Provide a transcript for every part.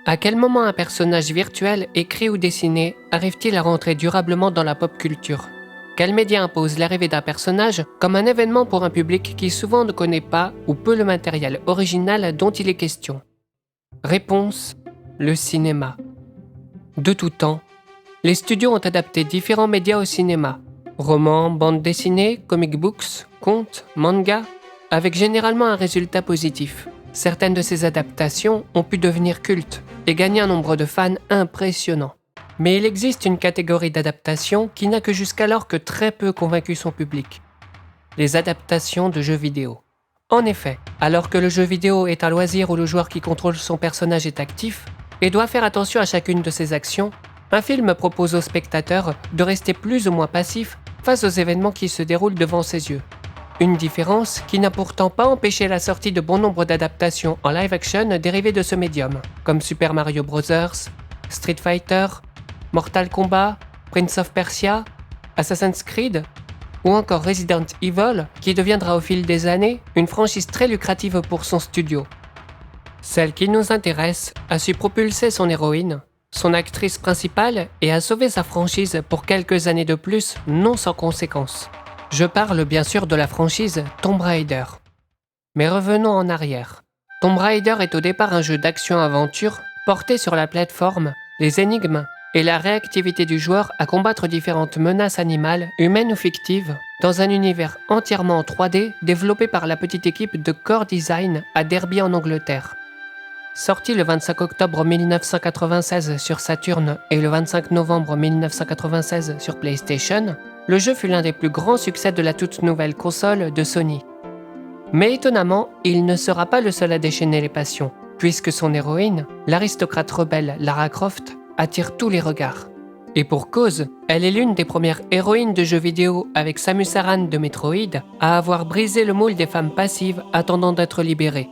À quel moment un personnage virtuel, écrit ou dessiné, arrive-t-il à rentrer durablement dans la pop culture ? Quel média impose l'arrivée d'un personnage comme un événement pour un public qui souvent ne connaît pas ou peu le matériel original dont il est question ? Réponse : le cinéma. De tout temps, les studios ont adapté différents médias au cinéma. Romans, bandes dessinées, comic books, contes, mangas, avec généralement un résultat positif. Certaines de ces adaptations ont pu devenir cultes et gagner un nombre de fans impressionnant. Mais il existe une catégorie d'adaptations qui n'a que jusqu'alors que très peu convaincu son public. Les adaptations de jeux vidéo. En effet, alors que le jeu vidéo est un loisir où le joueur qui contrôle son personnage est actif et doit faire attention à chacune de ses actions, un film propose au spectateur de rester plus ou moins passif face aux événements qui se déroulent devant ses yeux. Une différence qui n'a pourtant pas empêché la sortie de bon nombre d'adaptations en live-action dérivées de ce médium, comme Super Mario Bros., Street Fighter, Mortal Kombat, Prince of Persia, Assassin's Creed, ou encore Resident Evil, qui deviendra au fil des années une franchise très lucrative pour son studio. Celle qui nous intéresse a su propulser son héroïne, son actrice principale, et a sauvé sa franchise pour quelques années de plus, non sans conséquences. Je parle bien sûr de la franchise Tomb Raider. Mais revenons en arrière. Tomb Raider est au départ un jeu d'action-aventure porté sur la plateforme, les énigmes et la réactivité du joueur à combattre différentes menaces animales, humaines ou fictives, dans un univers entièrement en 3D développé par la petite équipe de Core Design à Derby en Angleterre. Sorti le 25 octobre 1996 sur Saturn et le 25 novembre 1996 sur PlayStation, le jeu fut l'un des plus grands succès de la toute nouvelle console de Sony. Mais étonnamment, il ne sera pas le seul à déchaîner les passions, puisque son héroïne, l'aristocrate rebelle Lara Croft, attire tous les regards. Et pour cause, elle est l'une des premières héroïnes de jeux vidéo avec Samus Aran de Metroid à avoir brisé le moule des femmes passives attendant d'être libérées.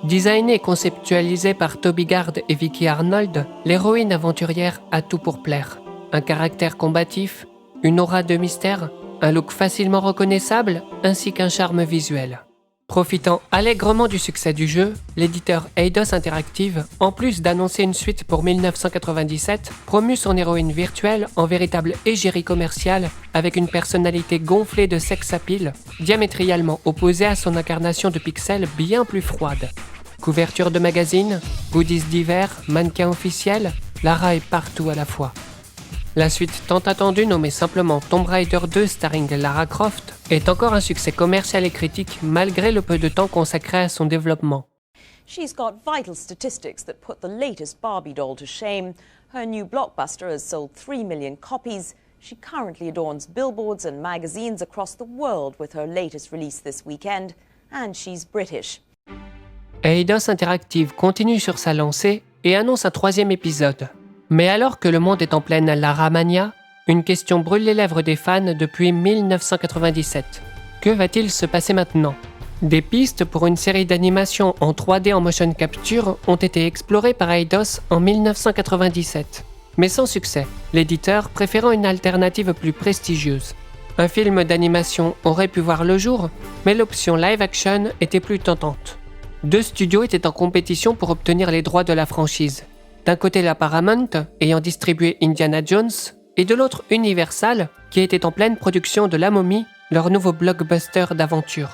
Designée et conceptualisée par Toby Gard et Vicky Arnold, l'héroïne aventurière a tout pour plaire. Un caractère combatif, une aura de mystère, un look facilement reconnaissable, ainsi qu'un charme visuel. Profitant allègrement du succès du jeu, l'éditeur Eidos Interactive, en plus d'annoncer une suite pour 1997, promut son héroïne virtuelle en véritable égérie commerciale avec une personnalité gonflée de sex appeal, diamétralement opposée à son incarnation de pixels bien plus froide. Couverture de magazines, goodies divers, mannequin officiel, Lara est partout à la fois. La suite tant attendue nommée simplement Tomb Raider 2 starring Lara Croft est encore un succès commercial et critique malgré le peu de temps consacré à son développement. She's got vital statistics that put the latest Barbie doll to shame. Her new blockbuster has sold 3 million copies. She currently adorns billboards and magazines across the world with her latest release this weekend, and she's British. Eidos Interactive continue sur sa lancée et annonce un 3e épisode. Mais alors que le monde est en pleine Lara Mania, une question brûle les lèvres des fans depuis 1997. Que va-t-il se passer maintenant ? Des pistes pour une série d'animations en 3D en motion capture ont été explorées par Eidos en 1997. Mais sans succès, l'éditeur préférant une alternative plus prestigieuse. Un film d'animation aurait pu voir le jour, mais l'option live-action était plus tentante. 2 studios étaient en compétition pour obtenir les droits de la franchise. D'un côté la Paramount, ayant distribué Indiana Jones, et de l'autre Universal, qui était en pleine production de La Momie, leur nouveau blockbuster d'aventure.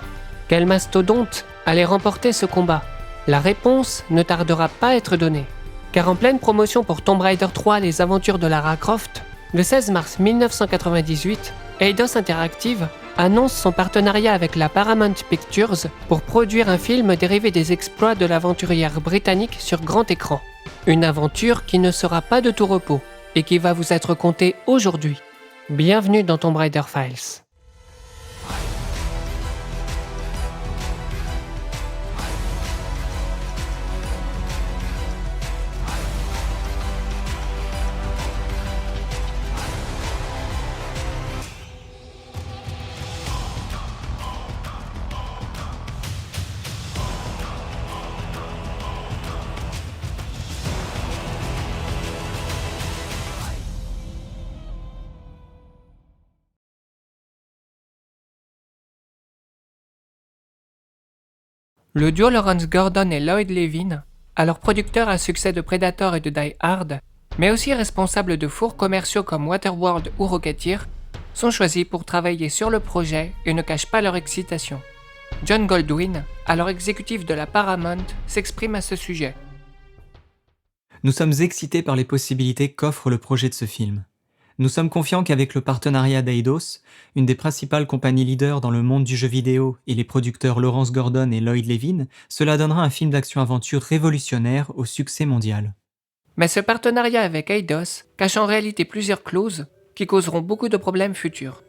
Quel mastodonte allait remporter ce combat ? La réponse ne tardera pas à être donnée. Car en pleine promotion pour Tomb Raider 3 Les Aventures de Lara Croft, le 16 mars 1998, Eidos Interactive annonce son partenariat avec la Paramount Pictures pour produire un film dérivé des exploits de l'aventurière britannique sur grand écran. Une aventure qui ne sera pas de tout repos et qui va vous être contée aujourd'hui. Bienvenue dans Tomb Raider Files. Le duo Lawrence Gordon et Lloyd Levin alors producteur à succès de Predator et de Die Hard, mais aussi responsable de fours commerciaux comme Waterworld ou Rocketeer, sont choisis pour travailler sur le projet et ne cachent pas leur excitation. John Goldwyn, alors exécutif de la Paramount, s'exprime à ce sujet. Nous sommes excités par les possibilités qu'offre le projet de ce film. Nous sommes confiants qu'avec le partenariat d'Eidos, une des principales compagnies leaders dans le monde du jeu vidéo, et les producteurs Lawrence Gordon et Lloyd Levin, cela donnera un film d'action-aventure révolutionnaire au succès mondial. Mais ce partenariat avec Eidos cache en réalité plusieurs clauses qui causeront beaucoup de problèmes futurs.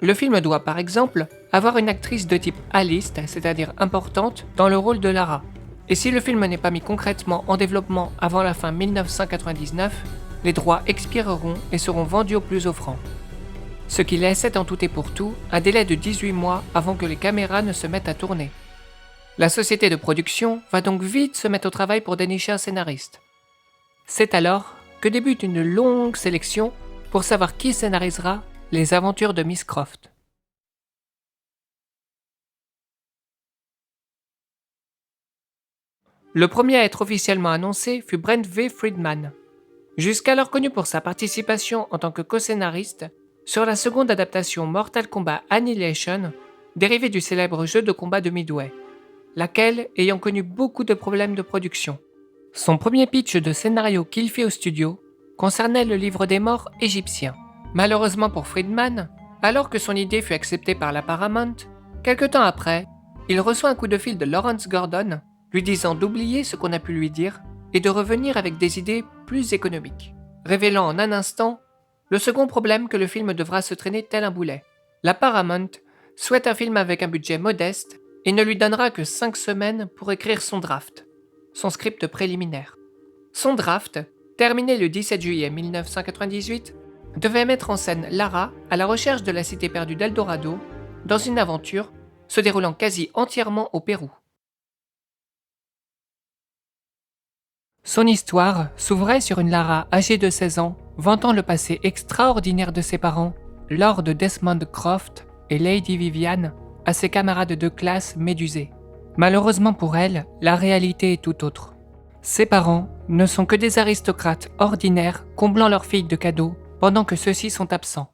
Le film doit par exemple avoir une actrice de type A-list, c'est-à-dire importante, dans le rôle de Lara. Et si le film n'est pas mis concrètement en développement avant la fin 1999, les droits expireront et seront vendus au plus offrant. Ce qui laissait en tout et pour tout un délai de 18 mois avant que les caméras ne se mettent à tourner. La société de production va donc vite se mettre au travail pour dénicher un scénariste. C'est alors que débute une longue sélection pour savoir qui scénarisera les aventures de Miss Croft. Le premier à être officiellement annoncé fut Brent V. Friedman, jusqu'alors connu pour sa participation en tant que co-scénariste sur la seconde adaptation Mortal Kombat Annihilation, dérivée du célèbre jeu de combat de Midway, laquelle ayant connu beaucoup de problèmes de production. Son premier pitch de scénario qu'il fit au studio concernait le livre des morts égyptien. Malheureusement pour Friedman, alors que son idée fut acceptée par la Paramount, quelque temps après, il reçoit un coup de fil de Lawrence Gordon, lui disant d'oublier ce qu'on a pu lui dire et de revenir avec des idées plus économiques, révélant en un instant le second problème que le film devra se traîner tel un boulet. La Paramount souhaite un film avec un budget modeste et ne lui donnera que 5 semaines pour écrire son draft, son script préliminaire. Son draft, terminé le 17 juillet 1998, devait mettre en scène Lara à la recherche de la cité perdue d'Eldorado, dans une aventure se déroulant quasi entièrement au Pérou. Son histoire s'ouvrait sur une Lara âgée de 16 ans, vantant le passé extraordinaire de ses parents, Lord Desmond Croft et Lady Vivian, à ses camarades de classe médusés. Malheureusement pour elle, la réalité est tout autre. Ses parents ne sont que des aristocrates ordinaires comblant leurs filles de cadeaux pendant que ceux-ci sont absents.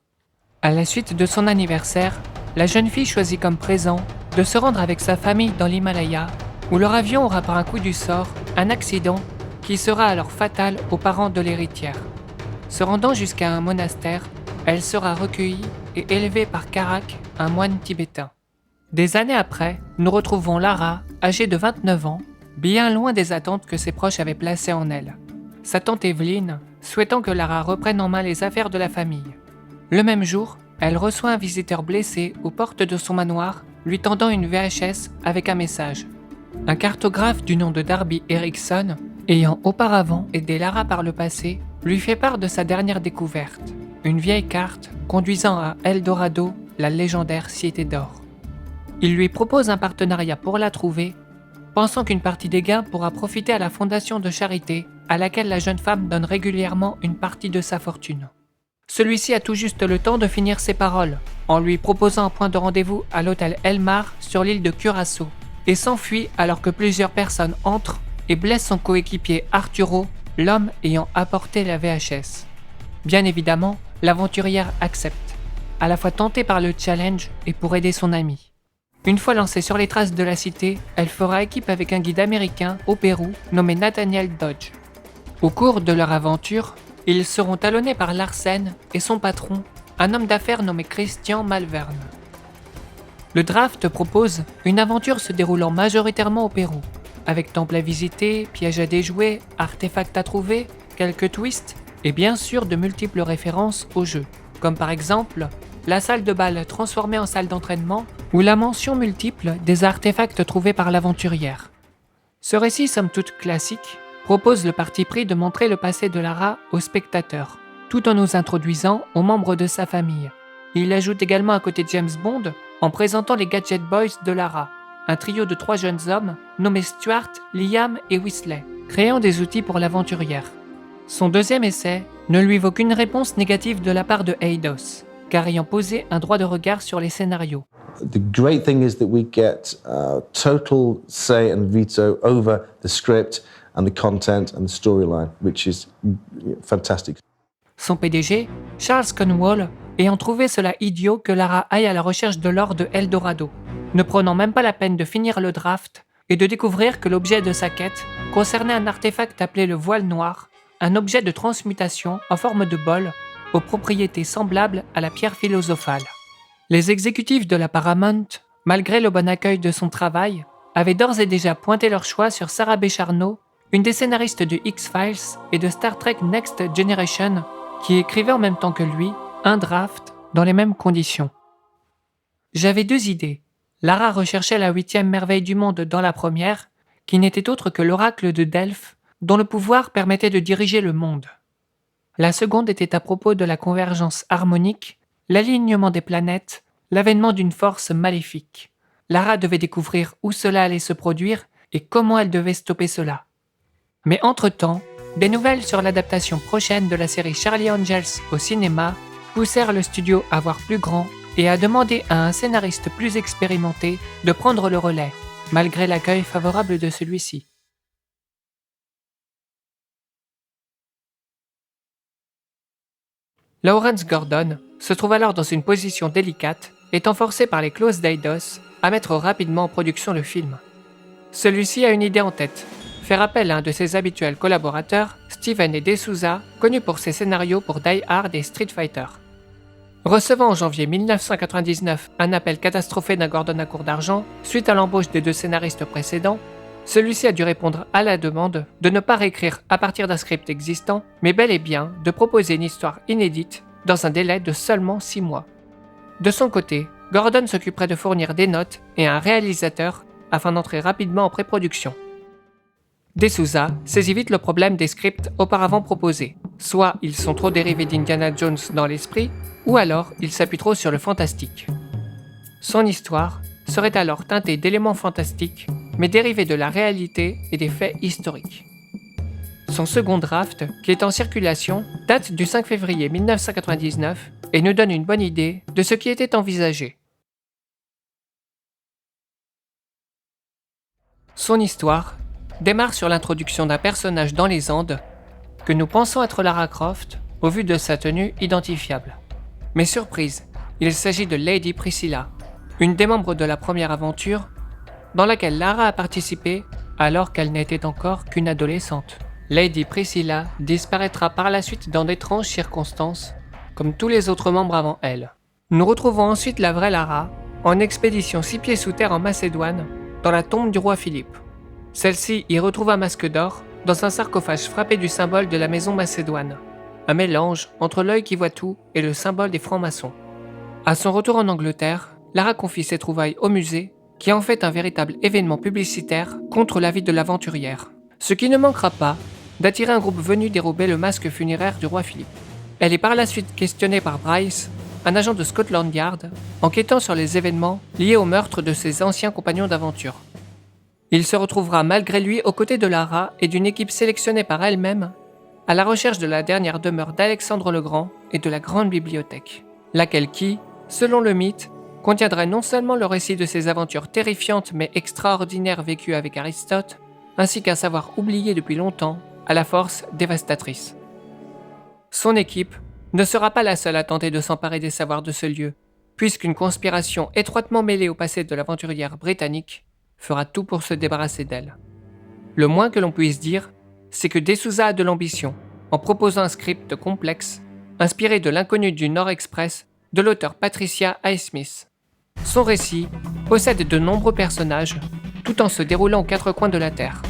À la suite de son anniversaire, la jeune fille choisit comme présent de se rendre avec sa famille dans l'Himalaya, où leur avion aura par un coup du sort un accident qui sera alors fatal aux parents de l'héritière. Se rendant jusqu'à un monastère, elle sera recueillie et élevée par Karak, un moine tibétain. Des années après, nous retrouvons Lara, âgée de 29 ans, bien loin des attentes que ses proches avaient placées en elle. Sa tante Evelyn souhaitant que Lara reprenne en main les affaires de la famille. Le même jour, elle reçoit un visiteur blessé aux portes de son manoir, lui tendant une VHS avec un message. Un cartographe du nom de Darby Erickson, ayant auparavant aidé Lara par le passé, lui fait part de sa dernière découverte, une vieille carte conduisant à Eldorado, la légendaire Cité d'Or. Il lui propose un partenariat pour la trouver, pensant qu'une partie des gains pourra profiter à la fondation de charité à laquelle la jeune femme donne régulièrement une partie de sa fortune. Celui-ci a tout juste le temps de finir ses paroles, en lui proposant un point de rendez-vous à l'hôtel Elmar sur l'île de Curaçao, et s'enfuit alors que plusieurs personnes entrent et blessent son coéquipier Arturo, l'homme ayant apporté la VHS. Bien évidemment, l'aventurière accepte, à la fois tentée par le challenge et pour aider son ami. Une fois lancée sur les traces de la cité, elle fera équipe avec un guide américain au Pérou nommé Nathaniel Dodge. Au cours de leur aventure, ils seront talonnés par Larsen et son patron, un homme d'affaires nommé Christian Malvern. Le draft propose une aventure se déroulant majoritairement au Pérou, avec temples à visiter, pièges à déjouer, artefacts à trouver, quelques twists et bien sûr de multiples références au jeu, comme par exemple la salle de bal transformée en salle d'entraînement ou la mention multiple des artefacts trouvés par l'aventurière. Ce récit, somme toute classique, propose le parti pris de montrer le passé de Lara aux spectateurs, tout en nous introduisant aux membres de sa famille. Il ajoute également à côté de James Bond en présentant les Gadget Boys de Lara, un trio de 3 jeunes hommes nommés Stuart, Liam et Weasley, créant des outils pour l'aventurière. Son deuxième essai ne lui vaut qu'une réponse négative de la part de Eidos, car ayant posé un droit de regard sur les scénarios. The great thing is that we get total say and veto over the script. and the content and the storyline, which is fantastic. Son PDG, Charles Cornwall, ayant trouvé cela idiot que Lara aille à la recherche de l'or de Eldorado, ne prenant même pas la peine de finir le draft et de découvrir que l'objet de sa quête concernait un artefact appelé le voile noir, un objet de transmutation en forme de bol aux propriétés semblables à la pierre philosophale. Les exécutifs de la Paramount, malgré le bon accueil de son travail, avaient d'ores et déjà pointé leur choix sur Sarah Bécharnaud, une des scénaristes de X-Files et de Star Trek Next Generation, qui écrivait en même temps que lui un draft dans les mêmes conditions. J'avais deux idées. Lara recherchait la 8e merveille du monde dans la première, qui n'était autre que l'oracle de Delphes, dont le pouvoir permettait de diriger le monde. La seconde était à propos de la convergence harmonique, l'alignement des planètes, l'avènement d'une force maléfique. Lara devait découvrir où cela allait se produire et comment elle devait stopper cela. Mais entre-temps, des nouvelles sur l'adaptation prochaine de la série Charlie Angels au cinéma poussèrent le studio à voir plus grand et à demander à un scénariste plus expérimenté de prendre le relais, malgré l'accueil favorable de celui-ci. Lawrence Gordon se trouve alors dans une position délicate, étant forcé par les clauses d'Eidos à mettre rapidement en production le film. Celui-ci a une idée en tête, faire appel à un de ses habituels collaborateurs, Steven E. D'Souza, connu pour ses scénarios pour Die Hard et Street Fighter. Recevant en janvier 1999 un appel catastrophé d'un Gordon à court d'argent suite à l'embauche des deux scénaristes précédents, celui-ci a dû répondre à la demande de ne pas réécrire à partir d'un script existant, mais bel et bien de proposer une histoire inédite dans un délai de seulement 6 mois. De son côté, Gordon s'occuperait de fournir des notes et un réalisateur afin d'entrer rapidement en pré-production. D'Souza saisit vite le problème des scripts auparavant proposés. Soit ils sont trop dérivés d'Indiana Jones dans l'esprit, ou alors ils s'appuient trop sur le fantastique. Son histoire serait alors teintée d'éléments fantastiques, mais dérivés de la réalité et des faits historiques. Son second draft, qui est en circulation, date du 5 février 1999 et nous donne une bonne idée de ce qui était envisagé. Son histoire démarre sur l'introduction d'un personnage dans les Andes que nous pensons être Lara Croft au vu de sa tenue identifiable. Mais surprise, il s'agit de Lady Priscilla, une des membres de la première aventure dans laquelle Lara a participé alors qu'elle n'était encore qu'une adolescente. Lady Priscilla disparaîtra par la suite dans d'étranges circonstances, comme tous les autres membres avant elle. Nous retrouvons ensuite la vraie Lara en expédition 6 pieds sous terre en Macédoine, dans la tombe du roi Philippe. Celle-ci y retrouve un masque d'or dans un sarcophage frappé du symbole de la maison macédoine, un mélange entre l'œil qui voit tout et le symbole des francs-maçons. À son retour en Angleterre, Lara confie ses trouvailles au musée, qui en fait un véritable événement publicitaire contre la vie de l'aventurière, ce qui ne manquera pas d'attirer un groupe venu dérober le masque funéraire du roi Philippe. Elle est par la suite questionnée par Bryce, un agent de Scotland Yard, enquêtant sur les événements liés au meurtre de ses anciens compagnons d'aventure. Il se retrouvera malgré lui aux côtés de Lara et d'une équipe sélectionnée par elle-même à la recherche de la dernière demeure d'Alexandre le Grand et de la grande bibliothèque, laquelle qui, selon le mythe, contiendrait non seulement le récit de ses aventures terrifiantes mais extraordinaires vécues avec Aristote, ainsi qu'un savoir oublié depuis longtemps à la force dévastatrice. Son équipe ne sera pas la seule à tenter de s'emparer des savoirs de ce lieu, puisqu'une conspiration étroitement mêlée au passé de l'aventurière britannique fera tout pour se débarrasser d'elle. Le moins que l'on puisse dire, c'est que D'Souza a de l'ambition, en proposant un script complexe, inspiré de l'Inconnu du Nord Express de l'auteur Patricia Highsmith. Son récit possède de nombreux personnages, tout en se déroulant aux 4 coins de la Terre.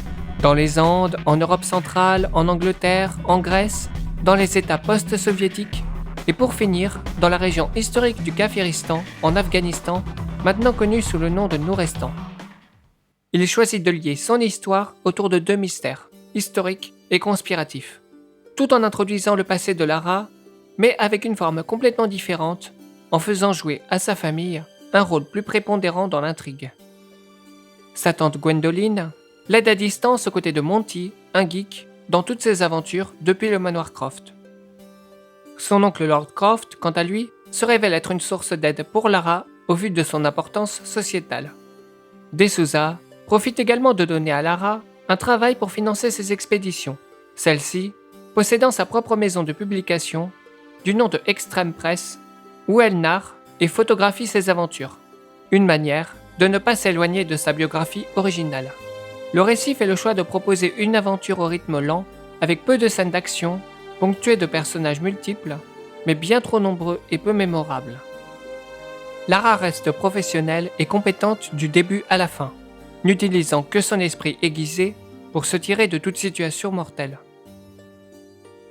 Dans les Andes, en Europe centrale, en Angleterre, en Grèce, dans les États post-soviétiques, et pour finir, dans la région historique du Kafiristan, en Afghanistan, maintenant connue sous le nom de Nourestan. Il choisit de lier son histoire autour de 2 mystères, historiques et conspiratifs, tout en introduisant le passé de Lara, mais avec une forme complètement différente, en faisant jouer à sa famille un rôle plus prépondérant dans l'intrigue. Sa tante Gwendoline l'aide à distance aux côtés de Monty, un geek, dans toutes ses aventures depuis le manoir Croft. Son oncle Lord Croft, quant à lui, se révèle être une source d'aide pour Lara au vu de son importance sociétale. D'Souza profite également de donner à Lara un travail pour financer ses expéditions, celle-ci possédant sa propre maison de publication du nom de Extreme Press, où elle narre et photographie ses aventures, une manière de ne pas s'éloigner de sa biographie originale. Le récit fait le choix de proposer une aventure au rythme lent, avec peu de scènes d'action, ponctuées de personnages multiples, mais bien trop nombreux et peu mémorables. Lara reste professionnelle et compétente du début à la fin, n'utilisant que son esprit aiguisé pour se tirer de toute situation mortelle.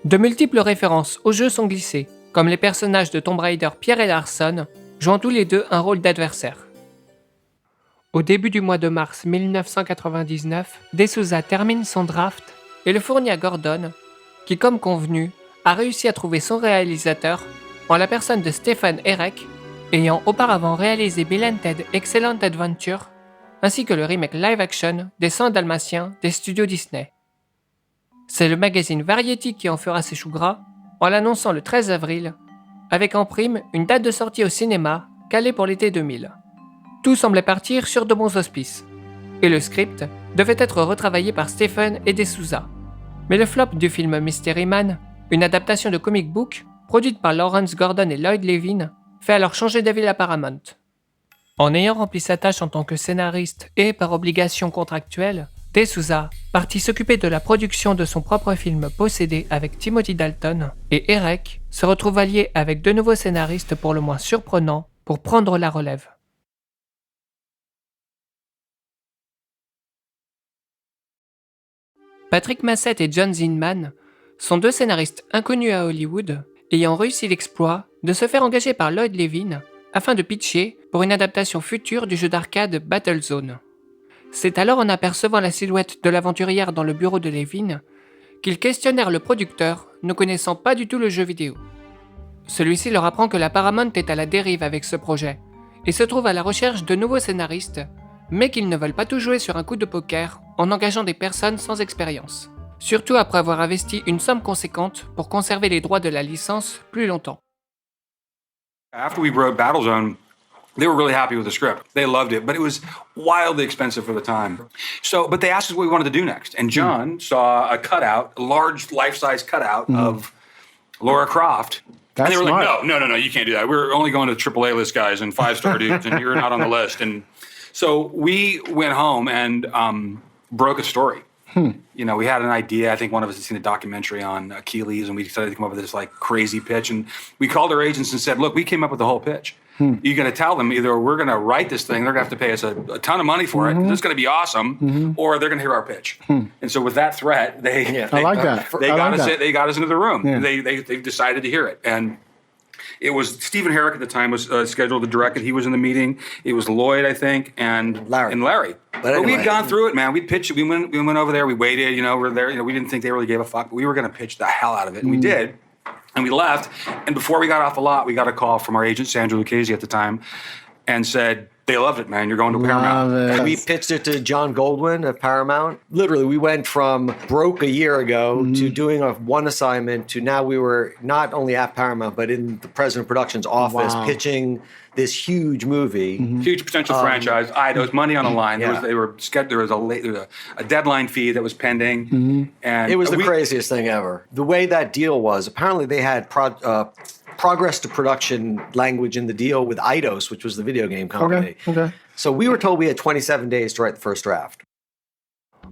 De multiples références au jeu sont glissées, comme les personnages de Tomb Raider Pierre et Larson, jouant tous les deux un rôle d'adversaire. Au début du mois de mars 1999, D'Souza termine son draft et le fournit à Gordon, qui, comme convenu, a réussi à trouver son réalisateur en la personne de Stephen Herek, ayant auparavant réalisé Bill & Ted Excellent Adventure, ainsi que le remake live-action des 100 Dalmatiens des studios Disney. C'est le magazine Variety qui en fera ses choux gras, en l'annonçant le 13 avril, avec en prime une date de sortie au cinéma calée pour l'été 2000. Tout semblait partir sur de bons auspices, et le script devait être retravaillé par Stephen et D'Souza. Mais le flop du film Mystery Man, une adaptation de comic book produite par Lawrence Gordon et Lloyd Levin, fait alors changer d'avis la Paramount. En ayant rempli sa tâche en tant que scénariste et par obligation contractuelle, D'Souza partit s'occuper de la production de son propre film Possédé avec Timothy Dalton, et Herek se retrouve allié avec deux nouveaux scénaristes pour le moins surprenants pour prendre la relève. Patrick Massett et John Zinman sont deux scénaristes inconnus à Hollywood, ayant réussi l'exploit de se faire engager par Lloyd Levin afin de pitcher pour une adaptation future du jeu d'arcade Battlezone. C'est alors en apercevant la silhouette de l'aventurière dans le bureau de Levin qu'ils questionnèrent le producteur, ne connaissant pas du tout le jeu vidéo. Celui-ci leur apprend que la Paramount est à la dérive avec ce projet et se trouve à la recherche de nouveaux scénaristes, mais qu'ils ne veulent pas tout jouer sur un coup de poker en engageant des personnes sans expérience, surtout après avoir investi une somme conséquente pour conserver les droits de la licence plus longtemps. After we wrote Battlezone, they were really happy with the script. They loved it, but it was wildly expensive for the time. But they asked us what we wanted to do next. And John saw a cutout, a large life-size cutout of Laura Croft. That's and they were smart. like, no, you can't do that. We're only going to AAA list guys and 5-star dudes, and you're not on the list. And so we went home and broke a story. You know, we had an idea. I think one of us had seen a documentary on Achilles, and we decided to come up with this like crazy pitch. And we called our agents and said, "Look, we came up with the whole pitch. You're going to tell them either we're going to write this thing, they're going to have to pay us a ton of money for it. It's going to be awesome, or they're going to hear our pitch." And so with that threat, they I like that. They I got like us. that. They got us into the room. Yeah. They decided to hear it, and it was Stephen Herrick at the time was scheduled to direct it. He was in the meeting. It was Lloyd, I think, and Larry. But anyway. we'd gone through it, man. We'd pitched it. We went over there. We waited. You know, we're there. You know, we didn't think they really gave a fuck, but we were going to pitch the hell out of it, and we did. And we left. And before we got off the lot, we got a call from our agent Sandra Lucchese at the time, and said, "They loved it, man. You're going to Paramount." Love it. We pitched it to John Goldwyn at Paramount. Literally, we went from broke a year ago to doing one assignment to now we were not only at Paramount, but in the President Productions office Wow. pitching this huge movie. Huge potential franchise. There was money on the line. Yeah. There was a deadline fee that was pending, and It was the craziest thing ever. The way that deal was, apparently they had progress to production language in the deal with Eidos, which was the video game company. Okay. So we were told we had 27 days to write the first draft.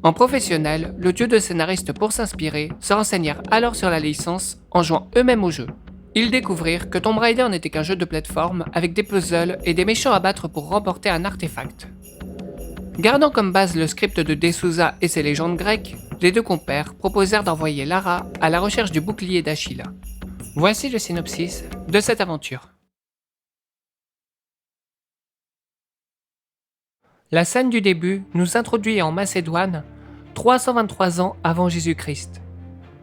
En professionnel, le duo de scénaristes pour s'inspirer se renseignèrent alors sur la licence en jouant eux-mêmes au jeu. Ils découvrirent que Tomb Raider n'était qu'un jeu de plateforme avec des puzzles et des méchants à battre pour remporter un artefact. Gardant comme base le script de D'Souza et ses légendes grecques, les deux compères proposèrent d'envoyer Lara à la recherche du bouclier d'Achille. Voici le synopsis de cette aventure. La scène du début nous introduit en Macédoine, 323 ans avant Jésus-Christ.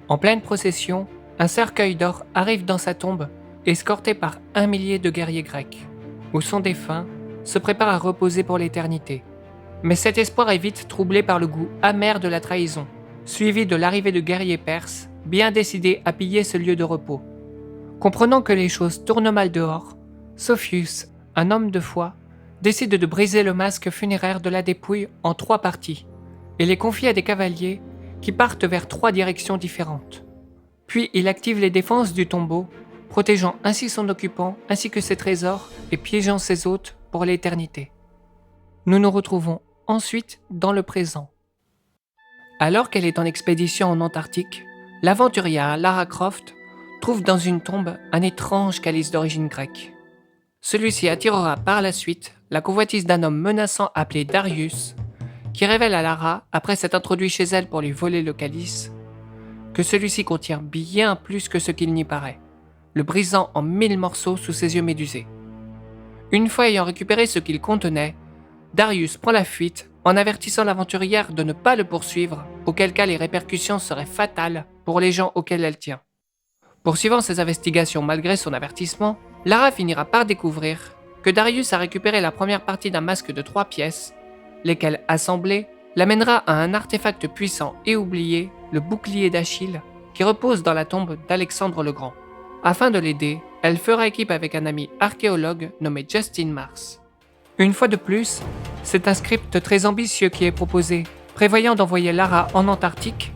En pleine procession, un cercueil d'or arrive dans sa tombe, escorté par 1 millier de guerriers grecs, où son défunt se prépare à reposer pour l'éternité. Mais cet espoir est vite troublé par le goût amer de la trahison, suivi de l'arrivée de guerriers perses, bien décidés à piller ce lieu de repos. Comprenant que les choses tournent mal dehors, Sophius, un homme de foi, décide de briser le masque funéraire de la dépouille en 3 parties, et les confie à des cavaliers qui partent vers 3 directions différentes. Puis il active les défenses du tombeau, protégeant ainsi son occupant ainsi que ses trésors et piégeant ses hôtes pour l'éternité. Nous nous retrouvons ensuite dans le présent. Alors qu'elle est en expédition en Antarctique, l'aventurière Lara Croft trouve dans une tombe un étrange calice d'origine grecque. Celui-ci attirera par la suite la convoitise d'un homme menaçant appelé Darius, qui révèle à Lara, après s'être introduit chez elle pour lui voler le calice, que celui-ci contient bien plus que ce qu'il n'y paraît, le brisant en 1000 morceaux sous ses yeux médusés. Une fois ayant récupéré ce qu'il contenait, Darius prend la fuite en avertissant l'aventurière de ne pas le poursuivre, auquel cas les répercussions seraient fatales pour les gens auxquels elle tient. Poursuivant ses investigations malgré son avertissement, Lara finira par découvrir que Darius a récupéré la première partie d'un masque de 3 pièces, lesquelles assemblées l'amènera à un artefact puissant et oublié, le bouclier d'Achille, qui repose dans la tombe d'Alexandre le Grand. Afin de l'aider, elle fera équipe avec un ami archéologue nommé Justin Mars. Une fois de plus, c'est un script très ambitieux qui est proposé, prévoyant d'envoyer Lara en Antarctique,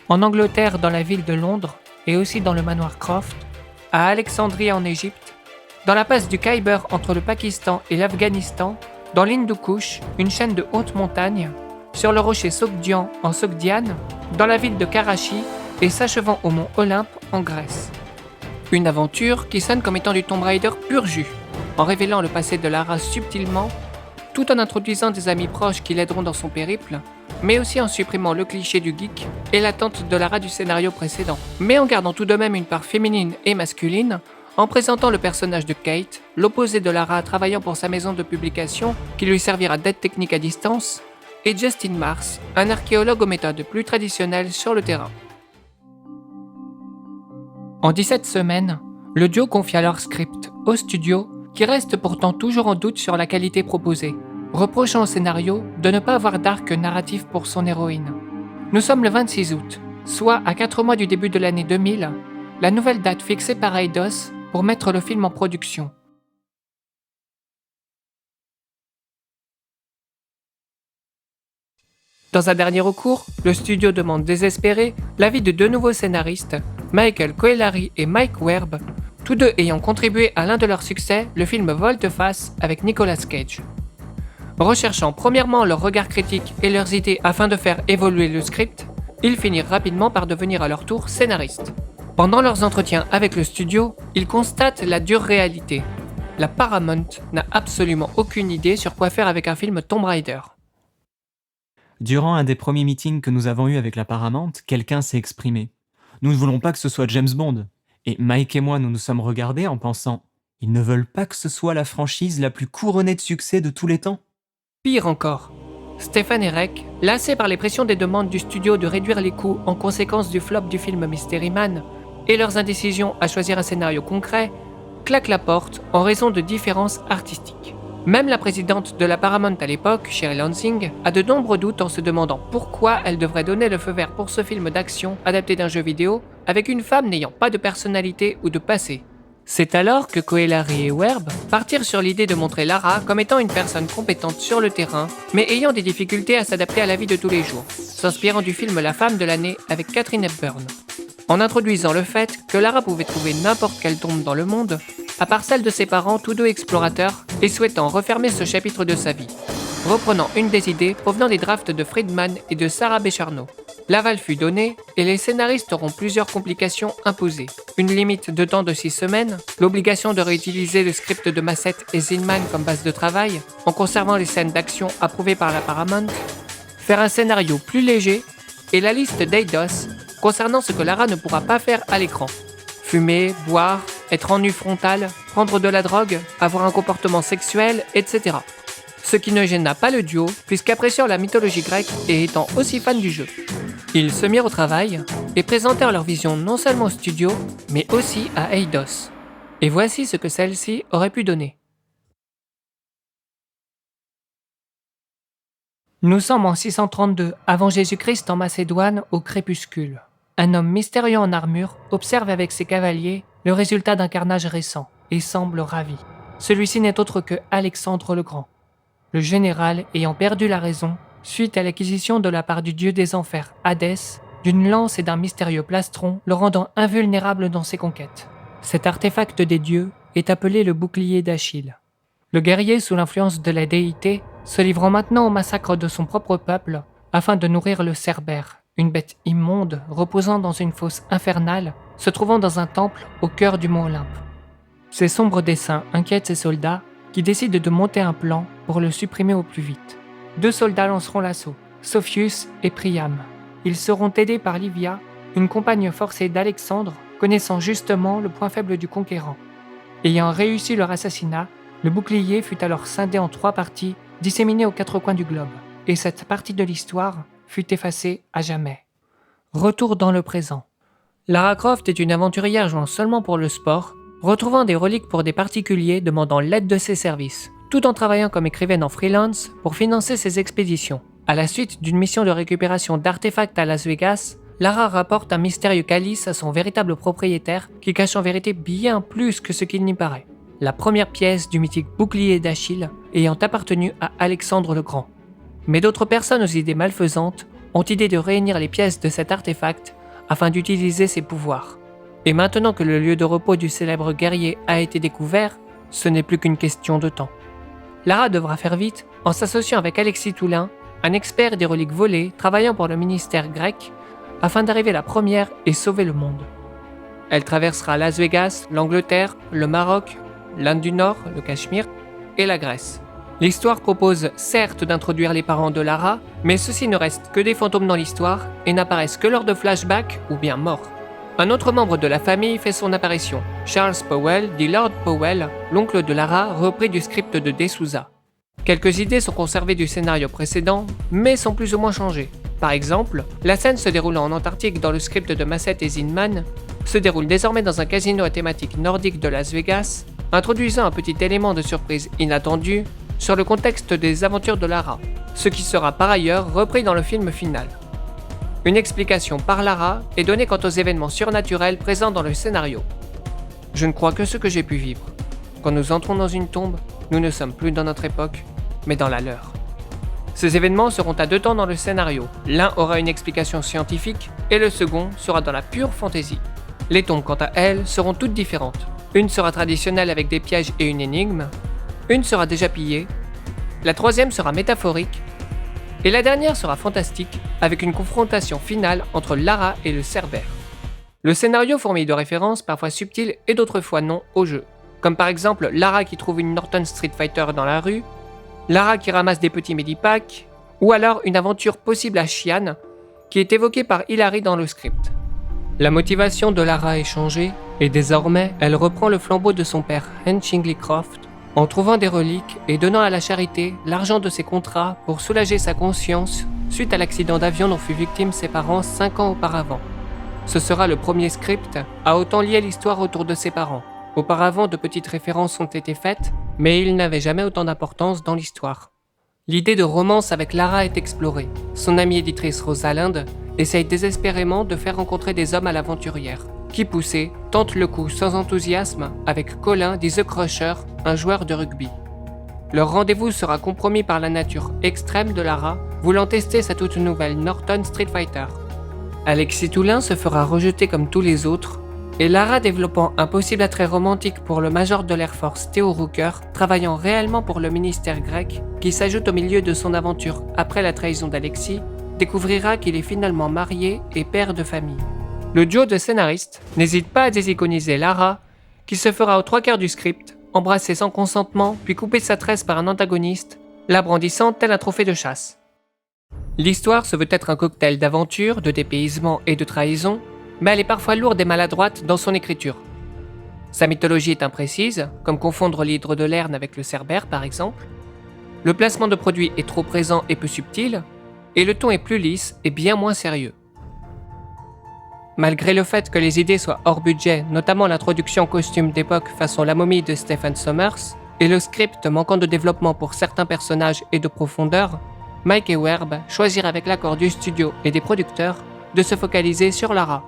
en Angleterre dans la ville de Londres et aussi dans le manoir Croft, à Alexandrie en Égypte, dans la passe du Khyber entre le Pakistan et l'Afghanistan, dans l'Hindu Kush, une chaîne de hautes montagnes, sur le rocher Sogdian en Sogdiane, dans la ville de Karachi et s'achevant au mont Olympe en Grèce. Une aventure qui sonne comme étant du Tomb Raider pur jus, en révélant le passé de Lara subtilement, tout en introduisant des amis proches qui l'aideront dans son périple, mais aussi en supprimant le cliché du geek et l'attente de Lara du scénario précédent, mais en gardant tout de même une part féminine et masculine, en présentant le personnage de Kate, l'opposé de Lara travaillant pour sa maison de publication qui lui servira d'aide technique à distance, et Justin Mars, un archéologue aux méthodes plus traditionnelles sur le terrain. En 17 semaines, le duo confia leur script au studio qui reste pourtant toujours en doute sur la qualité proposée, reprochant au scénario de ne pas avoir d'arc narratif pour son héroïne. Nous sommes le 26 août, soit à 4 mois du début de l'année 2000, la nouvelle date fixée par Eidos pour mettre le film en production. Dans un dernier recours, le studio demande désespéré l'avis de 2 nouveaux scénaristes, Michael Coelari et Mike Werb, tous deux ayant contribué à l'un de leurs succès, le film Volte-Face avec Nicolas Cage. Recherchant premièrement leur regard critique et leurs idées afin de faire évoluer le script, ils finirent rapidement par devenir à leur tour scénaristes. Pendant leurs entretiens avec le studio, ils constatent la dure réalité. La Paramount n'a absolument aucune idée sur quoi faire avec un film Tomb Raider. Durant un des premiers meetings que nous avons eus avec la Paramount, quelqu'un s'est exprimé. Nous ne voulons pas que ce soit James Bond. Et Mike et moi, nous nous sommes regardés en pensant « Ils ne veulent pas que ce soit la franchise la plus couronnée de succès de tous les temps ?» Pire encore, Stephen Herek, lassé par les pressions des demandes du studio de réduire les coûts en conséquence du flop du film Mystery Man et leurs indécisions à choisir un scénario concret, claque la porte en raison de différences artistiques. Même la présidente de la Paramount à l'époque, Sherry Lansing, a de nombreux doutes en se demandant pourquoi elle devrait donner le feu vert pour ce film d'action adapté d'un jeu vidéo avec une femme n'ayant pas de personnalité ou de passé. C'est alors que Coelari et Werb partirent sur l'idée de montrer Lara comme étant une personne compétente sur le terrain, mais ayant des difficultés à s'adapter à la vie de tous les jours, s'inspirant du film La femme de l'année avec Katharine Hepburn, en introduisant le fait que Lara pouvait trouver n'importe quelle tombe dans le monde, à part celle de ses parents tous deux explorateurs et souhaitant refermer ce chapitre de sa vie, reprenant une des idées provenant des drafts de Friedman et de Sarah Bécharnaud. L'aval fut donné et les scénaristes auront plusieurs complications imposées. Une limite de temps de 6 semaines, l'obligation de réutiliser le script de Massett et Zinman comme base de travail, en conservant les scènes d'action approuvées par la Paramount, faire un scénario plus léger et la liste d'Eidos concernant ce que Lara ne pourra pas faire à l'écran. Fumer, boire, être en nu frontal, prendre de la drogue, avoir un comportement sexuel, etc. Ce qui ne gêna pas le duo, puisqu'appréciant la mythologie grecque et étant aussi fan du jeu. Ils se mirent au travail et présentèrent leur vision non seulement au studio, mais aussi à Eidos. Et voici ce que celle-ci aurait pu donner. Nous sommes en 632 avant Jésus-Christ en Macédoine au crépuscule. Un homme mystérieux en armure observe avec ses cavaliers le résultat d'un carnage récent et semble ravi. Celui-ci n'est autre que Alexandre le Grand. Le général, ayant perdu la raison, suite à l'acquisition de la part du dieu des enfers, Hadès, d'une lance et d'un mystérieux plastron le rendant invulnérable dans ses conquêtes. Cet artefact des dieux est appelé le bouclier d'Achille. Le guerrier, sous l'influence de la déité, se livrant maintenant au massacre de son propre peuple afin de nourrir le Cerbère, une bête immonde reposant dans une fosse infernale, se trouvant dans un temple au cœur du mont Olympe. Ces sombres desseins inquiètent ses soldats qui décident de monter un plan pour le supprimer au plus vite. 2 soldats lanceront l'assaut, Sophius et Priam. Ils seront aidés par Livia, une compagne forcée d'Alexandre, connaissant justement le point faible du conquérant. Ayant réussi leur assassinat, le bouclier fut alors scindé en 3 parties, disséminées aux 4 coins du globe, et cette partie de l'histoire fut effacée à jamais. Retour dans le présent. Lara Croft est une aventurière jouant seulement pour le sport, retrouvant des reliques pour des particuliers demandant l'aide de ses services, tout en travaillant comme écrivaine en freelance pour financer ses expéditions. À la suite d'une mission de récupération d'artefacts à Las Vegas, Lara rapporte un mystérieux calice à son véritable propriétaire qui cache en vérité bien plus que ce qu'il n'y paraît. La première pièce du mythique bouclier d'Achille ayant appartenu à Alexandre le Grand. Mais d'autres personnes aux idées malfaisantes ont idée de réunir les pièces de cet artefact afin d'utiliser ses pouvoirs. Et maintenant que le lieu de repos du célèbre guerrier a été découvert, ce n'est plus qu'une question de temps. Lara devra faire vite en s'associant avec Alexis Toulin, un expert des reliques volées travaillant pour le ministère grec, afin d'arriver la première et sauver le monde. Elle traversera Las Vegas, l'Angleterre, le Maroc, l'Inde du Nord, le Cachemire et la Grèce. L'histoire propose certes d'introduire les parents de Lara, mais ceux-ci ne restent que des fantômes dans l'histoire et n'apparaissent que lors de flashbacks ou bien morts. Un autre membre de la famille fait son apparition, Charles Powell, dit Lord Powell, l'oncle de Lara repris du script de De Souza. Quelques idées sont conservées du scénario précédent, mais sont plus ou moins changées. Par exemple, la scène se déroulant en Antarctique dans le script de Massett et Zinman se déroule désormais dans un casino à thématique nordique de Las Vegas, introduisant un petit élément de surprise inattendu sur le contexte des aventures de Lara, ce qui sera par ailleurs repris dans le film final. Une explication par Lara est donnée quant aux événements surnaturels présents dans le scénario. Je ne crois que ce que j'ai pu vivre. Quand nous entrons dans une tombe, nous ne sommes plus dans notre époque, mais dans la leur. Ces événements seront à 2 temps dans le scénario. L'un aura une explication scientifique et le second sera dans la pure fantaisie. Les tombes, quant à elles, seront toutes différentes. Une sera traditionnelle avec des pièges et une énigme. Une sera déjà pillée. La troisième sera métaphorique. Et la dernière sera fantastique, avec une confrontation finale entre Lara et le Cerbère. Le scénario fourmille de références parfois subtiles et d'autres fois non au jeu. Comme par exemple Lara qui trouve une Norton Street Fighter dans la rue, Lara qui ramasse des petits medipacks, ou alors une aventure possible à Xi'an, qui est évoquée par Hilary dans le script. La motivation de Lara est changée, et désormais elle reprend le flambeau de son père Hen Shingley Croft, en trouvant des reliques et donnant à la charité l'argent de ses contrats pour soulager sa conscience suite à l'accident d'avion dont furent victimes ses parents 5 ans auparavant. Ce sera le premier script à autant lier l'histoire autour de ses parents. Auparavant, de petites références ont été faites, mais ils n'avaient jamais autant d'importance dans l'histoire. L'idée de romance avec Lara est explorée. Son amie éditrice Rosalind essaye désespérément de faire rencontrer des hommes à l'aventurière, qui poussé, tente le coup sans enthousiasme avec Colin dit The Crusher, un joueur de rugby. Leur rendez-vous sera compromis par la nature extrême de Lara, voulant tester sa toute nouvelle Norton Street Fighter. Alexis Toulin se fera rejeter comme tous les autres, et Lara développant un possible attrait romantique pour le major de l'Air Force Theo Rooker, travaillant réellement pour le ministère grec, qui s'ajoute au milieu de son aventure après la trahison d'Alexis, découvrira qu'il est finalement marié et père de famille. Le duo de scénaristes n'hésite pas à désiconiser Lara, qui se fera aux 3/4 du script, embrasser sans consentement, puis couper sa tresse par un antagoniste, la brandissant tel un trophée de chasse. L'histoire se veut être un cocktail d'aventure, de dépaysement et de trahison, mais elle est parfois lourde et maladroite dans son écriture. Sa mythologie est imprécise, comme confondre l'hydre de Lerne avec le Cerbère par exemple. Le placement de produits est trop présent et peu subtil, et le ton est plus lisse et bien moins sérieux. Malgré le fait que les idées soient hors budget, notamment l'introduction en costume d'époque façon La Momie de Stephen Sommers, et le script manquant de développement pour certains personnages et de profondeur, Mike et Werb choisirent avec l'accord du studio et des producteurs de se focaliser sur Lara.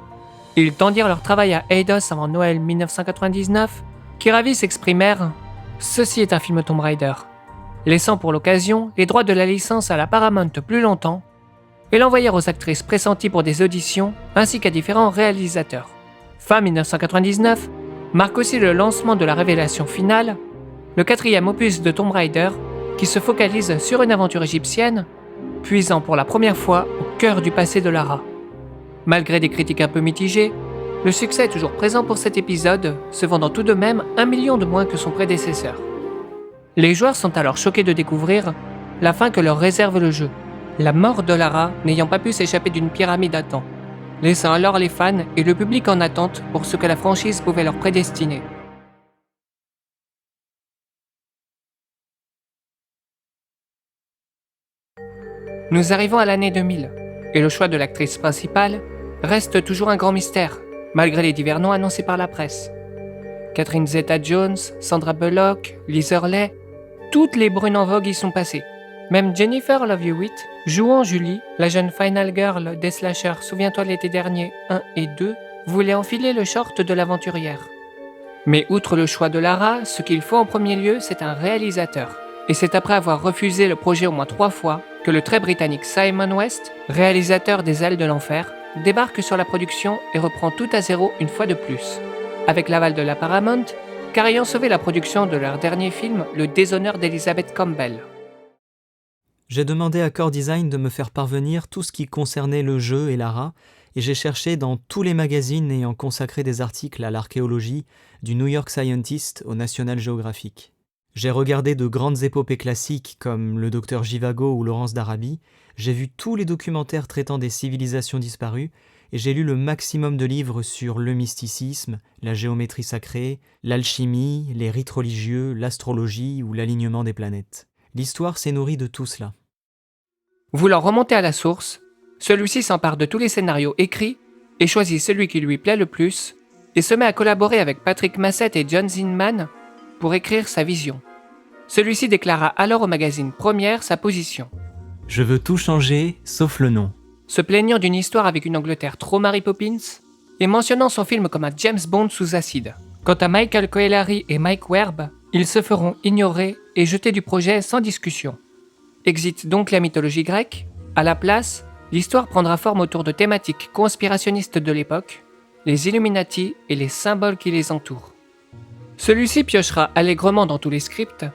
Ils tendirent leur travail à Eidos avant Noël 1999, qui ravis s'exprimèrent « Ceci est un film Tomb Raider. laissant pour l'occasion les droits de la licence à la Paramount plus longtemps et l'envoyer aux actrices pressenties pour des auditions ainsi qu'à différents réalisateurs. Fin 1999 marque aussi le lancement de la révélation finale, le 4e opus de Tomb Raider qui se focalise sur une aventure égyptienne, puisant pour la première fois au cœur du passé de Lara. Malgré des critiques un peu mitigées, le succès est toujours présent pour cet épisode, se vendant tout de même 1 million de moins que son prédécesseur. Les joueurs sont alors choqués de découvrir la fin que leur réserve le jeu, la mort de Lara n'ayant pas pu s'échapper d'une pyramide à temps, laissant alors les fans et le public en attente pour ce que la franchise pouvait leur prédestiner. Nous arrivons à l'année 2000, et le choix de l'actrice principale reste toujours un grand mystère, malgré les divers noms annoncés par la presse. Catherine Zeta-Jones, Sandra Bullock, Liz Hurley, toutes les brunes en vogue y sont passées. Même Jennifer Love Hewitt, jouant Julie, la jeune final girl des slashers Souviens-toi l'été dernier 1 et 2, voulait enfiler le short de l'aventurière. Mais outre le choix de Lara, ce qu'il faut en premier lieu, c'est un réalisateur. Et c'est après avoir refusé le projet au moins 3 fois que le très britannique Simon West, réalisateur des Ailes de l'Enfer, débarque sur la production et reprend tout à zéro une fois de plus, avec l'aval de la Paramount, car ayant sauvé la production de leur dernier film, Le déshonneur d'Elizabeth Campbell. J'ai demandé à Core Design de me faire parvenir tout ce qui concernait le jeu et Lara, et j'ai cherché dans tous les magazines ayant consacré des articles à l'archéologie, du New York Scientist au National Geographic. J'ai regardé de grandes épopées classiques comme le Docteur Jivago ou Laurence d'Arabie, j'ai vu tous les documentaires traitant des civilisations disparues, et j'ai lu le maximum de livres sur le mysticisme, la géométrie sacrée, l'alchimie, les rites religieux, l'astrologie ou l'alignement des planètes. L'histoire s'est nourrie de tout cela. Voulant remonter à la source, celui-ci s'empare de tous les scénarios écrits et choisit celui qui lui plaît le plus et se met à collaborer avec Patrick Massett et John Zinman pour écrire sa vision. Celui-ci déclara alors au magazine Première sa position. « Je veux tout changer, sauf le nom. » Se plaignant d'une histoire avec une Angleterre trop Mary Poppins et mentionnant son film comme un James Bond sous acide. Quant à Michael Coelari et Mike Werb, ils se feront ignorer et jeter du projet sans discussion. Exit donc la mythologie grecque. À la place, l'histoire prendra forme autour de thématiques conspirationnistes de l'époque, les Illuminati et les symboles qui les entourent. Celui-ci piochera allègrement dans tous les scripts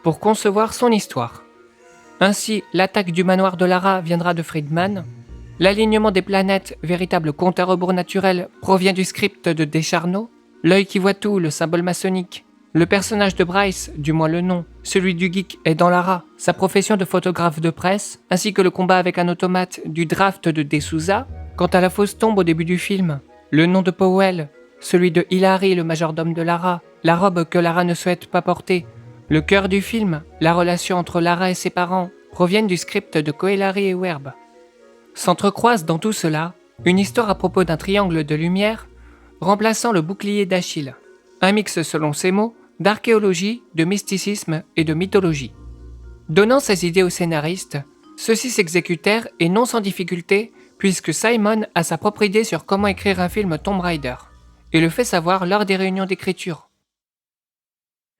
pour concevoir son histoire. Ainsi, l'attaque du manoir de Lara viendra de Friedman, l'alignement des planètes, véritable compte à rebours naturel, provient du script de Descharnaux, l'œil qui voit tout, le symbole maçonnique. Le personnage de Bryce, du moins le nom, celui du geek est dans Lara, sa profession de photographe de presse, ainsi que le combat avec un automate du draft de De Souza. Quant à la fausse tombe au début du film, le nom de Powell, celui de Hilary, le majordome de Lara, la robe que Lara ne souhaite pas porter, le cœur du film, la relation entre Lara et ses parents, proviennent du script de Coelari et Werb. S'entrecroise dans tout cela une histoire à propos d'un triangle de lumière remplaçant le bouclier d'Achille, un mix selon ses mots d'archéologie, de mysticisme et de mythologie. Donnant ses idées aux scénaristes, ceux-ci s'exécutèrent et non sans difficulté puisque Simon a sa propre idée sur comment écrire un film Tomb Raider et le fait savoir lors des réunions d'écriture.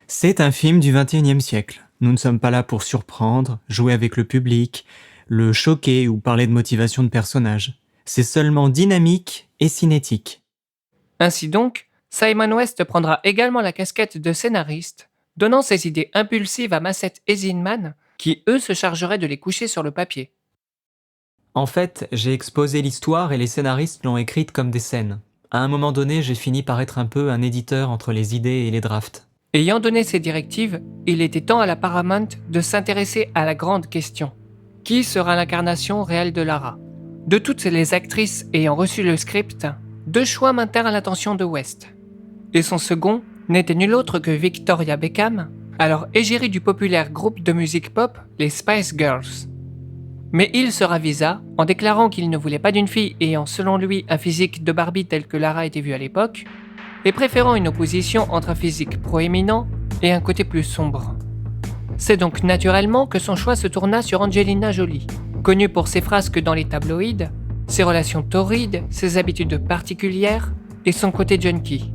C'est un film du XXIe siècle. Nous ne sommes pas là pour surprendre, jouer avec le public, le choquer ou parler de motivation de personnages. C'est seulement dynamique et cinétique. Ainsi donc, Simon West prendra également la casquette de scénariste, donnant ses idées impulsives à Massett et Zinman, qui eux se chargeraient de les coucher sur le papier. En fait, j'ai exposé l'histoire et les scénaristes l'ont écrite comme des scènes. À un moment donné, j'ai fini par être un peu un éditeur entre les idées et les drafts. Ayant donné ces directives, il était temps à la Paramount de s'intéresser à la grande question. Qui sera l'incarnation réelle de Lara ? De toutes les actrices ayant reçu le script, 2 choix maintinrent l'attention de West. Et son second n'était nul autre que Victoria Beckham, alors égérie du populaire groupe de musique pop, les Spice Girls. Mais il se ravisa en déclarant qu'il ne voulait pas d'une fille ayant selon lui un physique de Barbie tel que Lara était vue à l'époque, et préférant une opposition entre un physique proéminent et un côté plus sombre. C'est donc naturellement que son choix se tourna sur Angelina Jolie, connue pour ses frasques dans les tabloïds, ses relations torrides, ses habitudes particulières et son côté junkie.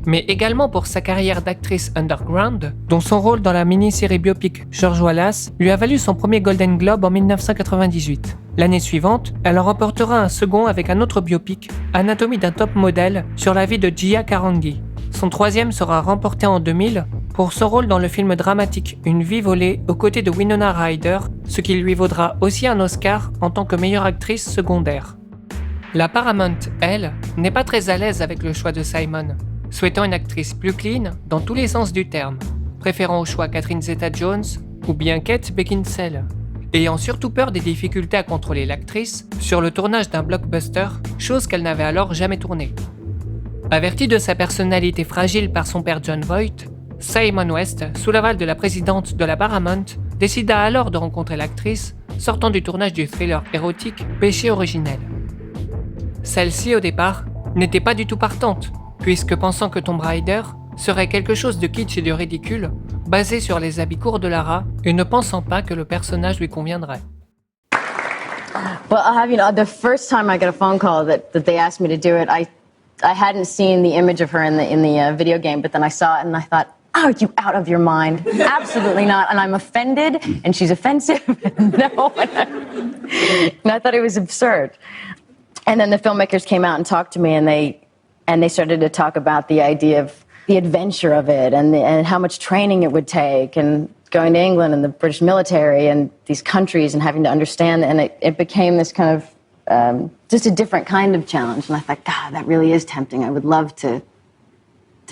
mais également pour sa carrière d'actrice underground, dont son rôle dans la mini-série biopic George Wallace lui a valu son premier Golden Globe en 1998. L'année suivante, elle en remportera un second avec un autre biopic, Anatomie d'un top modèle, sur la vie de Gia Karangi. Son troisième sera remporté en 2000 pour son rôle dans le film dramatique Une vie volée aux côtés de Winona Ryder, ce qui lui vaudra aussi un Oscar en tant que meilleure actrice secondaire. La Paramount, elle, n'est pas très à l'aise avec le choix de Simon, souhaitant une actrice plus clean dans tous les sens du terme, préférant au choix Catherine Zeta-Jones ou bien Kate Beckinsale, ayant surtout peur des difficultés à contrôler l'actrice sur le tournage d'un blockbuster, chose qu'elle n'avait alors jamais tournée. Averti de sa personnalité fragile par son père Jon Voight, Simon West, sous l'aval de la présidente de la Paramount, décida alors de rencontrer l'actrice, sortant du tournage du thriller érotique Péché originel. Celle-ci, au départ, n'était pas du tout partante, puisque pensant que Tomb Raider serait quelque chose de kitsch et de ridicule, basé sur les habits courts de Lara, et ne pensant pas que le personnage lui conviendrait. Well, the first time I got a phone call that they asked me to do it, I hadn't seen the image of her in the video game, but then I saw it and I thought, are you out of your mind? Absolutely not. And I'm offended, and she's offensive. No. And I thought it was absurd. And then the filmmakers came out and talked to me, and they started to talk about the idea of the adventure of it and how much training it would take, and going to England and the British military and these countries and having to understand. And it became this kind of just a different kind of challenge. And I thought, God, that really is tempting. I would love to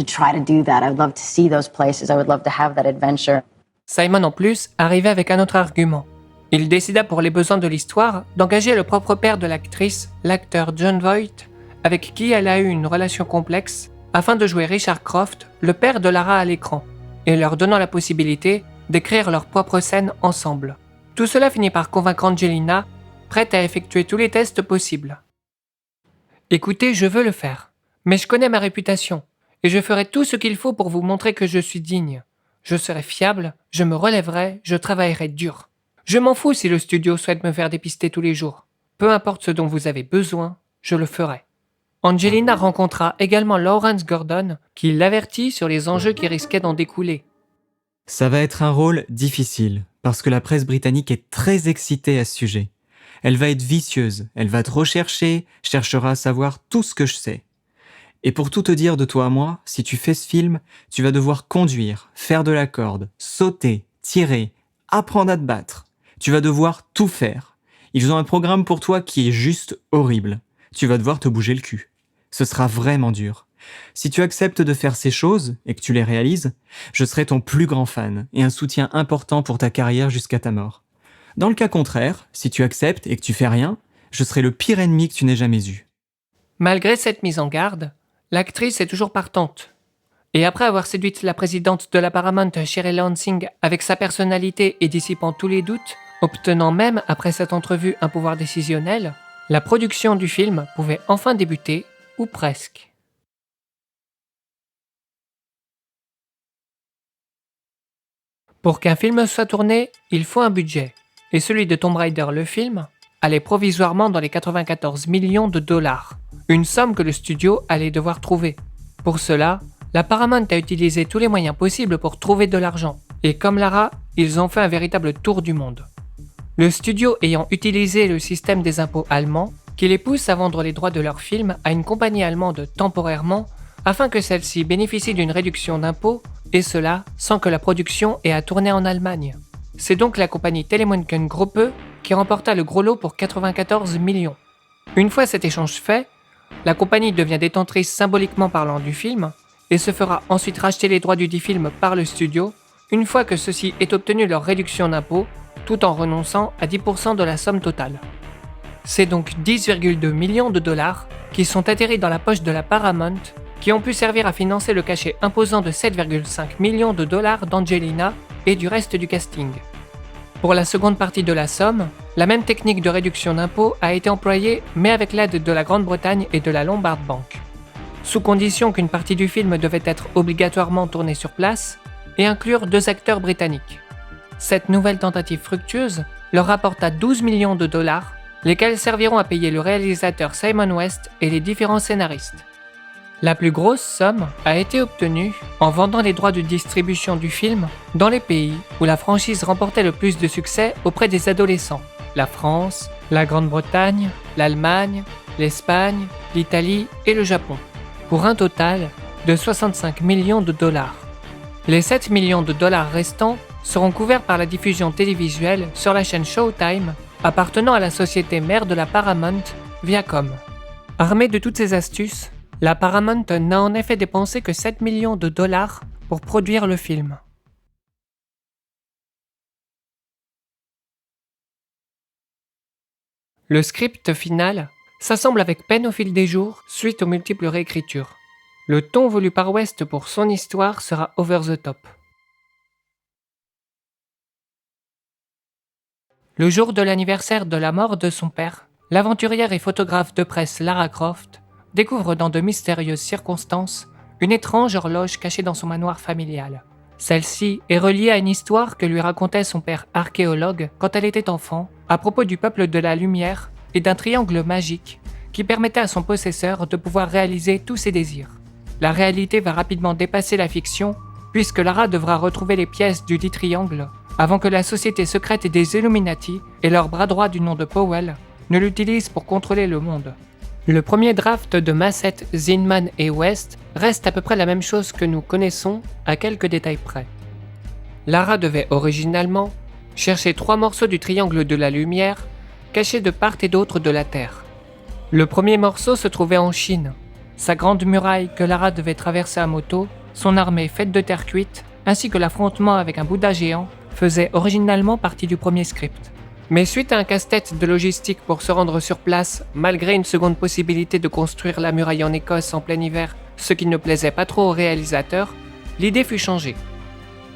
try to do that. I would love to see those places. I would love to have that adventure. Simon, en plus, arrivait avec un autre argument. Il décida pour les besoins de l'histoire d'engager le propre père de l'actrice, l'acteur Jon Voight, avec qui elle a eu une relation complexe, afin de jouer Richard Croft, le père de Lara à l'écran, et leur donnant la possibilité d'écrire leurs propres scènes ensemble. Tout cela finit par convaincre Angelina, prête à effectuer tous les tests possibles. Écoutez, je veux le faire, mais je connais ma réputation, et je ferai tout ce qu'il faut pour vous montrer que je suis digne. Je serai fiable, je me relèverai, je travaillerai dur. Je m'en fous si le studio souhaite me faire dépister tous les jours. Peu importe ce dont vous avez besoin, je le ferai. Angelina rencontra également Lawrence Gordon, qui l'avertit sur les enjeux qui risquaient d'en découler. Ça va être un rôle difficile, parce que la presse britannique est très excitée à ce sujet. Elle va être vicieuse, elle va te rechercher, cherchera à savoir tout ce que je sais. Et pour tout te dire de toi à moi, si tu fais ce film, tu vas devoir conduire, faire de la corde, sauter, tirer, apprendre à te battre. Tu vas devoir tout faire. Ils ont un programme pour toi qui est juste horrible. Tu vas devoir te bouger le cul. Ce sera vraiment dur. Si tu acceptes de faire ces choses et que tu les réalises, je serai ton plus grand fan et un soutien important pour ta carrière jusqu'à ta mort. Dans le cas contraire, si tu acceptes et que tu fais rien, je serai le pire ennemi que tu n'aies jamais eu. Malgré cette mise en garde, l'actrice est toujours partante. Et après avoir séduit la présidente de la Paramount, Shirley Lansing, avec sa personnalité et dissipant tous les doutes, obtenant même après cette entrevue un pouvoir décisionnel, la production du film pouvait enfin débuter, ou presque. Pour qu'un film soit tourné, il faut un budget, et celui de Tomb Raider le film allait provisoirement dans les 94 millions de dollars, une somme que le studio allait devoir trouver. Pour cela, la Paramount a utilisé tous les moyens possibles pour trouver de l'argent, et comme Lara, ils ont fait un véritable tour du monde. Le studio ayant utilisé le système des impôts allemands, qui les pousse à vendre les droits de leur film à une compagnie allemande temporairement, afin que celle-ci bénéficie d'une réduction d'impôts, et cela sans que la production ait à tourner en Allemagne. C'est donc la compagnie Telemunken Gruppe qui remporta le gros lot pour 94 millions. Une fois cet échange fait, la compagnie devient détentrice symboliquement parlant du film, et se fera ensuite racheter les droits du dit film par le studio, une fois que ceux-ci aient obtenu leur réduction d'impôts, tout en renonçant à 10% de la somme totale. C'est donc 10,2 millions de dollars qui sont atterris dans la poche de la Paramount, qui ont pu servir à financer le cachet imposant de 7,5 millions de dollars d'Angelina et du reste du casting. Pour la seconde partie de la somme, la même technique de réduction d'impôts a été employée, mais avec l'aide de la Grande-Bretagne et de la Lombard Bank. Sous condition qu'une partie du film devait être obligatoirement tournée sur place et inclure 2 acteurs britanniques. Cette nouvelle tentative fructueuse leur rapporta 12 millions de dollars, lesquels serviront à payer le réalisateur Simon West et les différents scénaristes. La plus grosse somme a été obtenue en vendant les droits de distribution du film dans les pays où la franchise remportait le plus de succès auprès des adolescents. La France, la Grande-Bretagne, l'Allemagne, l'Espagne, l'Italie et le Japon, pour un total de 65 millions de dollars. Les 7 millions de dollars restants seront couverts par la diffusion télévisuelle sur la chaîne Showtime, appartenant à la société mère de la Paramount, Viacom. Armée de toutes ces astuces, la Paramount n'a en effet dépensé que 7 millions de dollars pour produire le film. Le script final s'assemble avec peine au fil des jours suite aux multiples réécritures. Le ton voulu par West pour son histoire sera over the top. Le jour de l'anniversaire de la mort de son père, l'aventurière et photographe de presse Lara Croft découvre dans de mystérieuses circonstances une étrange horloge cachée dans son manoir familial. Celle-ci est reliée à une histoire que lui racontait son père archéologue quand elle était enfant, à propos du peuple de la lumière et d'un triangle magique qui permettait à son possesseur de pouvoir réaliser tous ses désirs. La réalité va rapidement dépasser la fiction, puisque Lara devra retrouver les pièces du dit triangle avant que la société secrète des Illuminati et leur bras droit du nom de Powell ne l'utilisent pour contrôler le monde. Le premier draft de Massett, Zinman et West reste à peu près la même chose que nous connaissons, à quelques détails près. Lara devait originalement chercher 3 morceaux du triangle de la lumière cachés de part et d'autre de la Terre. Le premier morceau se trouvait en Chine, sa grande muraille que Lara devait traverser à moto, son armée faite de terre cuite, ainsi que l'affrontement avec un Bouddha géant faisaient originalement partie du premier script. Mais suite à un casse-tête de logistique pour se rendre sur place, malgré une seconde possibilité de construire la muraille en Écosse en plein hiver, ce qui ne plaisait pas trop au réalisateur, l'idée fut changée.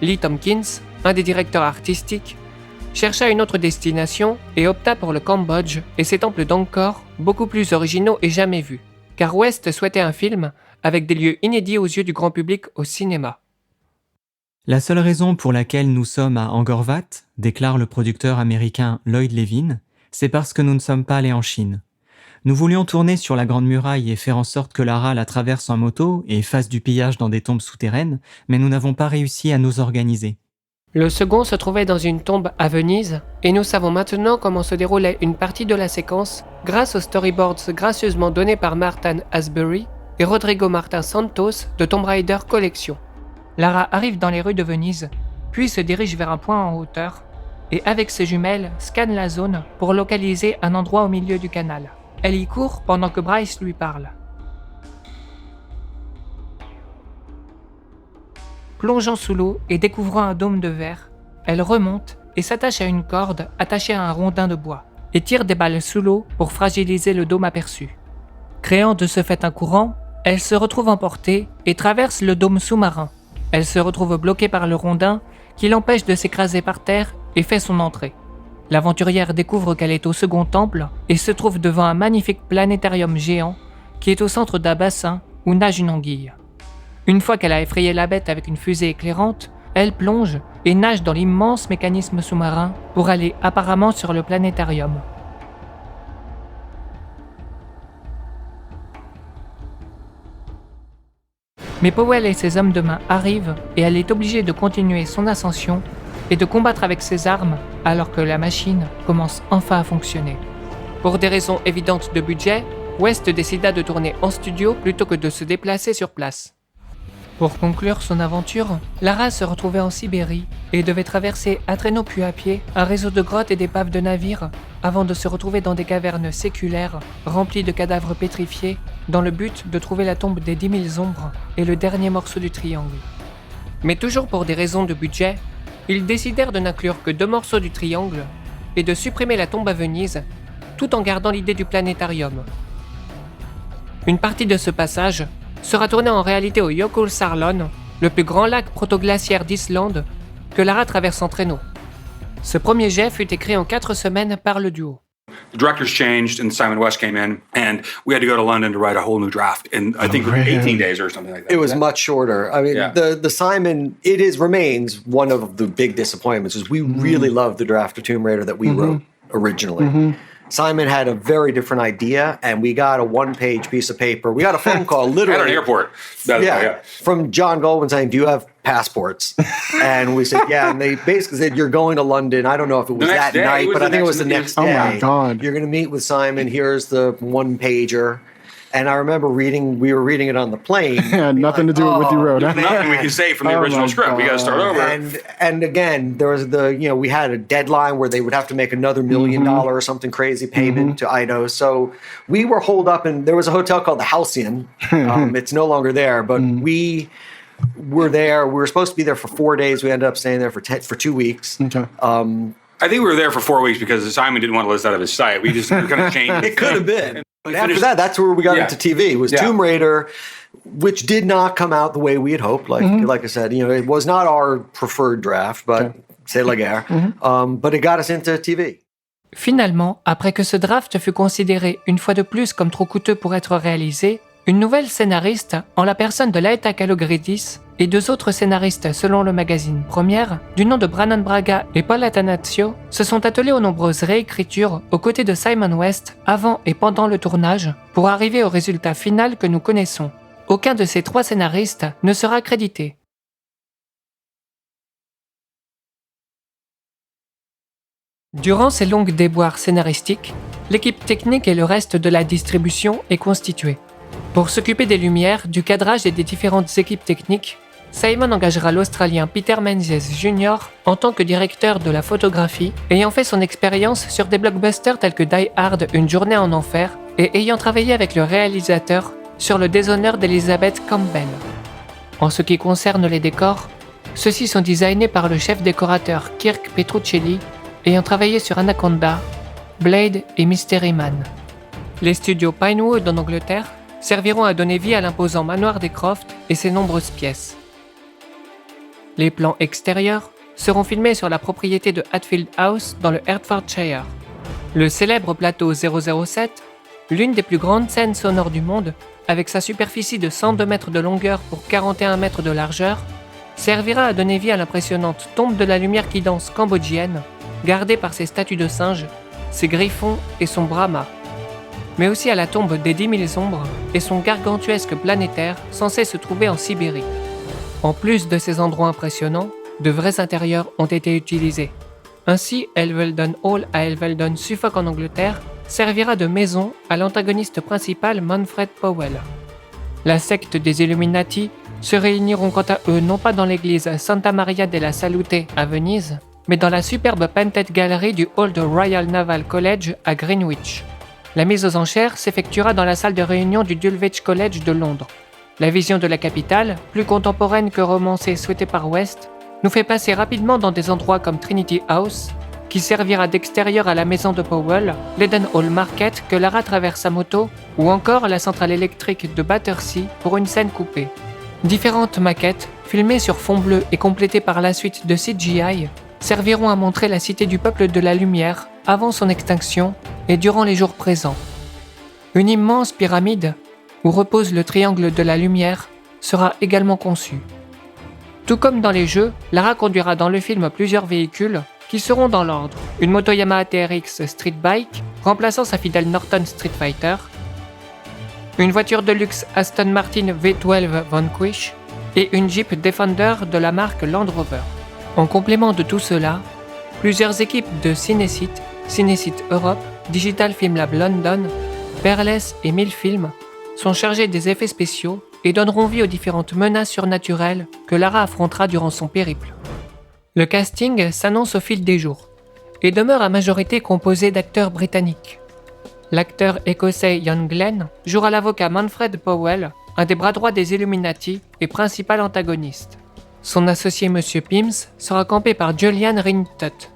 Lee Tompkins, un des directeurs artistiques, chercha une autre destination et opta pour le Cambodge et ses temples d'Angkor, beaucoup plus originaux et jamais vus, car West souhaitait un film avec des lieux inédits aux yeux du grand public au cinéma. La seule raison pour laquelle nous sommes à Angkor Wat, déclare le producteur américain Lloyd Levin, c'est parce que nous ne sommes pas allés en Chine. Nous voulions tourner sur la Grande Muraille et faire en sorte que Lara la traverse en moto et fasse du pillage dans des tombes souterraines, mais nous n'avons pas réussi à nous organiser. Le second se trouvait dans une tombe à Venise, et nous savons maintenant comment se déroulait une partie de la séquence grâce aux storyboards gracieusement donnés par Martin Asbury et Rodrigo Martin Santos de Tomb Raider Collection. Lara arrive dans les rues de Venise, puis se dirige vers un point en hauteur, et avec ses jumelles, scanne la zone pour localiser un endroit au milieu du canal. Elle y court pendant que Bryce lui parle. Plongeant sous l'eau et découvrant un dôme de verre, elle remonte et s'attache à une corde attachée à un rondin de bois, et tire des balles sous l'eau pour fragiliser le dôme aperçu. Créant de ce fait un courant, elle se retrouve emportée et traverse le dôme sous-marin. Elle se retrouve bloquée par le rondin qui l'empêche de s'écraser par terre et fait son entrée. L'aventurière découvre qu'elle est au second temple et se trouve devant un magnifique planétarium géant qui est au centre d'un bassin où nage une anguille. Une fois qu'elle a effrayé la bête avec une fusée éclairante, elle plonge et nage dans l'immense mécanisme sous-marin pour aller apparemment sur le planétarium. Mais Powell et ses hommes de main arrivent et elle est obligée de continuer son ascension et de combattre avec ses armes alors que la machine commence enfin à fonctionner. Pour des raisons évidentes de budget, West décida de tourner en studio plutôt que de se déplacer sur place. Pour conclure son aventure, Lara se retrouvait en Sibérie et devait traverser à traîneau puis à pied un réseau de grottes et d'épaves de navires avant de se retrouver dans des cavernes séculaires remplies de cadavres pétrifiés dans le but de trouver la tombe des 10 000 ombres et le dernier morceau du triangle. Mais toujours pour des raisons de budget, ils décidèrent de n'inclure que 2 morceaux du triangle et de supprimer la tombe à Venise tout en gardant l'idée du planétarium. Une partie de ce passage sera tournée en réalité au Jökulsárlón, le plus grand lac protoglaciaire d'Islande que Lara traverse en traîneau. Ce premier jet fut écrit en 4 semaines par le duo. The directors changed and Simon West came in, and we had to go to London to write a whole new draft in, I think, 18 days or something like that. It was much shorter. I mean, Yeah. the Simon, remains one of the big disappointments. Is we really loved the draft of Tomb Raider that we wrote originally. Simon had a very different idea, and we got a one-page piece of paper. We got a phone call, At literally. an airport. From John Goldwyn saying, "Do you have passports?" And we said, "Yeah." And they basically said, "You're going to London." I don't know if it was The next that day. night, It was but the I think it was the next- next Oh day. my God. You're going to meet with Simon. Here's the one pager. And I remember we were reading it on the plane. Yeah, nothing to do with what you wrote. Huh? Nothing we can say from the Oh original my script. We got to start God. over. And again, there was we had a deadline where they would have to make another $1 million or something crazy payment to Eidos. So we were holed up, and there was a hotel called the Halcyon. It's no longer there, but we were there. We were supposed to be there for 4 days. We ended up staying there for 2 weeks. Okay. I think we were there for 4 weeks because Simon didn't want to list out of his site. We kind of changed. It could have been. But after finished- that, that's where we got Yeah. into TV. It was Yeah. Tomb Raider, which did not come out the way we had hoped. Like I said, it was not our preferred draft, but c'est la guerre. But it got us into TV. Finalement, après que ce draft fut considéré une fois de plus comme trop coûteux pour être réalisé, une nouvelle scénariste, en la personne de Laeta Kalogridis, et 2 autres scénaristes selon le magazine Première, du nom de Brannon Braga et Paul Attanasio, se sont attelés aux nombreuses réécritures aux côtés de Simon West avant et pendant le tournage pour arriver au résultat final que nous connaissons. Aucun de ces 3 scénaristes ne sera crédité. Durant ces longues déboires scénaristiques, l'équipe technique et le reste de la distribution est constituée. Pour s'occuper des lumières, du cadrage et des différentes équipes techniques, Simon engagera l'Australien Peter Menzies Jr. en tant que directeur de la photographie, ayant fait son expérience sur des blockbusters tels que Die Hard, Une journée en enfer, et ayant travaillé avec le réalisateur sur le déshonneur d'Elizabeth Campbell. En ce qui concerne les décors, ceux-ci sont designés par le chef décorateur Kirk Petruccelli, ayant travaillé sur Anaconda, Blade et Mystery Man. Les studios Pinewood en Angleterre serviront à donner vie à l'imposant manoir des Croft et ses nombreuses pièces. Les plans extérieurs seront filmés sur la propriété de Hatfield House dans le Hertfordshire. Le célèbre plateau 007, l'une des plus grandes scènes sonores du monde, avec sa superficie de 102 mètres de longueur pour 41 mètres de largeur, servira à donner vie à l'impressionnante tombe de la lumière qui danse cambodgienne, gardée par ses statues de singes, ses griffons et son Brahma, mais aussi à la tombe des 10 000 ombres et son gargantuesque planétaire censé se trouver en Sibérie. En plus de ces endroits impressionnants, de vrais intérieurs ont été utilisés. Ainsi, Elveldon Hall à Elveldon, Suffolk en Angleterre, servira de maison à l'antagoniste principal Manfred Powell. La secte des Illuminati se réuniront quant à eux non pas dans l'église Santa Maria della Salute à Venise, mais dans la superbe Painted Gallery du Old Royal Naval College à Greenwich. La mise aux enchères s'effectuera dans la salle de réunion du Dulwich College de Londres. La vision de la capitale, plus contemporaine que romancée souhaitée par West, nous fait passer rapidement dans des endroits comme Trinity House, qui servira d'extérieur à la maison de Powell, l'Edenhall Market que Lara traverse à moto, ou encore la centrale électrique de Battersea pour une scène coupée. Différentes maquettes, filmées sur fond bleu et complétées par la suite de CGI, serviront à montrer la cité du peuple de la lumière avant son extinction et durant les jours présents. Une immense pyramide, où repose le triangle de la lumière, sera également conçue. Tout comme dans les jeux, Lara conduira dans le film plusieurs véhicules qui seront dans l'ordre. Une moto Yamaha TRX Street Bike, remplaçant sa fidèle Norton Street Fighter, une voiture de luxe Aston Martin V12 Vanquish et une Jeep Defender de la marque Land Rover. En complément de tout cela, plusieurs équipes de Cinecite, Cinecite Europe, Digital Film Lab London, Peerless et Milfilm sont chargés des effets spéciaux et donneront vie aux différentes menaces surnaturelles que Lara affrontera durant son périple. Le casting s'annonce au fil des jours et demeure à majorité composé d'acteurs britanniques. L'acteur écossais Ian Glenn jouera l'avocat Manfred Powell, un des bras droits des Illuminati et principal antagoniste. Son associé Monsieur Pims sera campé par Julian Rintutt.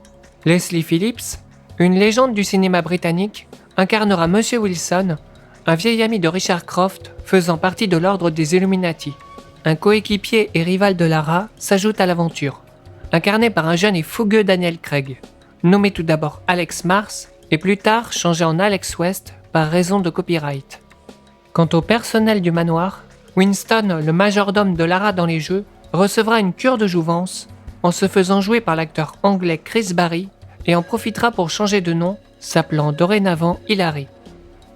Leslie Phillips, une légende du cinéma britannique, incarnera Monsieur Wilson, un vieil ami de Richard Croft faisant partie de l'ordre des Illuminati. Un coéquipier et rival de Lara s'ajoute à l'aventure, incarné par un jeune et fougueux Daniel Craig, nommé tout d'abord Alex Mars et plus tard changé en Alex West par raison de copyright. Quant au personnel du manoir, Winston, le majordome de Lara dans les jeux, recevra une cure de jouvence en se faisant jouer par l'acteur anglais Chris Barry et en profitera pour changer de nom s'appelant dorénavant Hilary.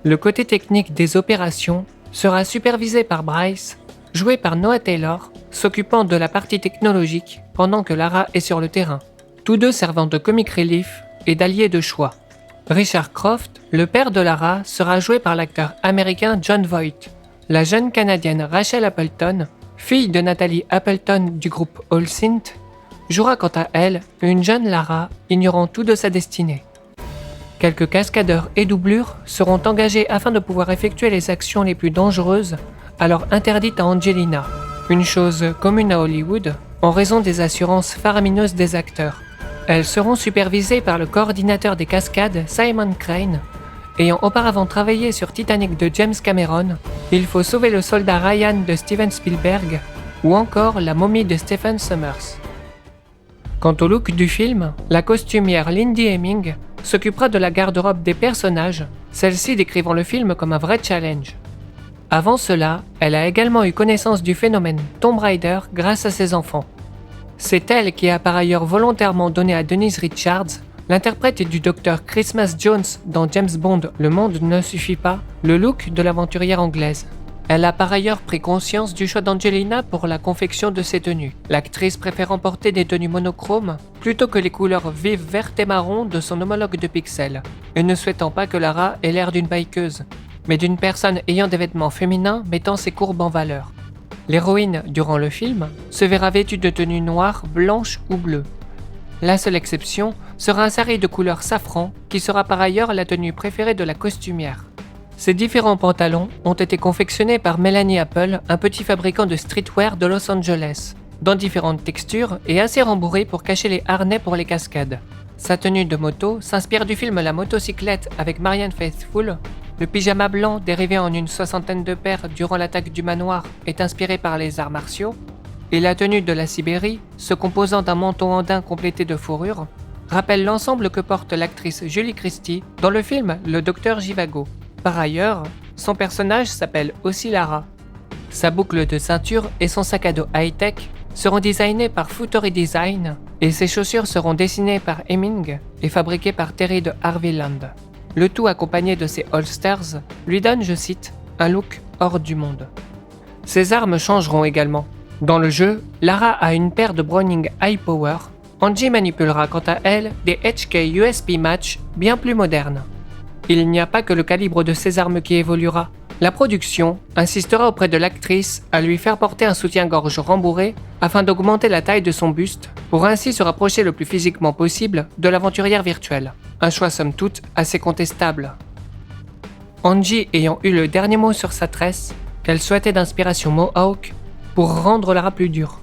Le côté technique des opérations sera supervisé par Bryce, joué par Noah Taylor, s'occupant de la partie technologique pendant que Lara est sur le terrain, tous deux servant de comic relief et d'alliés de choix. Richard Croft, le père de Lara, sera joué par l'acteur américain Jon Voight. La jeune Canadienne Rachel Appleton, fille de Nathalie Appleton du groupe All Synth, jouera quant à elle une jeune Lara ignorant tout de sa destinée. Quelques cascadeurs et doublures seront engagés afin de pouvoir effectuer les actions les plus dangereuses, alors interdites à Angelina, une chose commune à Hollywood en raison des assurances faramineuses des acteurs. Elles seront supervisées par le coordinateur des cascades Simon Crane. Ayant auparavant travaillé sur Titanic de James Cameron, Il faut sauver le soldat Ryan de Steven Spielberg ou encore La momie de Stephen Sommers. Quant au look du film, la costumière Lindy Hemming s'occupera de la garde-robe des personnages, celle-ci décrivant le film comme un vrai challenge. Avant cela, elle a également eu connaissance du phénomène Tomb Raider grâce à ses enfants. C'est elle qui a par ailleurs volontairement donné à Denise Richards, l'interprète du docteur Christmas Jones dans James Bond Le monde ne suffit pas, le look de l'aventurière anglaise. Elle a par ailleurs pris conscience du choix d'Angelina pour la confection de ses tenues, l'actrice préférant porter des tenues monochromes plutôt que les couleurs vives vertes et marron de son homologue de Pixel, et ne souhaitant pas que Lara ait l'air d'une bikeuse, mais d'une personne ayant des vêtements féminins mettant ses courbes en valeur. L'héroïne, durant le film, se verra vêtue de tenues noires, blanches ou bleues. La seule exception sera un sarrau de couleur safran qui sera par ailleurs la tenue préférée de la costumière. Ces différents pantalons ont été confectionnés par Melanie Apple, un petit fabricant de streetwear de Los Angeles, dans différentes textures et assez rembourrés pour cacher les harnais pour les cascades. Sa tenue de moto s'inspire du film La motocyclette avec Marianne Faithfull. Le pyjama blanc, dérivé en une soixantaine de paires durant l'attaque du manoir, est inspiré par les arts martiaux. Et la tenue de la Sibérie, se composant d'un manteau andin complété de fourrure, rappelle l'ensemble que porte l'actrice Julie Christie dans le film Le Docteur Zhivago. Par ailleurs, son personnage s'appelle aussi Lara. Sa boucle de ceinture et son sac à dos high-tech seront designés par Footery Design et ses chaussures seront dessinées par Hemming et fabriquées par Terry de Harveyland. Le tout accompagné de ses holsters lui donne, je cite, un look hors du monde. Ses armes changeront également. Dans le jeu, Lara a une paire de Browning High Power. Angie manipulera quant à elle des HK USP Match bien plus modernes. Il n'y a pas que le calibre de ses armes qui évoluera. La production insistera auprès de l'actrice à lui faire porter un soutien-gorge rembourré afin d'augmenter la taille de son buste pour ainsi se rapprocher le plus physiquement possible de l'aventurière virtuelle. Un choix somme toute assez contestable. Angie ayant eu le dernier mot sur sa tresse, qu'elle souhaitait d'inspiration Mohawk pour rendre Lara plus dure.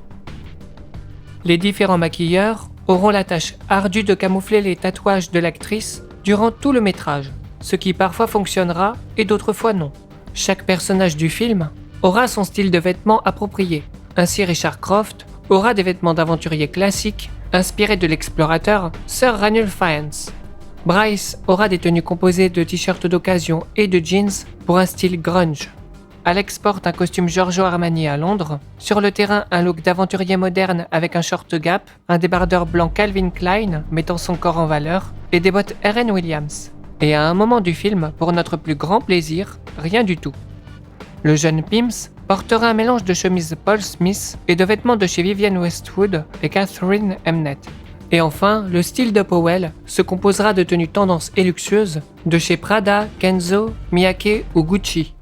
Les différents maquilleurs auront la tâche ardue de camoufler les tatouages de l'actrice durant tout le métrage, ce qui parfois fonctionnera et d'autres fois non. Chaque personnage du film aura son style de vêtements approprié. Ainsi Richard Croft aura des vêtements d'aventurier classiques inspirés de l'explorateur Sir Ranulph Fiennes. Bryce aura des tenues composées de t-shirts d'occasion et de jeans pour un style grunge. Alex porte un costume Giorgio Armani à Londres, sur le terrain un look d'aventurier moderne avec un short Gap, un débardeur blanc Calvin Klein mettant son corps en valeur et des bottes R.N. Williams. Et à un moment du film, pour notre plus grand plaisir, rien du tout. Le jeune Pims portera un mélange de chemise Paul Smith et de vêtements de chez Vivienne Westwood et Catherine Hemnet. Et enfin, le style de Powell se composera de tenues tendance et luxueuses de chez Prada, Kenzo, Miyake ou Gucci.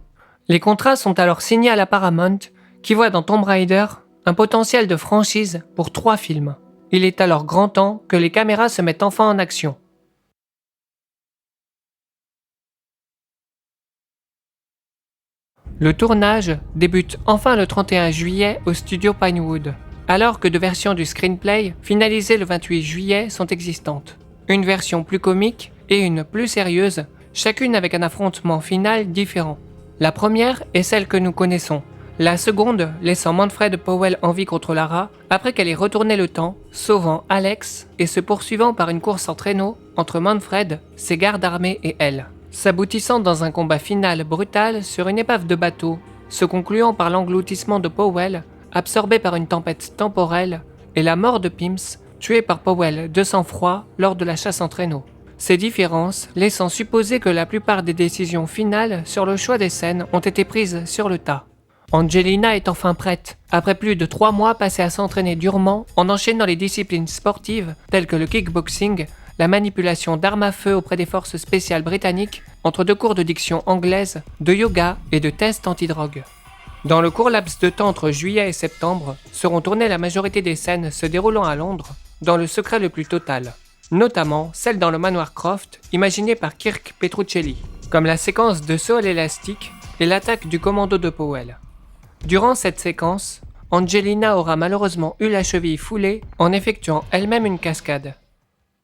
Les contrats sont alors signés à la Paramount, qui voit dans Tomb Raider un potentiel de franchise pour 3 films. Il est alors grand temps que les caméras se mettent enfin en action. Le tournage débute enfin le 31 juillet au studio Pinewood, alors que 2 versions du screenplay, finalisées le 28 juillet, sont existantes. Une version plus comique et une plus sérieuse, chacune avec un affrontement final différent. La première est celle que nous connaissons, la seconde laissant Manfred Powell en vie contre Lara après qu'elle ait retourné le temps, sauvant Alex et se poursuivant par une course en traîneau entre Manfred, ses gardes armés et elle, s'aboutissant dans un combat final brutal sur une épave de bateau, se concluant par l'engloutissement de Powell, absorbé par une tempête temporelle, et la mort de Pims, tué par Powell de sang-froid lors de la chasse en traîneau. Ces différences laissant supposer que la plupart des décisions finales sur le choix des scènes ont été prises sur le tas. Angelina est enfin prête, après plus de 3 mois passés à s'entraîner durement en enchaînant les disciplines sportives telles que le kickboxing, la manipulation d'armes à feu auprès des forces spéciales britanniques, entre 2 cours de diction anglaise, de yoga et de tests antidrogue. Dans le court laps de temps entre juillet et septembre, seront tournées la majorité des scènes se déroulant à Londres, dans le secret le plus total, notamment celle dans le manoir Croft, imaginée par Kirk Petruccelli, comme la séquence de saut à l'élastique et l'attaque du commando de Powell. Durant cette séquence, Angelina aura malheureusement eu la cheville foulée en effectuant elle-même une cascade.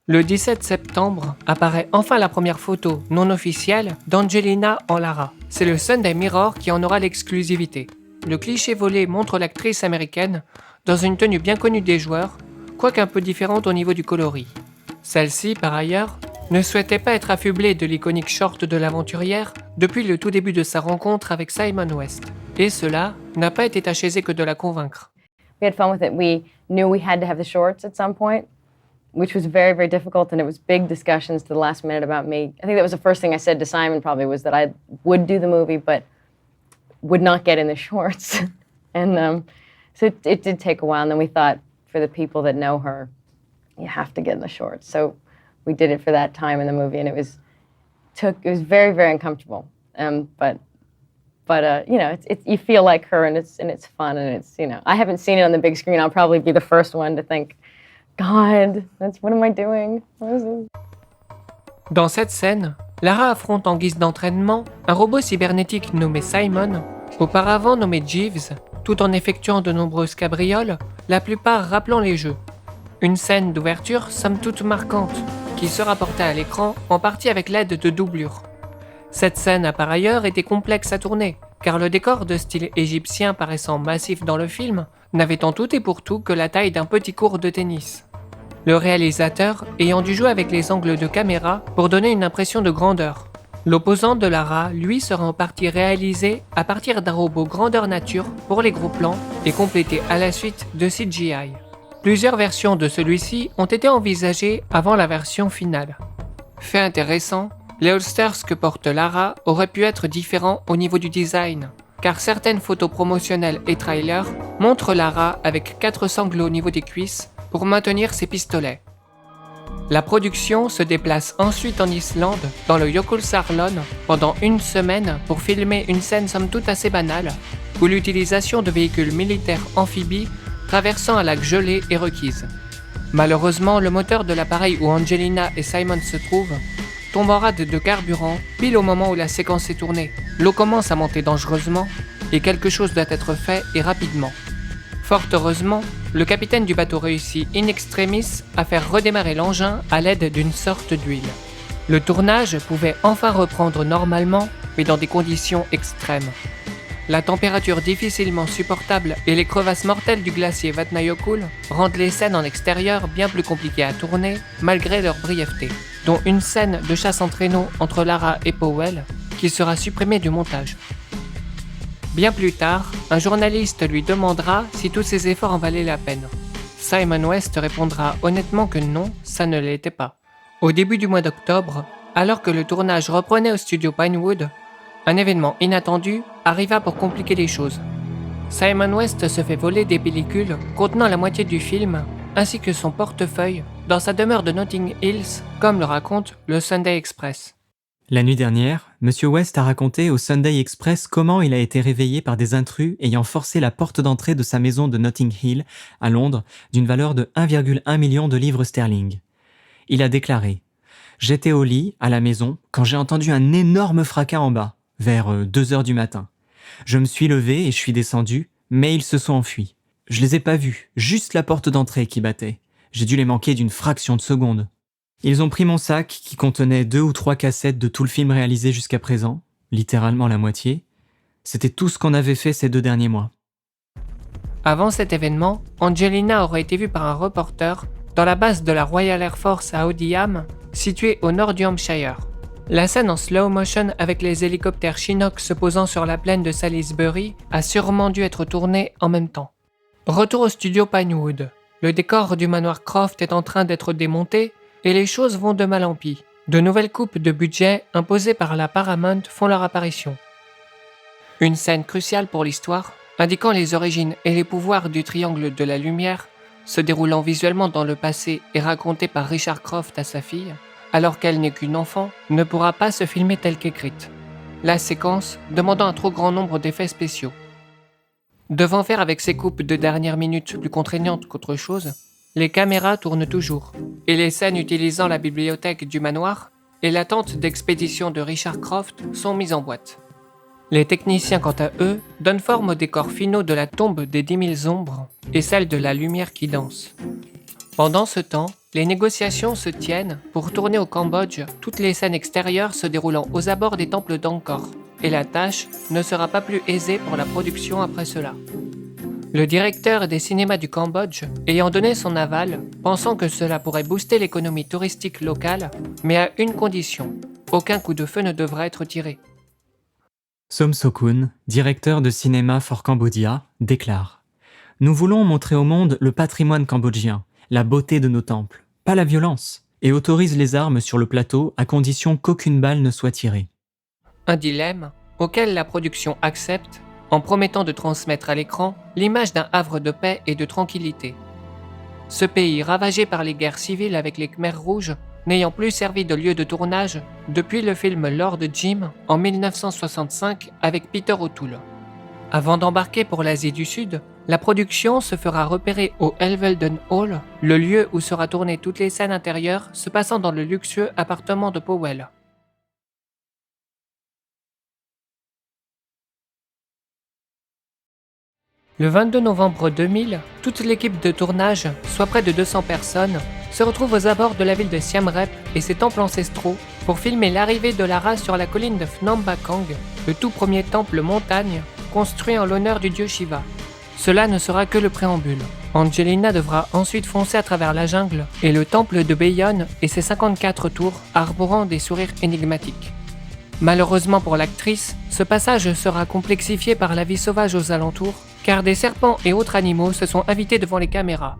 Le 17 septembre apparaît enfin la première photo non officielle d'Angelina en Lara. C'est le Sunday Mirror qui en aura l'exclusivité. Le cliché volé montre l'actrice américaine dans une tenue bien connue des joueurs, quoique un peu différente au niveau du coloris. Celle-ci, par ailleurs, ne souhaitait pas être affublée de l'iconique short de l'aventurière depuis le tout début de sa rencontre avec Simon West. Et cela n'a pas été aisé que de la convaincre. We had fun with it. We knew we had to have the shorts at some point, which was very, very difficult, and it was big discussions to the last minute about me. I think that was the first thing I said to Simon probably, was that I would do the movie, but would not get in the shorts. And so it did take a while, and then we thought, for the people that know her, you have to get in the shorts. So we did it for that time in the movie, and it was very, very uncomfortable. But you know, you feel like her, and it's fun, and it's, you know, I haven't seen it on the big screen. I'll probably be the first one to think, God, what am I doing? What is this? Dans cette scène, Lara affronte en guise d'entraînement un robot cybernétique nommé Simon, auparavant nommé Jeeves, tout en effectuant de nombreuses cabrioles, la plupart rappelant les jeux. Une scène d'ouverture somme toute marquante, qui sera portée à l'écran en partie avec l'aide de doublures. Cette scène a par ailleurs été complexe à tourner, car le décor de style égyptien paraissant massif dans le film n'avait en tout et pour tout que la taille d'un petit court de tennis. Le réalisateur ayant dû jouer avec les angles de caméra pour donner une impression de grandeur. L'opposant de Lara, lui, sera en partie réalisé à partir d'un robot grandeur nature pour les gros plans et complété à la suite de CGI. Plusieurs versions de celui-ci ont été envisagées avant la version finale. Fait intéressant, les holsters que porte Lara auraient pu être différents au niveau du design, car certaines photos promotionnelles et trailers montrent Lara avec 4 sangles au niveau des cuisses pour maintenir ses pistolets. La production se déplace ensuite en Islande, dans le Jökulsárlón, pendant 1 semaine pour filmer une scène somme toute assez banale, où l'utilisation de véhicules militaires amphibies traversant un lac gelé est requise. Malheureusement, le moteur de l'appareil où Angelina et Simon se trouvent tombe en rade de carburant pile au moment où la séquence est tournée. L'eau commence à monter dangereusement et quelque chose doit être fait et rapidement. Fort heureusement, le capitaine du bateau réussit in extremis à faire redémarrer l'engin à l'aide d'une sorte d'huile. Le tournage pouvait enfin reprendre normalement, mais dans des conditions extrêmes. La température difficilement supportable et les crevasses mortelles du glacier Vatnajökull rendent les scènes en extérieur bien plus compliquées à tourner malgré leur brièveté, dont une scène de chasse en traîneau entre Lara et Powell qui sera supprimée du montage. Bien plus tard, un journaliste lui demandera si tous ces efforts en valaient la peine. Simon West répondra honnêtement que non, ça ne l'était pas. Au début du mois d'octobre, alors que le tournage reprenait au studio Pinewood, un événement inattendu arriva pour compliquer les choses. Simon West se fait voler des pellicules contenant la moitié du film, ainsi que son portefeuille, dans sa demeure de Notting Hills, comme le raconte le Sunday Express. La nuit dernière, M. West a raconté au Sunday Express comment il a été réveillé par des intrus ayant forcé la porte d'entrée de sa maison de Notting Hill, à Londres, d'une valeur de 1,1 million de livres sterling. Il a déclaré « J'étais au lit, à la maison, quand j'ai entendu un énorme fracas en bas, vers 2 heures du matin. Je me suis levé et je suis descendu, mais ils se sont enfuis. Je les ai pas vus, juste la porte d'entrée qui battait. J'ai dû les manquer d'une fraction de seconde. Ils ont pris mon sac qui contenait 2 ou 3 cassettes de tout le film réalisé jusqu'à présent, littéralement la moitié. C'était tout ce qu'on avait fait ces 2 derniers mois. » Avant cet événement, Angelina aurait été vue par un reporter dans la base de la Royal Air Force à Odiham, située au nord du Hampshire. La scène en slow motion avec les hélicoptères Chinook se posant sur la plaine de Salisbury a sûrement dû être tournée en même temps. Retour au studio Pinewood. Le décor du manoir Croft est en train d'être démonté et les choses vont de mal en pis. De nouvelles coupes de budget imposées par la Paramount font leur apparition. Une scène cruciale pour l'histoire, indiquant les origines et les pouvoirs du Triangle de la Lumière, se déroulant visuellement dans le passé et racontée par Richard Croft à sa fille, alors qu'elle n'est qu'une enfant, ne pourra pas se filmer telle qu'écrite. La séquence demandant un trop grand nombre d'effets spéciaux. Devant faire avec ces coupes de dernière minute plus contraignantes qu'autre chose, les caméras tournent toujours, et les scènes utilisant la bibliothèque du manoir et la tente d'expédition de Richard Croft sont mises en boîte. Les techniciens, quant à eux, donnent forme aux décors finaux de la tombe des 10 000 ombres et celle de la lumière qui danse. Pendant ce temps, les négociations se tiennent pour tourner au Cambodge toutes les scènes extérieures se déroulant aux abords des temples d'Angkor, et la tâche ne sera pas plus aisée pour la production après cela. Le directeur des cinémas du Cambodge, ayant donné son aval, pensant que cela pourrait booster l'économie touristique locale, mais à une condition, aucun coup de feu ne devra être tiré. Som Sokun, directeur de cinéma for Cambodia, déclare « Nous voulons montrer au monde le patrimoine cambodgien, la beauté de nos temples, pas la violence, et autorise les armes sur le plateau à condition qu'aucune balle ne soit tirée. » Un dilemme auquel la production accepte en promettant de transmettre à l'écran l'image d'un havre de paix et de tranquillité. Ce pays ravagé par les guerres civiles avec les Khmers rouges n'ayant plus servi de lieu de tournage depuis le film Lord Jim en 1965 avec Peter O'Toole. Avant d'embarquer pour l'Asie du Sud, la production se fera repérer au Helvelden Hall, le lieu où sera tournées toutes les scènes intérieures se passant dans le luxueux appartement de Powell. Le 22 novembre 2000, toute l'équipe de tournage, soit près de 200 personnes, se retrouve aux abords de la ville de Siem Reap et ses temples ancestraux pour filmer l'arrivée de Lara sur la colline de Phnom Bakang, le tout premier temple montagne construit en l'honneur du dieu Shiva. Cela ne sera que le préambule. Angelina devra ensuite foncer à travers la jungle et le temple de Bayon et ses 54 tours arborant des sourires énigmatiques. Malheureusement pour l'actrice, ce passage sera complexifié par la vie sauvage aux alentours, car des serpents et autres animaux se sont invités devant les caméras.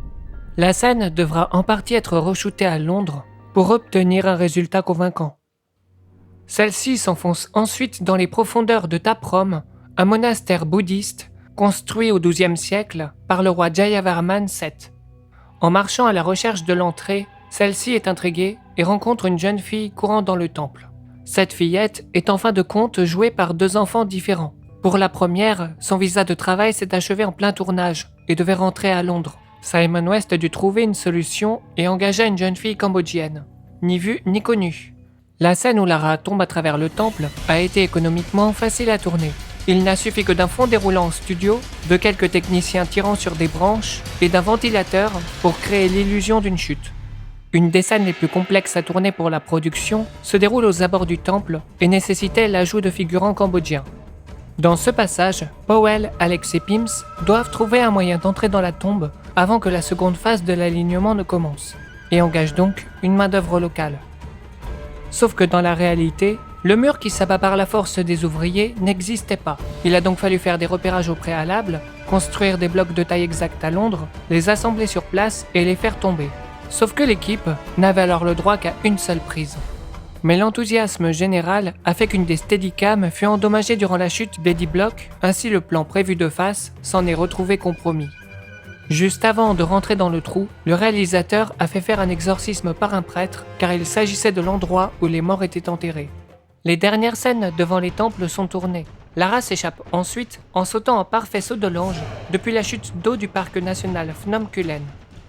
La scène devra en partie être re-shootée à Londres pour obtenir un résultat convaincant. Celle-ci s'enfonce ensuite dans les profondeurs de Taprom, un monastère bouddhiste construit au XIIe siècle par le roi Jayavarman VII. En marchant à la recherche de l'entrée, celle-ci est intriguée et rencontre une jeune fille courant dans le temple. Cette fillette est en fin de compte jouée par deux enfants différents. Pour la première, son visa de travail s'est achevé en plein tournage et devait rentrer à Londres. Simon West dut trouver une solution et engagea une jeune fille cambodgienne, ni vue ni connue. La scène où Lara tombe à travers le temple a été économiquement facile à tourner. Il n'a suffi que d'un fond déroulant en studio, de quelques techniciens tirant sur des branches et d'un ventilateur pour créer l'illusion d'une chute. Une des scènes les plus complexes à tourner pour la production se déroule aux abords du temple et nécessitait l'ajout de figurants cambodgiens. Dans ce passage, Powell, Alex et Pims doivent trouver un moyen d'entrer dans la tombe avant que la seconde phase de l'alignement ne commence, et engagent donc une main-d'œuvre locale. Sauf que dans la réalité, le mur qui s'abat par la force des ouvriers n'existait pas. Il a donc fallu faire des repérages au préalable, construire des blocs de taille exacte à Londres, les assembler sur place et les faire tomber. Sauf que l'équipe n'avait alors le droit qu'à une seule prise. Mais l'enthousiasme général a fait qu'une des Steadicam fut endommagée durant la chute d'Eddie Block, ainsi le plan prévu de face s'en est retrouvé compromis. Juste avant de rentrer dans le trou, le réalisateur a fait faire un exorcisme par un prêtre car il s'agissait de l'endroit où les morts étaient enterrés. Les dernières scènes devant les temples sont tournées. Lara s'échappe ensuite en sautant en parfait saut de l'ange depuis la chute d'eau du parc national Phnom Kulen.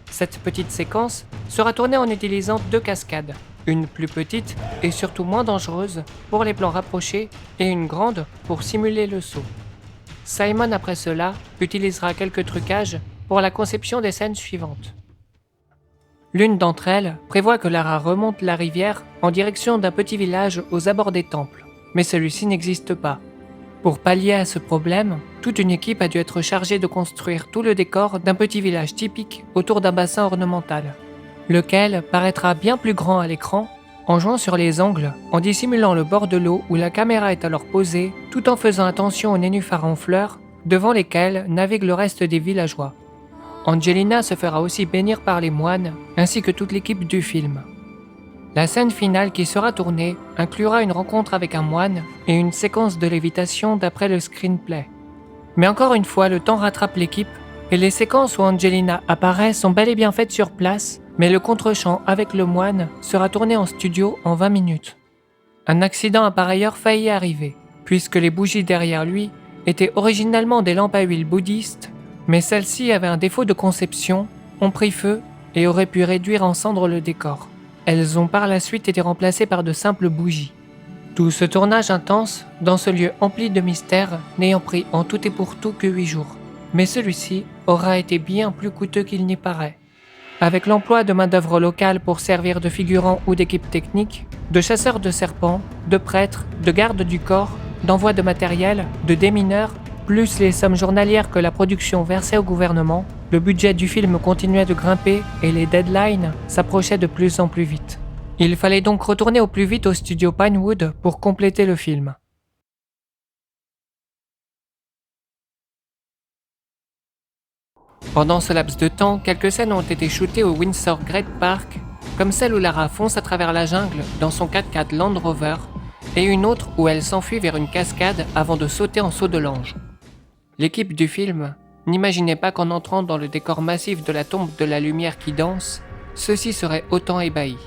Cette petite séquence sera tournée en utilisant deux cascades, une plus petite et surtout moins dangereuse pour les plans rapprochés et une grande pour simuler le saut. Simon après cela utilisera quelques trucages pour la conception des scènes suivantes. L'une d'entre elles prévoit que Lara remonte la rivière en direction d'un petit village aux abords des temples, mais celui-ci n'existe pas. Pour pallier à ce problème, toute une équipe a dû être chargée de construire tout le décor d'un petit village typique autour d'un bassin ornemental, lequel paraîtra bien plus grand à l'écran en jouant sur les angles, en dissimulant le bord de l'eau où la caméra est alors posée, tout en faisant attention aux nénuphars en fleurs devant lesquels navigue le reste des villageois. Angelina se fera aussi bénir par les moines, ainsi que toute l'équipe du film. La scène finale qui sera tournée inclura une rencontre avec un moine et une séquence de lévitation d'après le screenplay. Mais encore une fois, le temps rattrape l'équipe et les séquences où Angelina apparaît sont bel et bien faites sur place, mais le contre-champ avec le moine sera tourné en studio en 20 minutes. Un accident a par ailleurs failli arriver, puisque les bougies derrière lui étaient originalement des lampes à huile bouddhistes, mais celles-ci avaient un défaut de conception, ont pris feu et auraient pu réduire en cendres le décor. Elles ont par la suite été remplacées par de simples bougies. Tout ce tournage intense, dans ce lieu empli de mystères, n'ayant pris en tout et pour tout que 8 jours. Mais celui-ci aura été bien plus coûteux qu'il n'y paraît. Avec l'emploi de main-d'œuvre locale pour servir de figurants ou d'équipes techniques, de chasseurs de serpents, de prêtres, de gardes du corps, d'envoi de matériel, de démineurs, plus les sommes journalières que la production versait au gouvernement, le budget du film continuait de grimper et les deadlines s'approchaient de plus en plus vite. Il fallait donc retourner au plus vite au studio Pinewood pour compléter le film. Pendant ce laps de temps, quelques scènes ont été shootées au Windsor Great Park, comme celle où Lara fonce à travers la jungle dans son 4x4 Land Rover, et une autre où elle s'enfuit vers une cascade avant de sauter en saut de l'ange. L'équipe du film n'imaginait pas qu'en entrant dans le décor massif de la tombe de la lumière qui danse, ceux-ci seraient autant ébahis.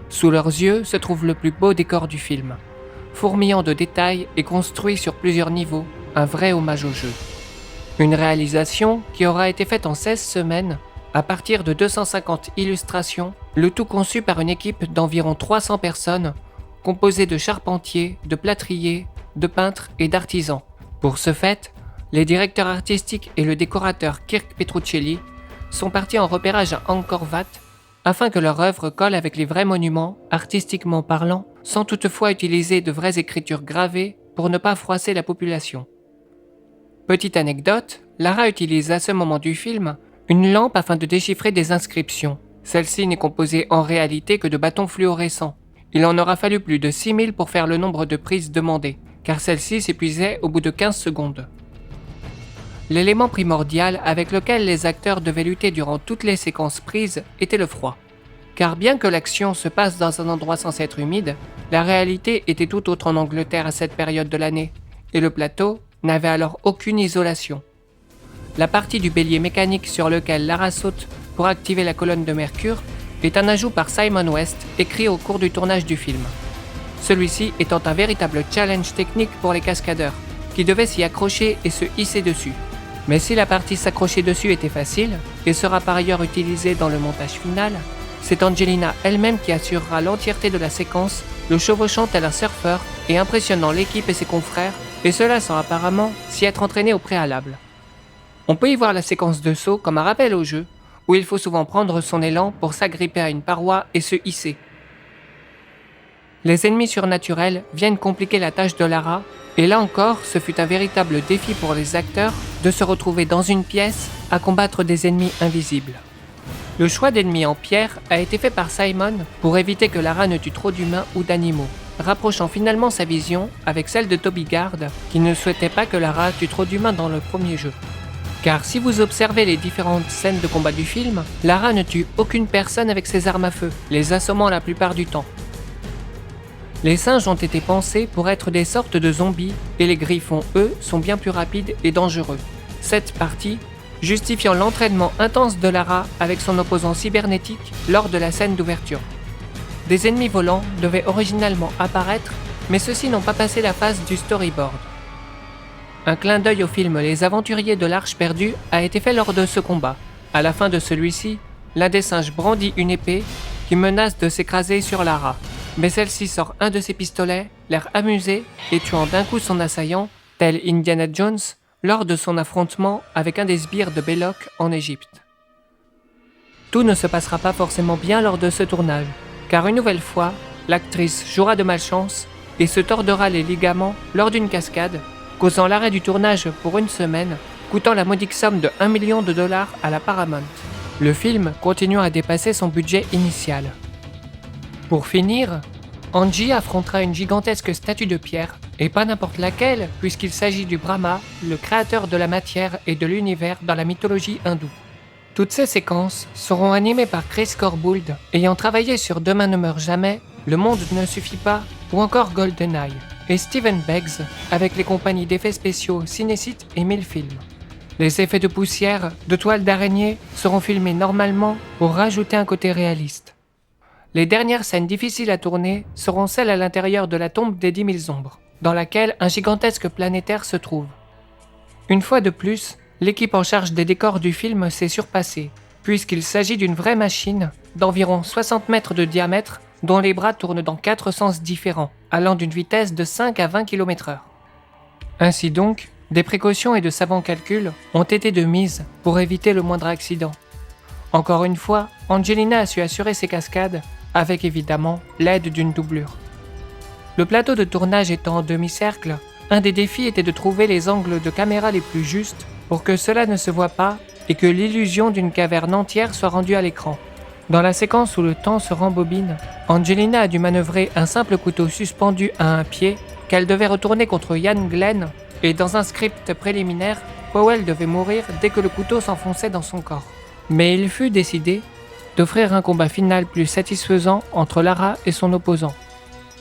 Sous leurs yeux se trouve le plus beau décor du film, fourmillant de détails et construit sur plusieurs niveaux, un vrai hommage au jeu. Une réalisation qui aura été faite en 16 semaines, à partir de 250 illustrations, le tout conçu par une équipe d'environ 300 personnes, composée de charpentiers, de plâtriers, de peintres et d'artisans. Pour ce fait, les directeurs artistiques et le décorateur Kirk Petruccelli sont partis en repérage à Angkor Wat afin que leur œuvre colle avec les vrais monuments, artistiquement parlant, sans toutefois utiliser de vraies écritures gravées pour ne pas froisser la population. Petite anecdote, Lara utilise à ce moment du film une lampe afin de déchiffrer des inscriptions. Celle-ci n'est composée en réalité que de bâtons fluorescents. Il en aura fallu plus de 6000 pour faire le nombre de prises demandées, car celle-ci s'épuisait au bout de 15 secondes. L'élément primordial avec lequel les acteurs devaient lutter durant toutes les séquences prises était le froid. Car bien que l'action se passe dans un endroit censé être humide, la réalité était tout autre en Angleterre à cette période de l'année, et le plateau n'avait alors aucune isolation. La partie du bélier mécanique sur lequel Lara saute pour activer la colonne de mercure est un ajout par Simon West écrit au cours du tournage du film. Celui-ci étant un véritable challenge technique pour les cascadeurs, qui devaient s'y accrocher et se hisser dessus. Mais si la partie s'accrocher dessus était facile, et sera par ailleurs utilisée dans le montage final, c'est Angelina elle-même qui assurera l'entièreté de la séquence, le chevauchant tel un surfeur et impressionnant l'équipe et ses confrères, et cela sans apparemment s'y être entraîné au préalable. On peut y voir la séquence de saut comme un rappel au jeu, où il faut souvent prendre son élan pour s'agripper à une paroi et se hisser. Les ennemis surnaturels viennent compliquer la tâche de Lara, et là encore, ce fut un véritable défi pour les acteurs de se retrouver dans une pièce à combattre des ennemis invisibles. Le choix d'ennemis en pierre a été fait par Simon pour éviter que Lara ne tue trop d'humains ou d'animaux, rapprochant finalement sa vision avec celle de Toby Gard, qui ne souhaitait pas que Lara tue trop d'humains dans le premier jeu. Car si vous observez les différentes scènes de combat du film, Lara ne tue aucune personne avec ses armes à feu, les assommant la plupart du temps. Les singes ont été pensés pour être des sortes de zombies, et les griffons, eux, sont bien plus rapides et dangereux. Cette partie justifiant l'entraînement intense de Lara avec son opposant cybernétique lors de la scène d'ouverture. Des ennemis volants devaient originalement apparaître, mais ceux-ci n'ont pas passé la phase du storyboard. Un clin d'œil au film Les Aventuriers de l'Arche perdue a été fait lors de ce combat. À la fin de celui-ci, l'un des singes brandit une épée qui menace de s'écraser sur Lara. Mais celle-ci sort un de ses pistolets, l'air amusé, et tuant d'un coup son assaillant, tel Indiana Jones, lors de son affrontement avec un des sbires de Belloc en Égypte. Tout ne se passera pas forcément bien lors de ce tournage, car une nouvelle fois, l'actrice jouera de malchance et se tordera les ligaments lors d'une cascade, causant l'arrêt du tournage pour une semaine, coûtant la modique somme de $1 million à la Paramount. Le film continuant à dépasser son budget initial. Pour finir, Angie affrontera une gigantesque statue de pierre, et pas n'importe laquelle, puisqu'il s'agit du Brahma, le créateur de la matière et de l'univers dans la mythologie hindoue. Toutes ces séquences seront animées par Chris Corbould, ayant travaillé sur Demain ne meurt jamais, Le monde ne suffit pas ou encore GoldenEye, et Steven Beggs avec les compagnies d'effets spéciaux Cinecite et Milfilm. Les effets de poussière, de toiles d'araignée seront filmés normalement pour rajouter un côté réaliste. Les dernières scènes difficiles à tourner seront celles à l'intérieur de la tombe des 10 000 ombres, dans laquelle un gigantesque planétaire se trouve. Une fois de plus, l'équipe en charge des décors du film s'est surpassée, puisqu'il s'agit d'une vraie machine d'environ 60 mètres de diamètre dont les bras tournent dans 4 sens différents, allant d'une vitesse de 5 à 20 km/h. Ainsi donc, des précautions et de savants calculs ont été de mise pour éviter le moindre accident. Encore une fois, Angelina a su assurer ses cascades, avec évidemment l'aide d'une doublure. Le plateau de tournage étant en demi-cercle, un des défis était de trouver les angles de caméra les plus justes pour que cela ne se voie pas et que l'illusion d'une caverne entière soit rendue à l'écran. Dans la séquence où le temps se rembobine, Angelina a dû manœuvrer un simple couteau suspendu à un pied qu'elle devait retourner contre Ian Glenn, et dans un script préliminaire, Powell devait mourir dès que le couteau s'enfonçait dans son corps. Mais il fut décidé d'offrir un combat final plus satisfaisant entre Lara et son opposant.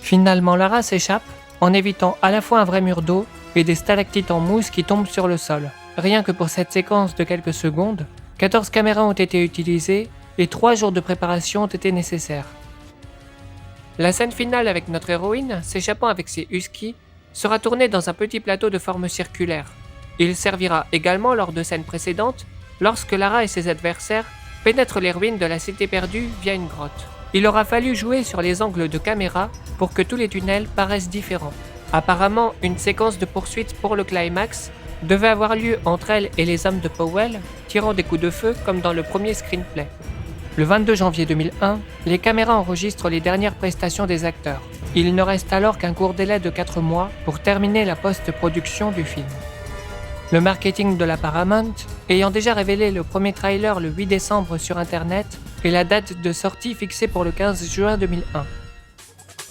Finalement, Lara s'échappe en évitant à la fois un vrai mur d'eau et des stalactites en mousse qui tombent sur le sol. Rien que pour cette séquence de quelques secondes, 14 caméras ont été utilisées et 3 jours de préparation ont été nécessaires. La scène finale avec notre héroïne s'échappant avec ses huskies sera tournée dans un petit plateau de forme circulaire. Il servira également lors de scènes précédentes lorsque Lara et ses adversaires pénètrent les ruines de la cité perdue via une grotte. Il aura fallu jouer sur les angles de caméra pour que tous les tunnels paraissent différents. Apparemment, une séquence de poursuite pour le climax devait avoir lieu entre elle et les hommes de Powell, tirant des coups de feu comme dans le premier screenplay. Le 22 janvier 2001, les caméras enregistrent les dernières prestations des acteurs. Il ne reste alors qu'un court délai de 4 mois pour terminer la post-production du film. Le marketing de la Paramount, ayant déjà révélé le premier trailer le 8 décembre sur Internet et la date de sortie fixée pour le 15 juin 2001.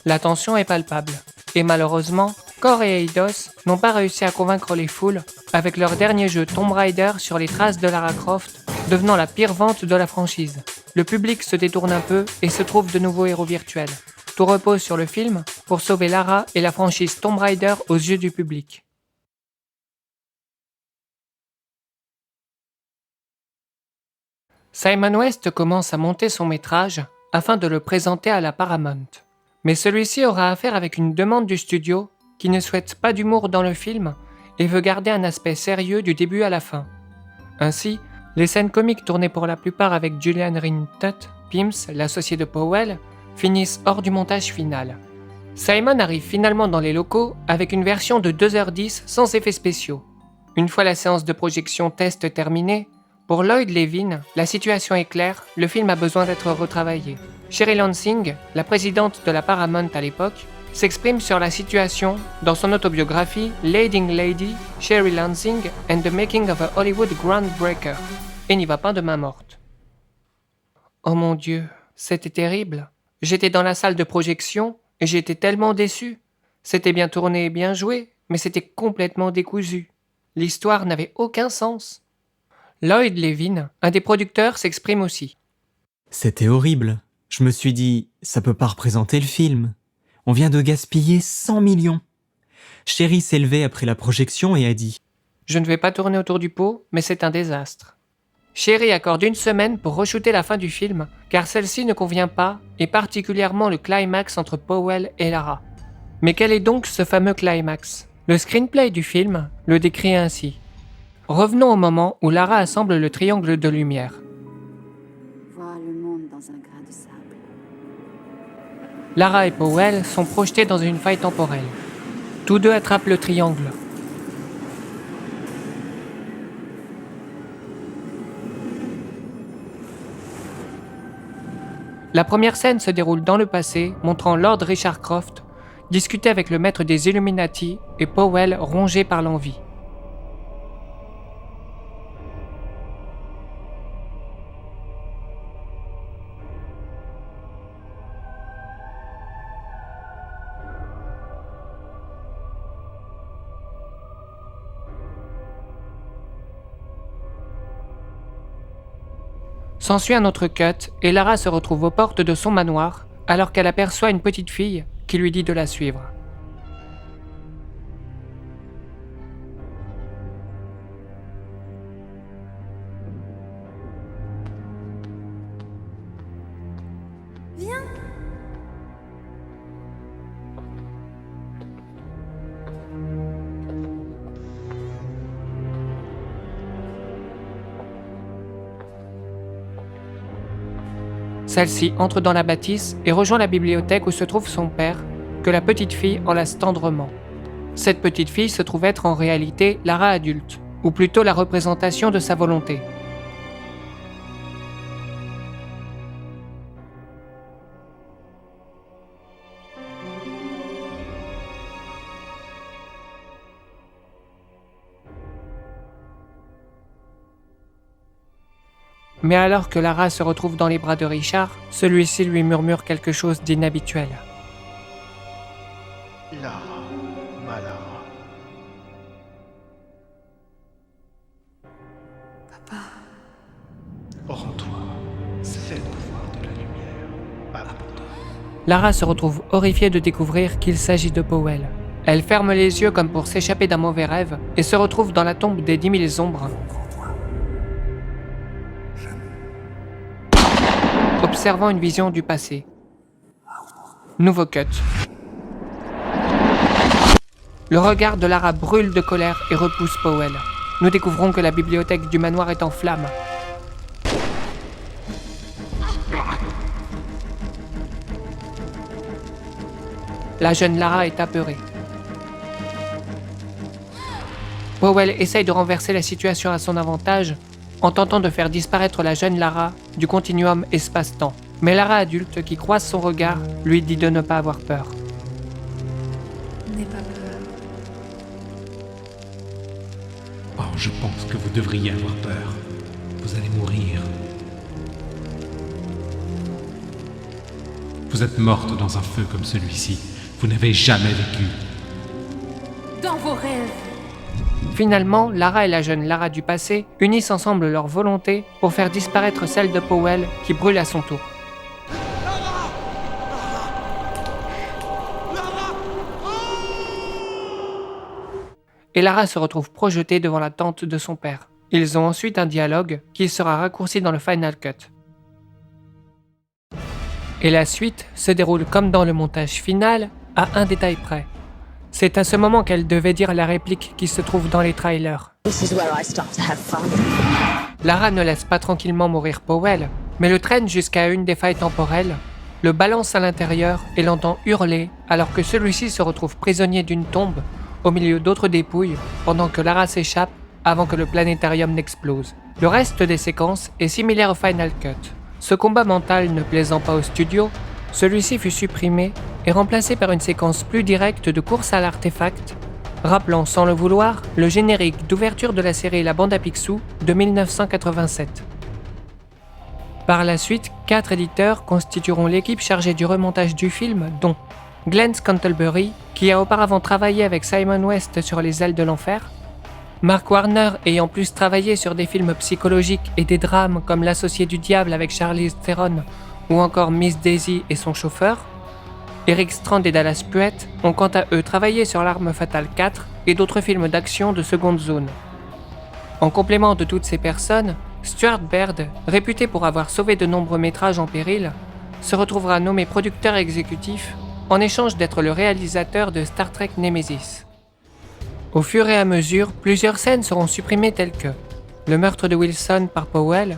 La tension est palpable, et malheureusement, Core et Eidos n'ont pas réussi à convaincre les foules avec leur dernier jeu Tomb Raider sur les traces de Lara Croft, devenant la pire vente de la franchise. Le public se détourne un peu et se trouve de nouveaux héros virtuels. Tout repose sur le film pour sauver Lara et la franchise Tomb Raider aux yeux du public. Simon West commence à monter son métrage afin de le présenter à la Paramount. Mais celui-ci aura affaire avec une demande du studio qui ne souhaite pas d'humour dans le film et veut garder un aspect sérieux du début à la fin. Ainsi, les scènes comiques tournées pour la plupart avec Julian Rintutt, Pims, l'associé de Powell, finissent hors du montage final. Simon arrive finalement dans les locaux avec une version de 2h10 sans effets spéciaux. Une fois la séance de projection test terminée, pour Lloyd Levin, la situation est claire, le film a besoin d'être retravaillé. Sherry Lansing, la présidente de la Paramount à l'époque, s'exprime sur la situation dans son autobiographie Leading Lady, Sherry Lansing and the Making of a Hollywood Groundbreaker, et n'y va pas de main morte. Oh mon Dieu, c'était terrible. J'étais dans la salle de projection et j'étais tellement déçu. C'était bien tourné et bien joué, mais c'était complètement décousu. L'histoire n'avait aucun sens. Lloyd Levin, un des producteurs, s'exprime aussi. C'était horrible. Je me suis dit, ça peut pas représenter le film. On vient de gaspiller 100 millions. Sherry s'est levée après la projection et a dit « Je ne vais pas tourner autour du pot, mais c'est un désastre. » Sherry accorde 1 semaine pour re-shooter la fin du film, car celle-ci ne convient pas, et particulièrement le climax entre Powell et Lara. Mais quel est donc ce fameux climax ? Le screenplay du film le décrit ainsi. Revenons au moment où Lara assemble le triangle de lumière. Vois le monde dans un grain de sable. Lara et Powell sont projetés dans une faille temporelle. Tous deux attrapent le triangle. La première scène se déroule dans le passé, montrant Lord Richard Croft discuter avec le maître des Illuminati et Powell rongé par l'envie. S'ensuit un autre cut et Lara se retrouve aux portes de son manoir alors qu'elle aperçoit une petite fille qui lui dit de la suivre. Celle-ci entre dans la bâtisse et rejoint la bibliothèque où se trouve son père, que la petite fille enlace tendrement. Cette petite fille se trouve être en réalité Lara adulte, ou plutôt la représentation de sa volonté. Mais alors que Lara se retrouve dans les bras de Richard, celui-ci lui murmure quelque chose d'inhabituel. Lara, ma Lara. Papa. Rends-toi, c'est le pouvoir de la lumière. Abandonne. Lara se retrouve horrifiée de découvrir qu'il s'agit de Powell. Elle ferme les yeux comme pour s'échapper d'un mauvais rêve et se retrouve dans la tombe des 10 000 ombres. Observant une vision du passé. Nouveau cut. Le regard de Lara brûle de colère et repousse Powell. Nous découvrons que la bibliothèque du manoir est en flammes. La jeune Lara est apeurée. Powell essaye de renverser la situation à son avantage en tentant de faire disparaître la jeune Lara du continuum espace-temps. Mais Lara adulte, qui croise son regard, lui dit de ne pas avoir peur. N'aie pas peur. Oh, je pense que vous devriez avoir peur. Vous allez mourir. Vous êtes morte dans un feu comme celui-ci. Vous n'avez jamais vécu. Dans vos rêves. Finalement, Lara et la jeune Lara du passé unissent ensemble leur volonté pour faire disparaître celle de Powell qui brûle à son tour. Et Lara se retrouve projetée devant la tente de son père. Ils ont ensuite un dialogue qui sera raccourci dans le final cut. Et la suite se déroule comme dans le montage final, à un détail près. C'est à ce moment qu'elle devait dire la réplique qui se trouve dans les trailers. This is where I start to have fun. Lara ne laisse pas tranquillement mourir Powell, mais le traîne jusqu'à une des failles temporelles, le balance à l'intérieur et l'entend hurler alors que celui-ci se retrouve prisonnier d'une tombe au milieu d'autres dépouilles pendant que Lara s'échappe avant que le planétarium n'explose. Le reste des séquences est similaire au Final Cut. Ce combat mental ne plaisant pas au studio, celui-ci fut supprimé et remplacé par une séquence plus directe de course à l'artefact, rappelant sans le vouloir le générique d'ouverture de la série La Bande à Picsou de 1987. Par la suite, 4 éditeurs constitueront l'équipe chargée du remontage du film, dont Glenn Scantlebury, qui a auparavant travaillé avec Simon West sur Les Ailes de l'Enfer, Mark Warner ayant plus travaillé sur des films psychologiques et des drames comme L'Associé du Diable avec Charlize Theron ou encore Miss Daisy et son chauffeur, Eric Strand et Dallas Puett ont quant à eux travaillé sur L'Arme Fatale 4 et d'autres films d'action de seconde zone. En complément de toutes ces personnes, Stuart Baird, réputé pour avoir sauvé de nombreux métrages en péril, se retrouvera nommé producteur exécutif en échange d'être le réalisateur de Star Trek Nemesis. Au fur et à mesure, plusieurs scènes seront supprimées telles que le meurtre de Wilson par Powell,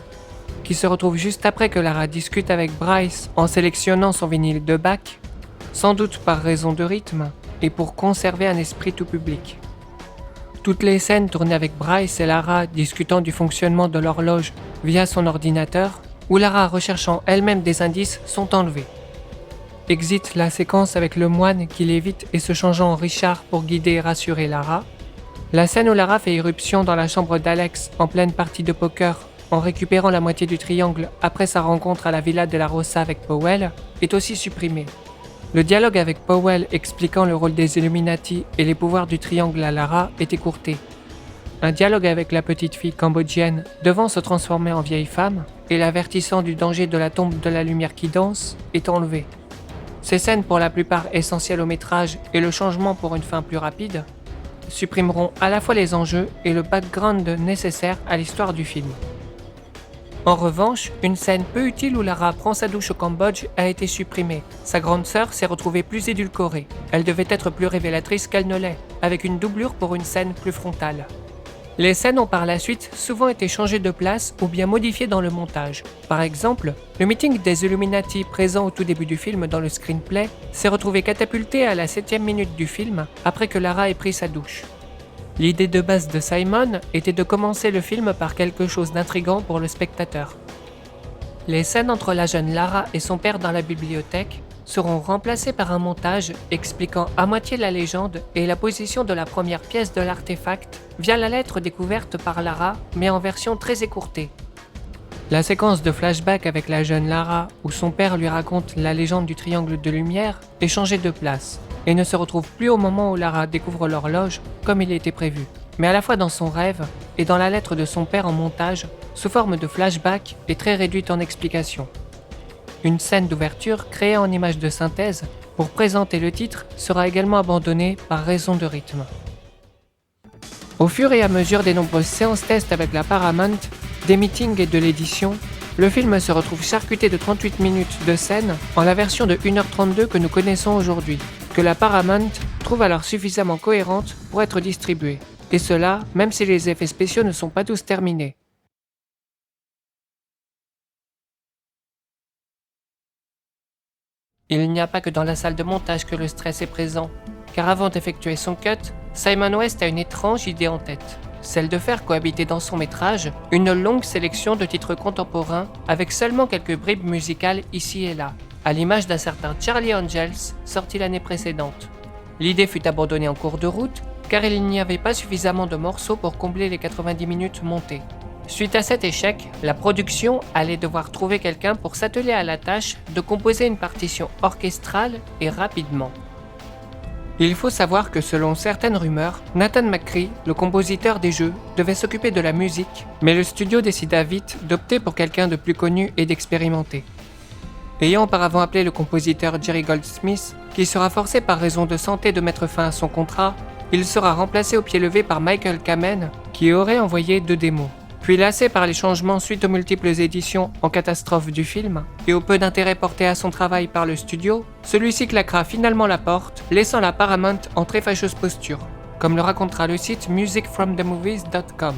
qui se retrouve juste après que Lara discute avec Bryce en sélectionnant son vinyle de Bach, sans doute par raison de rythme et pour conserver un esprit tout public. Toutes les scènes tournées avec Bryce et Lara discutant du fonctionnement de l'horloge via son ordinateur, ou Lara recherchant elle-même des indices, sont enlevées. Exit la séquence avec le moine qui l'évite et se changeant en Richard pour guider et rassurer Lara. La scène où Lara fait irruption dans la chambre d'Alex en pleine partie de poker en récupérant la moitié du triangle après sa rencontre à la Villa de la Rosa avec Powell est aussi supprimée. Le dialogue avec Powell expliquant le rôle des Illuminati et les pouvoirs du triangle à Lara est écourté. Un dialogue avec la petite fille cambodgienne devant se transformer en vieille femme et l'avertissant du danger de la tombe de la lumière qui danse est enlevé. Ces scènes, pour la plupart essentielles au métrage et le changement pour une fin plus rapide, supprimeront à la fois les enjeux et le background nécessaire à l'histoire du film. En revanche, une scène peu utile où Lara prend sa douche au Cambodge a été supprimée. Sa grande sœur s'est retrouvée plus édulcorée. Elle devait être plus révélatrice qu'elle ne l'est, avec une doublure pour une scène plus frontale. Les scènes ont par la suite souvent été changées de place ou bien modifiées dans le montage. Par exemple, le meeting des Illuminati présent au tout début du film dans le screenplay s'est retrouvé catapulté à la 7e minute du film après que Lara ait pris sa douche. L'idée de base de Simon était de commencer le film par quelque chose d'intrigant pour le spectateur. Les scènes entre la jeune Lara et son père dans la bibliothèque seront remplacées par un montage expliquant à moitié la légende et la position de la première pièce de l'artefact via la lettre découverte par Lara, mais en version très écourtée. La séquence de flashback avec la jeune Lara, où son père lui raconte la légende du triangle de lumière, est changée de place, et ne se retrouve plus au moment où Lara découvre l'horloge, comme il était prévu, mais à la fois dans son rêve et dans la lettre de son père en montage, sous forme de flashback et très réduite en explication. Une scène d'ouverture créée en images de synthèse pour présenter le titre sera également abandonnée par raison de rythme. Au fur et à mesure des nombreuses séances tests avec la Paramount, des meetings et de l'édition, le film se retrouve charcuté de 38 minutes de scène en la version de 1h32 que nous connaissons aujourd'hui, que la Paramount trouve alors suffisamment cohérente pour être distribuée. Et cela, même si les effets spéciaux ne sont pas tous terminés. Il n'y a pas que dans la salle de montage que le stress est présent, car avant d'effectuer son cut, Simon West a une étrange idée en tête, celle de faire cohabiter dans son métrage une longue sélection de titres contemporains avec seulement quelques bribes musicales ici et là, à l'image d'un certain Charlie Angels sorti l'année précédente. L'idée fut abandonnée en cours de route, car il n'y avait pas suffisamment de morceaux pour combler les 90 minutes montées. Suite à cet échec, la production allait devoir trouver quelqu'un pour s'atteler à la tâche de composer une partition orchestrale et rapidement. Il faut savoir que selon certaines rumeurs, Nathan McCree, le compositeur des jeux, devait s'occuper de la musique, mais le studio décida vite d'opter pour quelqu'un de plus connu et d'expérimenté. Ayant auparavant appelé le compositeur Jerry Goldsmith, qui sera forcé par raison de santé de mettre fin à son contrat, il sera remplacé au pied levé par Michael Kamen, qui aurait envoyé 2 démos. Puis lassé par les changements suite aux multiples éditions en catastrophe du film, et au peu d'intérêt porté à son travail par le studio, celui-ci claquera finalement la porte, laissant la Paramount en très fâcheuse posture, comme le racontera le site musicfromthemovies.com.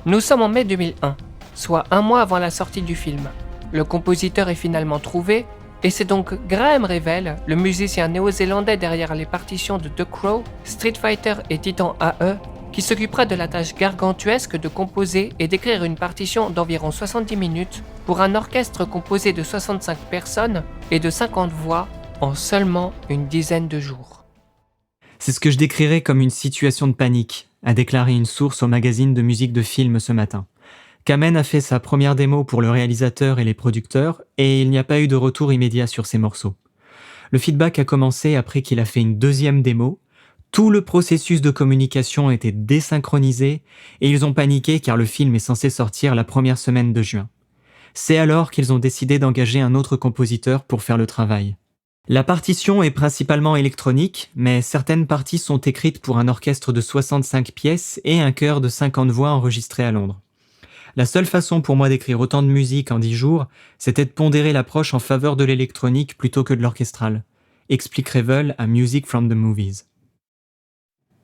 Nous sommes en mai 2001, soit un mois avant la sortie du film. Le compositeur est finalement trouvé, et c'est donc Graham Revell, le musicien néo-zélandais derrière les partitions de The Crow, Street Fighter et Titan AE, qui s'occupera de la tâche gargantuesque de composer et d'écrire une partition d'environ 70 minutes pour un orchestre composé de 65 personnes et de 50 voix en seulement une dizaine de jours. C'est ce que je décrirais comme une situation de panique, a déclaré une source au magazine de musique de film ce matin. Kamen a fait sa première démo pour le réalisateur et les producteurs, et il n'y a pas eu de retour immédiat sur ces morceaux. Le feedback a commencé après qu'il a fait une deuxième démo. Tout le processus de communication était désynchronisé et ils ont paniqué car le film est censé sortir la première semaine de juin. C'est alors qu'ils ont décidé d'engager un autre compositeur pour faire le travail. La partition est principalement électronique, mais certaines parties sont écrites pour un orchestre de 65 pièces et un chœur de 50 voix enregistré à Londres. La seule façon pour moi d'écrire autant de musique en 10 jours, c'était de pondérer l'approche en faveur de l'électronique plutôt que de l'orchestral, explique Revell à Music from the Movies.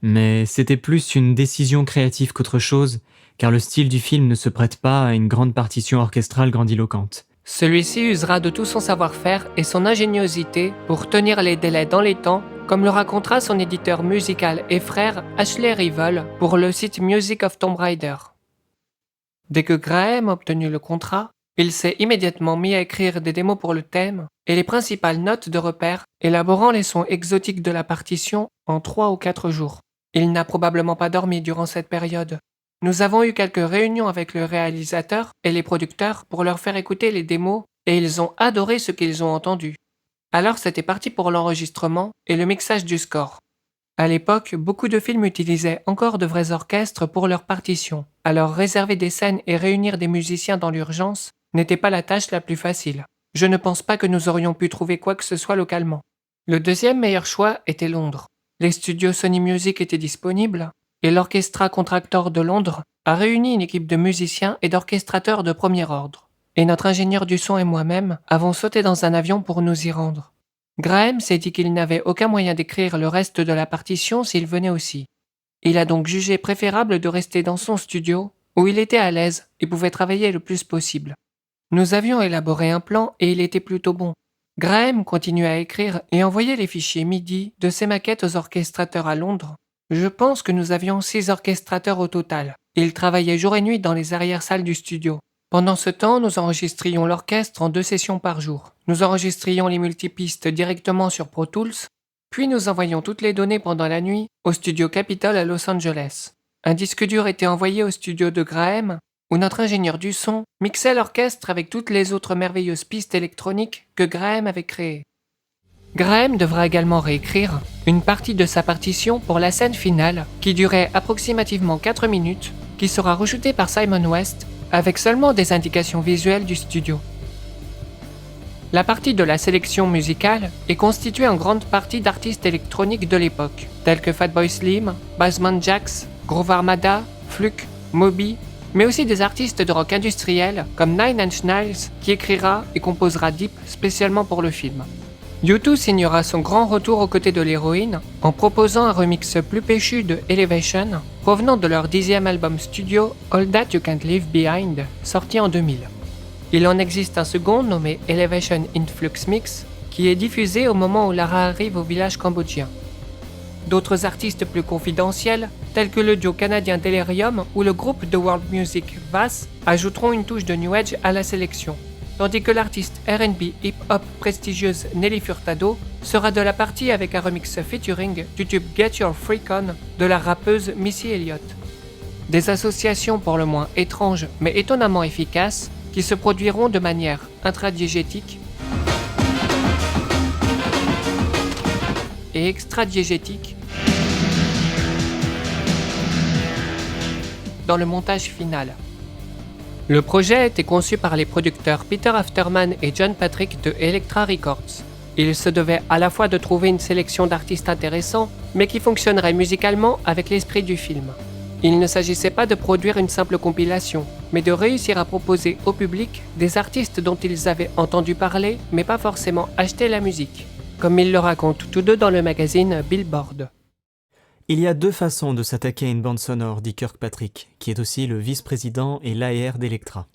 Mais c'était plus une décision créative qu'autre chose, car le style du film ne se prête pas à une grande partition orchestrale grandiloquente. Celui-ci usera de tout son savoir-faire et son ingéniosité pour tenir les délais dans les temps, comme le racontera son éditeur musical et frère Ashley Revell pour le site Music of Tomb Raider. Dès que Graham a obtenu le contrat, il s'est immédiatement mis à écrire des démos pour le thème et les principales notes de repère, élaborant les sons exotiques de la partition en 3 ou 4 jours. Il n'a probablement pas dormi durant cette période. Nous avons eu quelques réunions avec le réalisateur et les producteurs pour leur faire écouter les démos et ils ont adoré ce qu'ils ont entendu. Alors c'était parti pour l'enregistrement et le mixage du score. À l'époque, beaucoup de films utilisaient encore de vrais orchestres pour leurs partitions, alors réserver des scènes et réunir des musiciens dans l'urgence n'était pas la tâche la plus facile. Je ne pense pas que nous aurions pu trouver quoi que ce soit localement. Le deuxième meilleur choix était Londres. Les studios Sony Music étaient disponibles, et l'Orchestra Contractor de Londres a réuni une équipe de musiciens et d'orchestrateurs de premier ordre. Et notre ingénieur du son et moi-même avons sauté dans un avion pour nous y rendre. Graham s'est dit qu'il n'avait aucun moyen d'écrire le reste de la partition s'il venait aussi. Il a donc jugé préférable de rester dans son studio, où il était à l'aise et pouvait travailler le plus possible. Nous avions élaboré un plan et il était plutôt bon. Graham continuait à écrire et envoyait les fichiers MIDI de ses maquettes aux orchestrateurs à Londres. Je pense que nous avions 6 orchestrateurs au total. Ils travaillaient jour et nuit dans les arrière-salles du studio. Pendant ce temps, nous enregistrions l'orchestre en 2 sessions par jour. Nous enregistrions les multipistes directement sur Pro Tools, puis nous envoyions toutes les données pendant la nuit au studio Capitol à Los Angeles. Un disque dur était envoyé au studio de Graham, où notre ingénieur du son mixait l'orchestre avec toutes les autres merveilleuses pistes électroniques que Graham avait créées. Graham devra également réécrire une partie de sa partition pour la scène finale, qui durait approximativement 4 minutes, qui sera rejoutée par Simon West avec seulement des indications visuelles du studio. La partie de la sélection musicale est constituée en grande partie d'artistes électroniques de l'époque, tels que Fatboy Slim, Basement Jaxx, Groove Armada, Fluke, Moby, mais aussi des artistes de rock industriel comme Nine Inch Nails qui écrira et composera Deep spécialement pour le film. U2 signera son grand retour aux côtés de l'héroïne en proposant un remix plus péchu de Elevation provenant de leur 10e album studio All That You Can't Leave Behind, sorti en 2000. Il en existe un second nommé Elevation Influx Mix qui est diffusé au moment où Lara arrive au village cambodgien. D'autres artistes plus confidentiels, tels que le duo canadien Delirium ou le groupe de world music Vass, ajouteront une touche de New Age à la sélection, tandis que l'artiste R&B hip-hop prestigieuse Nelly Furtado sera de la partie avec un remix featuring du tube Get Your Freak On de la rappeuse Missy Elliott. Des associations pour le moins étranges mais étonnamment efficaces qui se produiront de manière intradiégétique et extradiégétique dans le montage final. Le projet a été conçu par les producteurs Peter Afterman et John Patrick de Elektra Records. Il se devait à la fois de trouver une sélection d'artistes intéressants, mais qui fonctionnerait musicalement avec l'esprit du film. Il ne s'agissait pas de produire une simple compilation, mais de réussir à proposer au public des artistes dont ils avaient entendu parler, mais pas forcément acheté la musique, comme ils le racontent tous deux dans le magazine Billboard. Il y a 2 façons de s'attaquer à une bande sonore, dit Kirkpatrick, qui est aussi le vice-président et l'AR d'Elektra.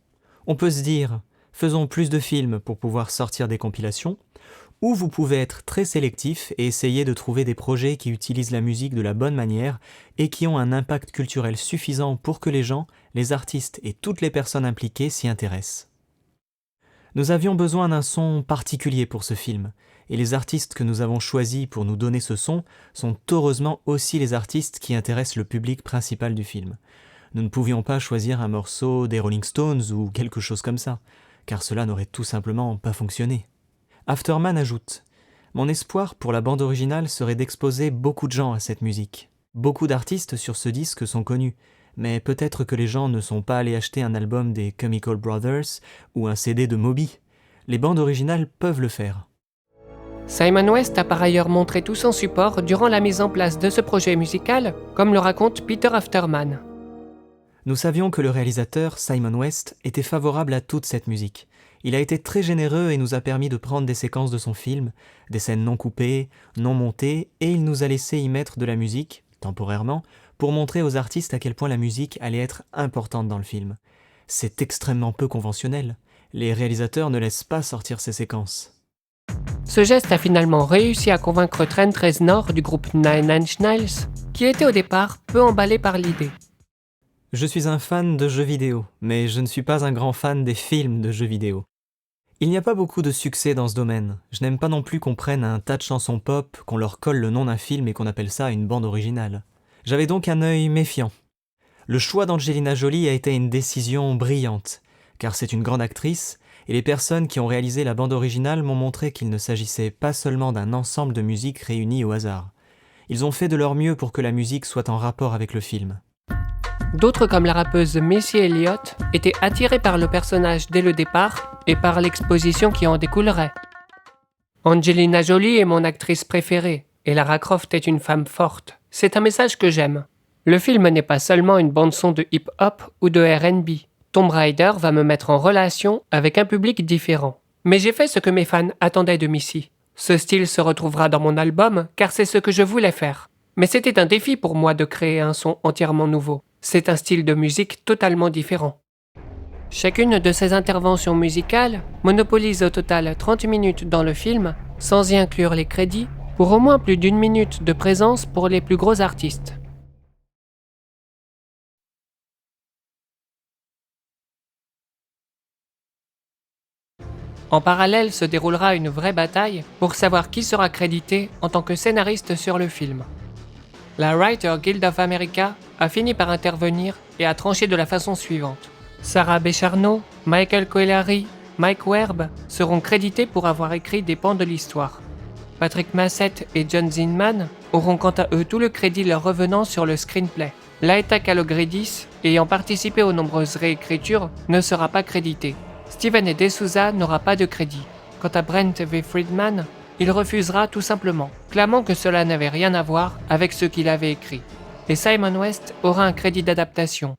On peut se dire, faisons plus de films pour pouvoir sortir des compilations, ou vous pouvez être très sélectif et essayer de trouver des projets qui utilisent la musique de la bonne manière et qui ont un impact culturel suffisant pour que les gens, les artistes et toutes les personnes impliquées s'y intéressent. Nous avions besoin d'un son particulier pour ce film, et les artistes que nous avons choisis pour nous donner ce son sont heureusement aussi les artistes qui intéressent le public principal du film. Nous ne pouvions pas choisir un morceau des Rolling Stones ou quelque chose comme ça, car cela n'aurait tout simplement pas fonctionné. Afterman ajoute « Mon espoir pour la bande originale serait d'exposer beaucoup de gens à cette musique. Beaucoup d'artistes sur ce disque sont connus, mais peut-être que les gens ne sont pas allés acheter un album des Chemical Brothers ou un CD de Moby. Les bandes originales peuvent le faire. » Simon West a par ailleurs montré tout son support durant la mise en place de ce projet musical, comme le raconte Peter Afterman. Nous savions que le réalisateur, Simon West, était favorable à toute cette musique. Il a été très généreux et nous a permis de prendre des séquences de son film, des scènes non coupées, non montées, et il nous a laissé y mettre de la musique, temporairement, pour montrer aux artistes à quel point la musique allait être importante dans le film. C'est extrêmement peu conventionnel. Les réalisateurs ne laissent pas sortir ces séquences. Ce geste a finalement réussi à convaincre Trent Reznor du groupe Nine Inch Nails, qui était au départ peu emballé par l'idée. Je suis un fan de jeux vidéo, mais je ne suis pas un grand fan des films de jeux vidéo. Il n'y a pas beaucoup de succès dans ce domaine. Je n'aime pas non plus qu'on prenne un tas de chansons pop, qu'on leur colle le nom d'un film et qu'on appelle ça une bande originale. J'avais donc un œil méfiant. Le choix d'Angelina Jolie a été une décision brillante, car c'est une grande actrice, et les personnes qui ont réalisé la bande originale m'ont montré qu'il ne s'agissait pas seulement d'un ensemble de musiques réunies au hasard. Ils ont fait de leur mieux pour que la musique soit en rapport avec le film. D'autres, comme la rappeuse Missy Elliott, étaient attirés par le personnage dès le départ et par l'exposition qui en découlerait. Angelina Jolie est mon actrice préférée, et Lara Croft est une femme forte. C'est un message que j'aime. Le film n'est pas seulement une bande-son de hip-hop ou de R&B. Tomb Raider va me mettre en relation avec un public différent. Mais j'ai fait ce que mes fans attendaient de Missy. Ce style se retrouvera dans mon album, car c'est ce que je voulais faire. Mais c'était un défi pour moi de créer un son entièrement nouveau. C'est un style de musique totalement différent. Chacune de ces interventions musicales monopolise au total 30 minutes dans le film, sans y inclure les crédits, pour au moins plus d'1 minute de présence pour les plus gros artistes. En parallèle se déroulera une vraie bataille pour savoir qui sera crédité en tant que scénariste sur le film. La Writer Guild of America a fini par intervenir et a tranché de la façon suivante. Sarah Bécharnaud, Michael Coelari, Mike Werb seront crédités pour avoir écrit des pans de l'histoire. Patrick Massett et John Zinman auront quant à eux tout le crédit leur revenant sur le screenplay. Laeta Kalogridis, ayant participé aux nombreuses réécritures, ne sera pas crédité. Steven de Souza n'aura pas de crédit. Quant à Brent V. Friedman, il refusera tout simplement, clamant que cela n'avait rien à voir avec ce qu'il avait écrit. Et Simon West aura un crédit d'adaptation.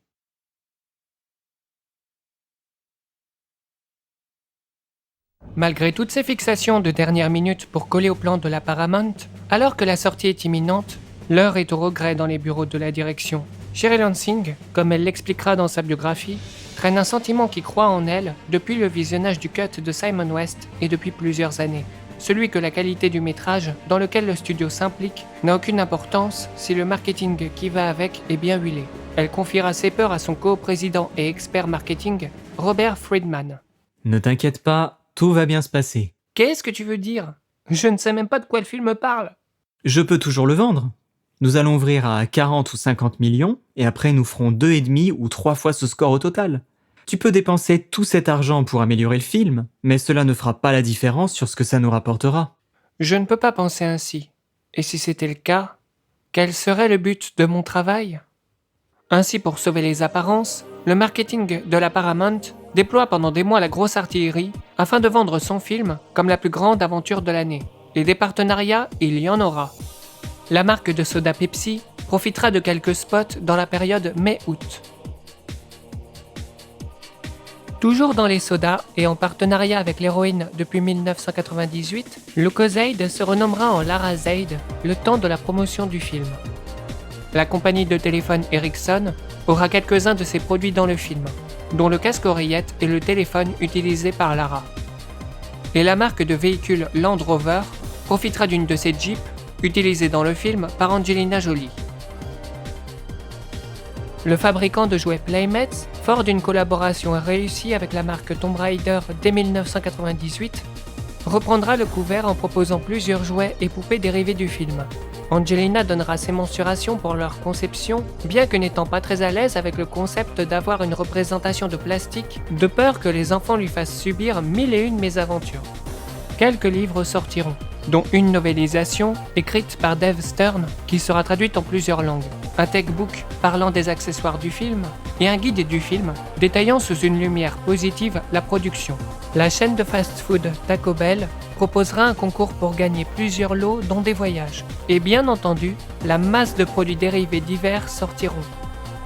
Malgré toutes ces fixations de dernière minute pour coller au plan de la Paramount, alors que la sortie est imminente, l'heure est au regret dans les bureaux de la direction. Sherry Lansing, comme elle l'expliquera dans sa biographie, traîne un sentiment qui croît en elle depuis le visionnage du cut de Simon West et depuis plusieurs années. Celui que la qualité du métrage, dans lequel le studio s'implique, n'a aucune importance si le marketing qui va avec est bien huilé. Elle confiera ses peurs à son co-président et expert marketing, Robert Friedman. Ne t'inquiète pas, tout va bien se passer. Qu'est-ce que tu veux dire? Je ne sais même pas de quoi le film parle. Je peux toujours le vendre. Nous allons ouvrir à 40 ou 50 millions, et après nous ferons 2,5 ou 3 fois ce score au total. Tu peux dépenser tout cet argent pour améliorer le film, mais cela ne fera pas la différence sur ce que ça nous rapportera. Je ne peux pas penser ainsi. Et si c'était le cas, quel serait le but de mon travail? Ainsi, pour sauver les apparences, le marketing de la Paramount déploie pendant des mois la grosse artillerie afin de vendre son film comme la plus grande aventure de l'année. Et des partenariats, il y en aura. La marque de soda Pepsi profitera de quelques spots dans la période mai-août. Toujours dans les sodas et en partenariat avec l'héroïne depuis 1998, Lucozade se renommera en Larazaide le temps de la promotion du film. La compagnie de téléphone Ericsson aura quelques-uns de ses produits dans le film, dont le casque-oreillette et le téléphone utilisé par Lara. Et la marque de véhicules Land Rover profitera d'une de ses Jeeps utilisée dans le film par Angelina Jolie. Le fabricant de jouets Playmates, fort d'une collaboration réussie avec la marque Tomb Raider dès 1998, reprendra le couvert en proposant plusieurs jouets et poupées dérivés du film. Angelina donnera ses mensurations pour leur conception, bien que n'étant pas très à l'aise avec le concept d'avoir une représentation de plastique, de peur que les enfants lui fassent subir 1001 mésaventures. Quelques livres sortiront, dont une novélisation écrite par Dave Stern qui sera traduite en plusieurs langues, un tech-book parlant des accessoires du film et un guide du film détaillant sous une lumière positive la production. La chaîne de fast-food Taco Bell proposera un concours pour gagner plusieurs lots dont des voyages. Et bien entendu, la masse de produits dérivés divers sortiront.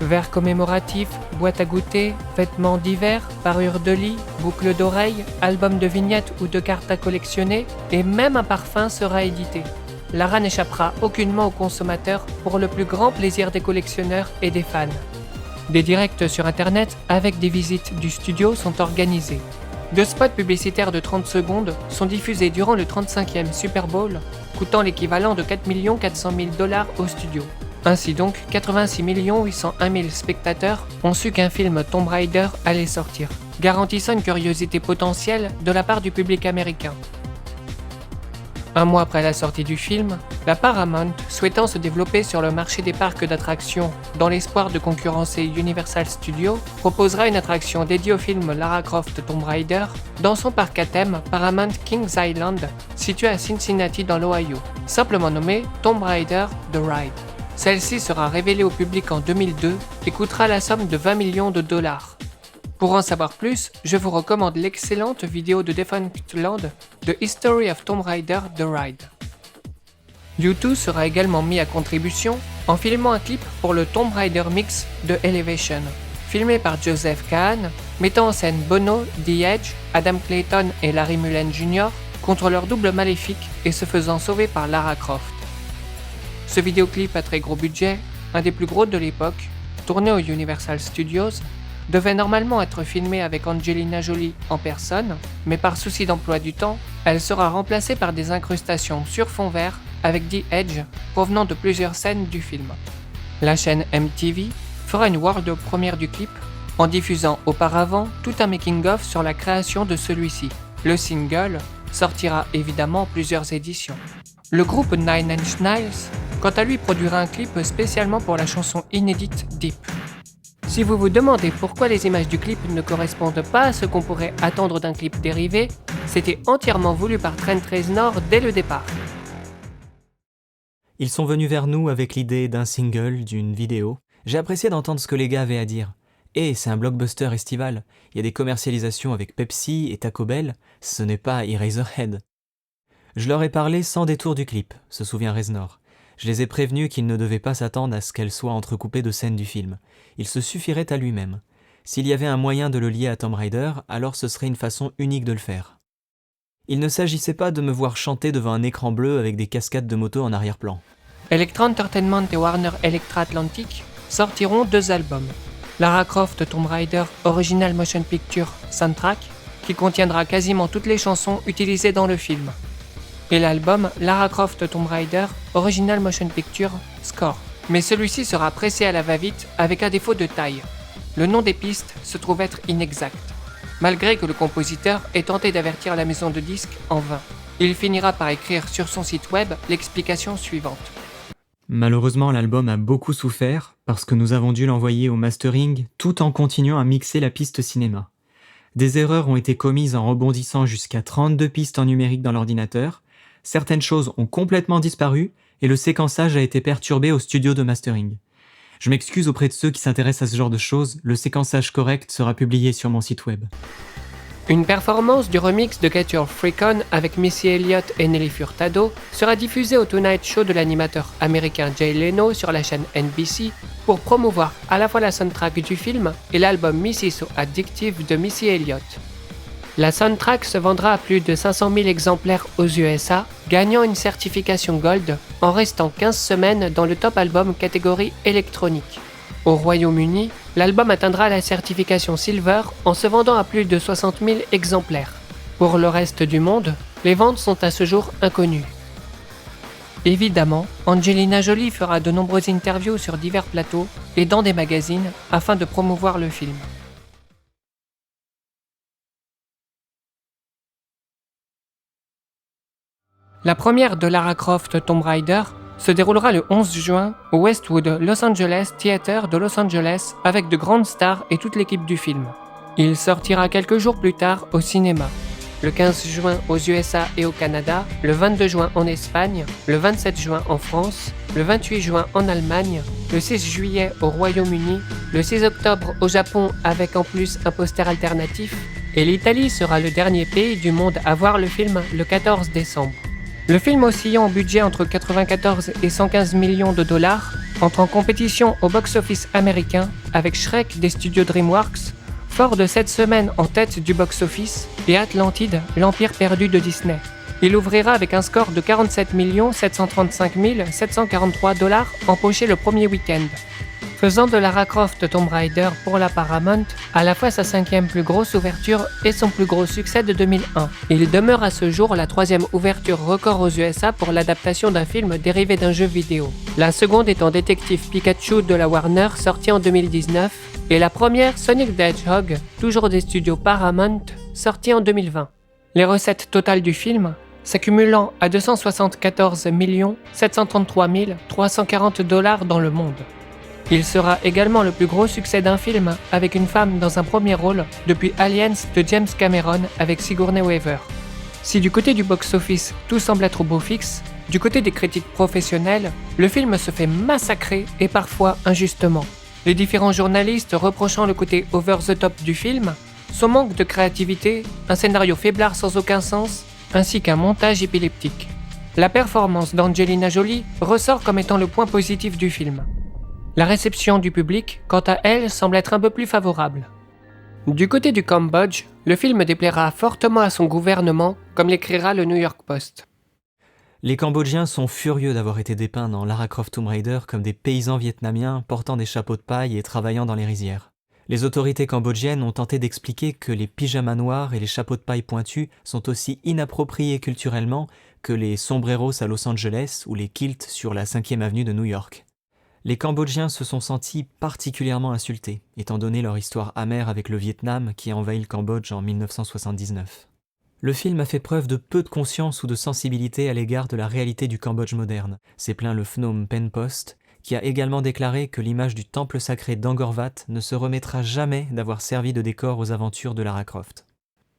Verres commémoratifs, boîtes à goûter, vêtements divers, parures de lit, boucles d'oreilles, albums de vignettes ou de cartes à collectionner, et même un parfum sera édité. Lara n'échappera aucunement aux consommateurs pour le plus grand plaisir des collectionneurs et des fans. Des directs sur internet avec des visites du studio sont organisés. 2 spots publicitaires de 30 secondes sont diffusés durant le 35e Super Bowl, coûtant l'équivalent de 4 400 000 $ au studio. Ainsi donc, 86 801 000 spectateurs ont su qu'un film Tomb Raider allait sortir, garantissant une curiosité potentielle de la part du public américain. Un mois après la sortie du film, la Paramount, souhaitant se développer sur le marché des parcs d'attractions dans l'espoir de concurrencer Universal Studios, proposera une attraction dédiée au film Lara Croft Tomb Raider dans son parc à thème Paramount Kings Island, situé à Cincinnati dans l'Ohio. simplement nommée Tomb Raider The Ride. Celle-ci sera révélée au public en 2002 et coûtera la somme de 20 millions de dollars. Pour en savoir plus, je vous recommande l'excellente vidéo de Defunctland The History of Tomb Raider The Ride. U2 sera également mis à contribution en filmant un clip pour le Tomb Raider Mix de Elevation, filmé par Joseph Kahn, mettant en scène Bono, The Edge, Adam Clayton et Larry Mullen Jr. contre leur double maléfique et se faisant sauver par Lara Croft. Ce vidéoclip à très gros budget, un des plus gros de l'époque, tourné au Universal Studios, devait normalement être filmé avec Angelina Jolie en personne, mais par souci d'emploi du temps, elle sera remplacée par des incrustations sur fond vert avec The Edge provenant de plusieurs scènes du film. La chaîne MTV fera une world première du clip en diffusant auparavant tout un making-of sur la création de celui-ci. Le single sortira évidemment en plusieurs éditions. Le groupe Nine Inch Nails, quant à lui, produira un clip spécialement pour la chanson inédite Deep. Si vous vous demandez pourquoi les images du clip ne correspondent pas à ce qu'on pourrait attendre d'un clip dérivé, c'était entièrement voulu par Trent Reznor dès le départ. Ils sont venus vers nous avec l'idée d'un single, d'une vidéo. J'ai apprécié d'entendre ce que les gars avaient à dire. Et c'est un blockbuster estival. Il y a des commercialisations avec Pepsi et Taco Bell. Ce n'est pas Eraserhead. Je leur ai parlé sans détour du clip, se souvient Reznor. Je les ai prévenus qu'ils ne devaient pas s'attendre à ce qu'elle soit entrecoupée de scènes du film. Il se suffirait à lui-même. S'il y avait un moyen de le lier à Tomb Raider, alors ce serait une façon unique de le faire. Il ne s'agissait pas de me voir chanter devant un écran bleu avec des cascades de moto en arrière-plan. Electra Entertainment et Warner Electra Atlantic sortiront 2 albums. Lara Croft Tomb Raider Original Motion Picture Soundtrack, qui contiendra quasiment toutes les chansons utilisées dans le film, et l'album Lara Croft Tomb Raider Original Motion Picture Score. Mais celui-ci sera pressé à la va-vite avec un défaut de taille. Le nom des pistes se trouve être inexact, malgré que le compositeur ait tenté d'avertir la maison de disques en vain. Il finira par écrire sur son site web l'explication suivante. Malheureusement, l'album a beaucoup souffert parce que nous avons dû l'envoyer au mastering tout en continuant à mixer la piste cinéma. Des erreurs ont été commises en rebondissant jusqu'à 32 pistes en numérique dans l'ordinateur, certaines choses ont complètement disparu et le séquençage a été perturbé au studio de mastering. Je m'excuse auprès de ceux qui s'intéressent à ce genre de choses, le séquençage correct sera publié sur mon site web. Une performance du remix de Get Your Freak On avec Missy Elliott et Nelly Furtado sera diffusée au Tonight Show de l'animateur américain Jay Leno sur la chaîne NBC pour promouvoir à la fois la soundtrack du film et l'album Missy So Addictive de Missy Elliott. La soundtrack se vendra à plus de 500 000 exemplaires aux USA, gagnant une certification Gold en restant 15 semaines dans le top album catégorie électronique. Au Royaume-Uni, l'album atteindra la certification Silver en se vendant à plus de 60 000 exemplaires. Pour le reste du monde, les ventes sont à ce jour inconnues. Évidemment, Angelina Jolie fera de nombreuses interviews sur divers plateaux et dans des magazines afin de promouvoir le film. La première de Lara Croft Tomb Raider se déroulera le 11 juin au Westwood Los Angeles Theater de Los Angeles avec de grandes stars et toute l'équipe du film. Il sortira quelques jours plus tard au cinéma. Le 15 juin aux USA et au Canada, le 22 juin en Espagne, le 27 juin en France, le 28 juin en Allemagne, le 6 juillet au Royaume-Uni, le 6 octobre au Japon avec en plus un poster alternatif, et l'Italie sera le dernier pays du monde à voir le film le 14 décembre. Le film oscillant en budget entre 94 et 115 millions de dollars entre en compétition au box-office américain avec Shrek des studios DreamWorks, fort de 7 semaines en tête du box-office, et Atlantide, l'empire perdu de Disney. Il ouvrira avec un score de 47 735 743 $ empoché le premier week-end, faisant de Lara Croft Tomb Raider pour la Paramount à la fois sa 5e plus grosse ouverture et son plus gros succès de 2001. Il demeure à ce jour la 3e ouverture record aux USA pour l'adaptation d'un film dérivé d'un jeu vidéo. La seconde étant Détective Pikachu de la Warner, sorti en 2019, et la première Sonic the Hedgehog, toujours des studios Paramount, sorti en 2020. Les recettes totales du film s'accumulant à 274 733 340 $ dans le monde. Il sera également le plus gros succès d'un film avec une femme dans un premier rôle depuis Aliens de James Cameron avec Sigourney Weaver. Si du côté du box-office tout semble être au beau fixe, Du côté des critiques professionnels, le film se fait massacrer et parfois injustement. Les différents journalistes reprochant le côté over the top du film, son manque de créativité, un scénario faiblard sans aucun sens, ainsi qu'un montage épileptique. La performance d'Angelina Jolie ressort comme étant le point positif du film. La réception du public, quant à elle, semble être un peu plus favorable. Du côté du Cambodge, le film déplaira fortement à son gouvernement, comme l'écrira le New York Post. Les Cambodgiens sont furieux d'avoir été dépeints dans Lara Croft Tomb Raider comme des paysans vietnamiens portant des chapeaux de paille et travaillant dans les rizières. Les autorités cambodgiennes ont tenté d'expliquer que les pyjamas noirs et les chapeaux de paille pointus sont aussi inappropriés culturellement que les sombreros à Los Angeles ou les kilts sur la 5e avenue de New York. Les Cambodgiens se sont sentis particulièrement insultés, étant donné leur histoire amère avec le Vietnam qui a envahi le Cambodge en 1979. Le film a fait preuve de peu de conscience ou de sensibilité à l'égard de la réalité du Cambodge moderne, s'est plaint le Phnom Penh Post, qui a également déclaré que l'image du temple sacré d'Angkor Wat ne se remettra jamais d'avoir servi de décor aux aventures de Lara Croft.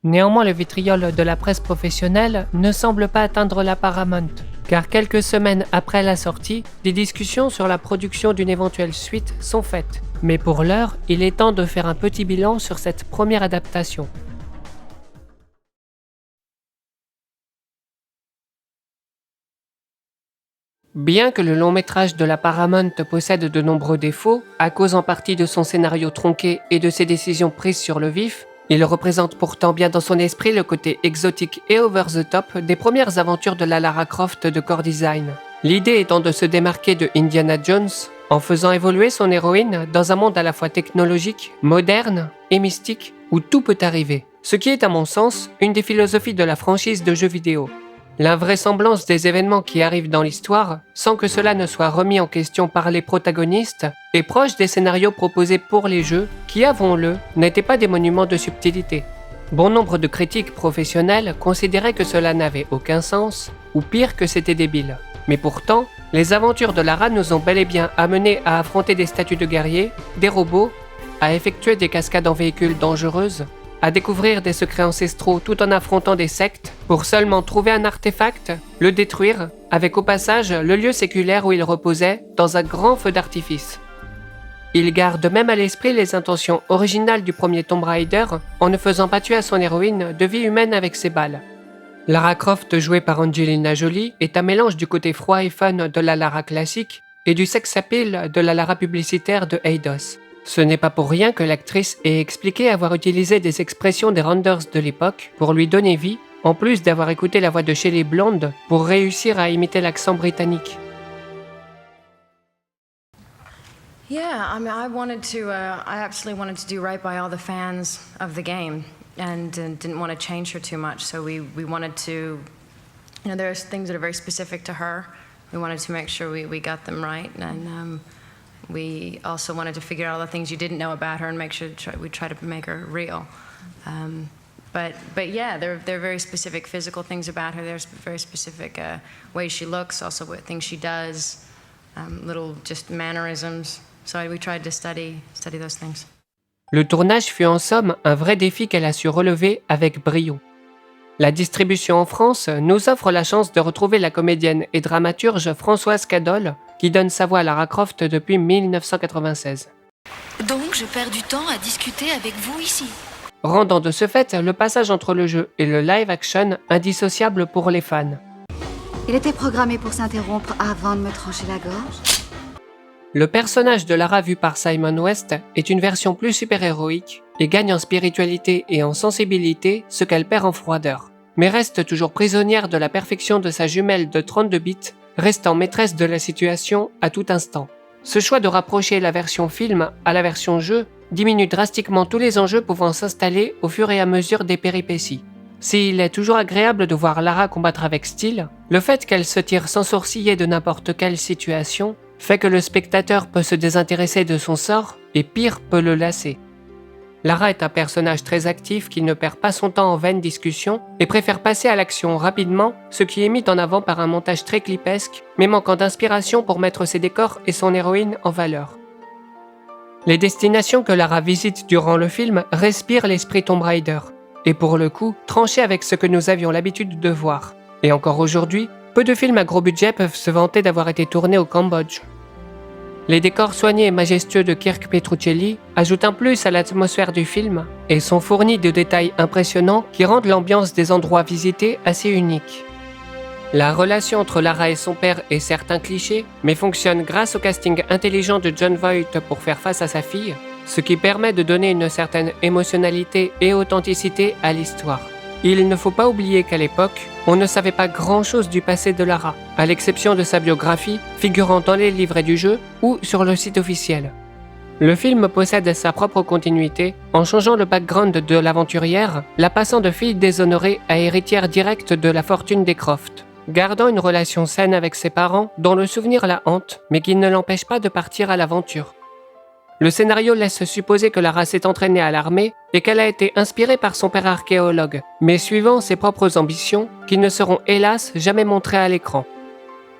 Néanmoins, le vitriol de la presse professionnelle ne semble pas atteindre la Paramount, car quelques semaines après la sortie, des discussions sur la production d'une éventuelle suite sont faites. Mais pour l'heure, il est temps de faire un petit bilan sur cette première adaptation. Bien que le long métrage de la Paramount possède de nombreux défauts, à cause en partie de son scénario tronqué et de ses décisions prises sur le vif, il représente pourtant bien dans son esprit le côté exotique et over the top des premières aventures de la Lara Croft de Core Design. L'idée étant de se démarquer de Indiana Jones en faisant évoluer son héroïne dans un monde à la fois technologique, moderne et mystique où tout peut arriver. Ce qui est à mon sens une des philosophies de la franchise de jeux vidéo. L'invraisemblance des événements qui arrivent dans l'histoire, sans que cela ne soit remis en question par les protagonistes, est proche des scénarios proposés pour les jeux qui, avouons-le, n'étaient pas des monuments de subtilité. Bon nombre de critiques professionnels considéraient que cela n'avait aucun sens, ou pire que c'était débile. Mais pourtant, les aventures de Lara nous ont bel et bien amenés à affronter des statues de guerriers, des robots, à effectuer des cascades en véhicules dangereuses, à découvrir des secrets ancestraux tout en affrontant des sectes, pour seulement trouver un artefact, le détruire, avec au passage le lieu séculaire où il reposait, dans un grand feu d'artifice. Il garde même à l'esprit les intentions originales du premier Tomb Raider en ne faisant pas tuer à son héroïne de vie humaine avec ses balles. Lara Croft, jouée par Angelina Jolie, est un mélange du côté froid et fun de la Lara classique et du sex appeal de la Lara publicitaire de Eidos. Ce n'est pas pour rien que l'actrice ait expliqué avoir utilisé des expressions des renders de l'époque pour lui donner vie, en plus d'avoir écouté la voix de Shelley Blonde pour réussir à imiter l'accent britannique. Yeah, I mean, I absolutely wanted to do right by all the fans of the game, and didn't want to change her too much. So we wanted to, there's things that are very specific to her. We wanted to make sure we got them right, and we also wanted to figure out all the things you didn't know about her and make sure we try to make her real. But yeah, there are very specific physical things about her. There's very specific ways she looks, also what things she does, little just mannerisms. So we tried to study those things. Le tournage fut en somme un vrai défi qu'elle a su relever avec brio. La distribution en France nous offre la chance de retrouver la comédienne et dramaturge Françoise Cadol, qui donne sa voix à Lara Croft depuis 1996. Donc je perds du temps à discuter avec vous ici. Rendant de ce fait le passage entre le jeu et le live-action indissociable pour les fans. Il était programmé pour s'interrompre avant de me trancher la gorge. Le personnage de Lara vu par Simon West est une version plus super-héroïque et gagne en spiritualité et en sensibilité ce qu'elle perd en froideur, mais reste toujours prisonnière de la perfection de sa jumelle de 32 bits, restant maîtresse de la situation à tout instant. Ce choix de rapprocher la version film à la version jeu diminue drastiquement tous les enjeux pouvant s'installer au fur et à mesure des péripéties. S'il est toujours agréable de voir Lara combattre avec style, le fait qu'elle se tire sans sourciller de n'importe quelle situation fait que le spectateur peut se désintéresser de son sort et pire peut le lasser. Lara est un personnage très actif qui ne perd pas son temps en vaines discussions et préfère passer à l'action rapidement, ce qui est mis en avant par un montage très clipesque, mais manquant d'inspiration pour mettre ses décors et son héroïne en valeur. Les destinations que Lara visite durant le film respirent l'esprit Tomb Raider, et pour le coup, tranchées avec ce que nous avions l'habitude de voir. Et encore aujourd'hui, Peu de films à gros budget peuvent se vanter d'avoir été tournés au Cambodge. Les décors soignés et majestueux de Kirk Petruccelli ajoutent un plus à l'atmosphère du film et sont fournis de détails impressionnants qui rendent l'ambiance des endroits visités assez unique. La relation entre Lara et son père est certes un cliché, mais fonctionne grâce au casting intelligent de Jon Voight pour faire face à sa fille, ce qui permet de donner une certaine émotionnalité et authenticité à l'histoire. Il ne faut pas oublier qu'à l'époque, on ne savait pas grand-chose du passé de Lara, à l'exception de sa biographie figurant dans les livrets du jeu ou sur le site officiel. Le film possède sa propre continuité en changeant le background de l'aventurière, la passant de fille déshonorée à héritière directe de la fortune des Croft, gardant une relation saine avec ses parents dont le souvenir la hante, mais qui ne l'empêche pas de partir à l'aventure. Le scénario laisse supposer que Lara s'est entraînée à l'armée et qu'elle a été inspirée par son père archéologue, mais suivant ses propres ambitions, qui ne seront hélas jamais montrées à l'écran.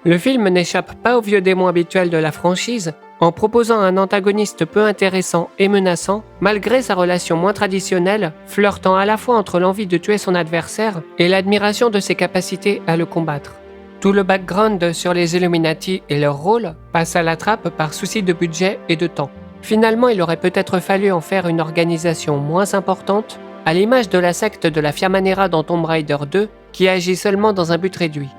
Le film n'échappe pas aux vieux démons habituels de la franchise, en proposant un antagoniste peu intéressant et menaçant, malgré sa relation moins traditionnelle, flirtant à la fois entre l'envie de tuer son adversaire et l'admiration de ses capacités à le combattre. Tout le background sur les Illuminati et leur rôle passe à la trappe par souci de budget et de temps. Finalement, il aurait peut-être fallu en faire une organisation moins importante, à l'image de la secte de la Fiamanera dans Tomb Raider 2, qui agit seulement dans un but réduit.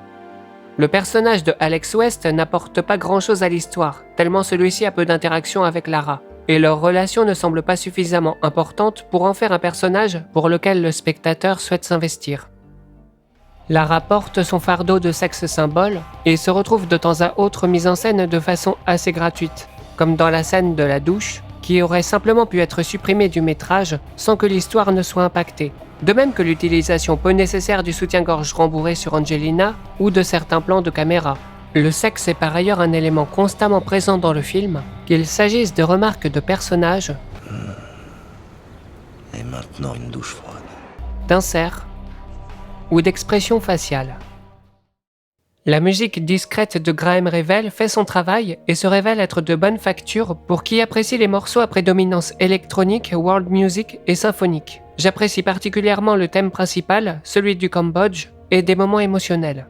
Le personnage de Alex West n'apporte pas grand-chose à l'histoire, tellement celui-ci a peu d'interaction avec Lara, et leur relation ne semble pas suffisamment importante pour en faire un personnage pour lequel le spectateur souhaite s'investir. Lara porte son fardeau de sexe symbole et se retrouve de temps à autre mise en scène de façon assez gratuite, comme dans la scène de la douche, qui aurait simplement pu être supprimée du métrage sans que l'histoire ne soit impactée. De même que l'utilisation peu nécessaire du soutien-gorge rembourré sur Angelina ou de certains plans de caméra. Le sexe est par ailleurs un élément constamment présent dans le film, qu'il s'agisse de remarques de personnages, Et maintenant une douche froide. d'inserts ou d'expressions faciales. La musique discrète de Graham Revell fait son travail et se révèle être de bonne facture pour qui apprécie les morceaux à prédominance électronique, world music et symphonique. J'apprécie particulièrement le thème principal, celui du Cambodge, et des moments émotionnels.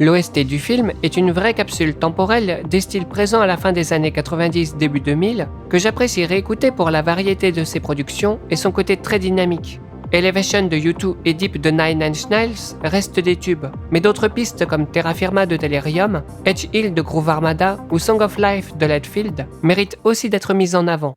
L'OST du film est une vraie capsule temporelle des styles présents à la fin des années 90, début 2000, que j'apprécie réécouter pour la variété de ses productions et son côté très dynamique. Elevation de U2 et Deep de Nine Inch Nails restent des tubes, mais d'autres pistes comme Terra Firma de Delirium, Edge Hill de Groove Armada ou Song of Life de Leadfield méritent aussi d'être mises en avant.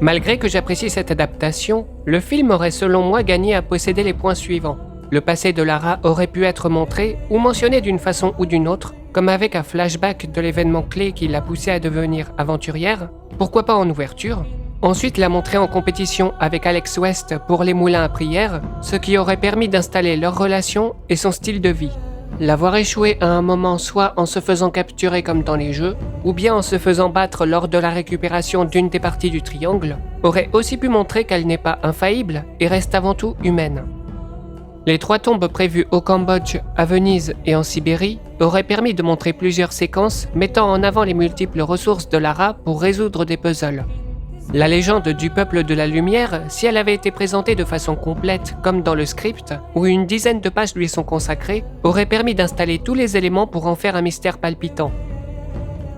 Malgré que j'apprécie cette adaptation, le film aurait selon moi gagné à posséder les points suivants. Le passé de Lara aurait pu être montré ou mentionné d'une façon ou d'une autre, comme avec un flashback de l'événement clé qui l'a poussée à devenir aventurière, pourquoi pas en ouverture. Ensuite, la montrer en compétition avec Alex West pour les moulins à prière, ce qui aurait permis d'installer leur relation et son style de vie. L'avoir échoué à un moment soit en se faisant capturer comme dans les jeux, ou bien en se faisant battre lors de la récupération d'une des parties du triangle, aurait aussi pu montrer qu'elle n'est pas infaillible et reste avant tout humaine. Les 3 tombes prévues au Cambodge, à Venise et en Sibérie auraient permis de montrer plusieurs séquences mettant en avant les multiples ressources de Lara pour résoudre des puzzles. La légende du peuple de la lumière, si elle avait été présentée de façon complète comme dans le script, où une dizaine de pages lui sont consacrées, aurait permis d'installer tous les éléments pour en faire un mystère palpitant.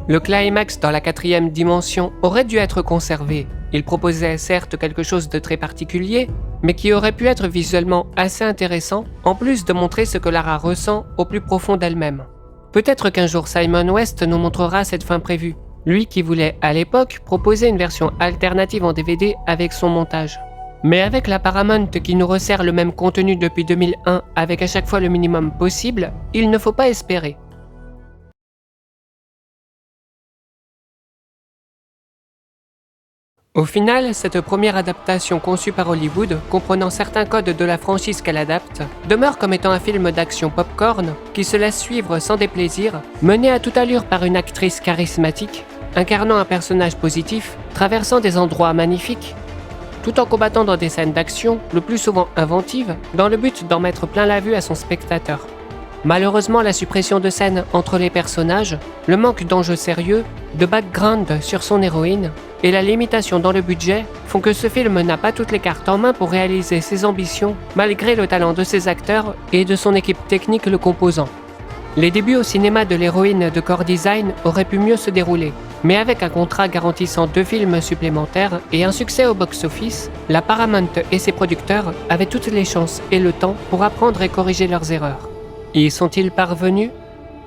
Le climax dans la 4e dimension aurait dû être conservé. Il proposait certes quelque chose de très particulier, mais qui aurait pu être visuellement assez intéressant, en plus de montrer ce que Lara ressent au plus profond d'elle-même. Peut-être qu'un jour Simon West nous montrera cette fin prévue, lui qui voulait à l'époque proposer une version alternative en DVD avec son montage. Mais avec la Paramount qui nous resserre le même contenu depuis 2001 avec à chaque fois le minimum possible, il ne faut pas espérer. Au final, cette première adaptation conçue par Hollywood, comprenant certains codes de la franchise qu'elle adapte, demeure comme étant un film d'action popcorn qui se laisse suivre sans déplaisir, mené à toute allure par une actrice charismatique, incarnant un personnage positif, traversant des endroits magnifiques, tout en combattant dans des scènes d'action, le plus souvent inventives, dans le but d'en mettre plein la vue à son spectateur. Malheureusement, la suppression de scènes entre les personnages, le manque d'enjeux sérieux, de background sur son héroïne, et la limitation dans le budget font que ce film n'a pas toutes les cartes en main pour réaliser ses ambitions, malgré le talent de ses acteurs et de son équipe technique le composant. Les débuts au cinéma de l'héroïne de Core Design auraient pu mieux se dérouler, mais avec un contrat garantissant 2 films supplémentaires et un succès au box-office, la Paramount et ses producteurs avaient toutes les chances et le temps pour apprendre et corriger leurs erreurs. Y sont-ils parvenus ?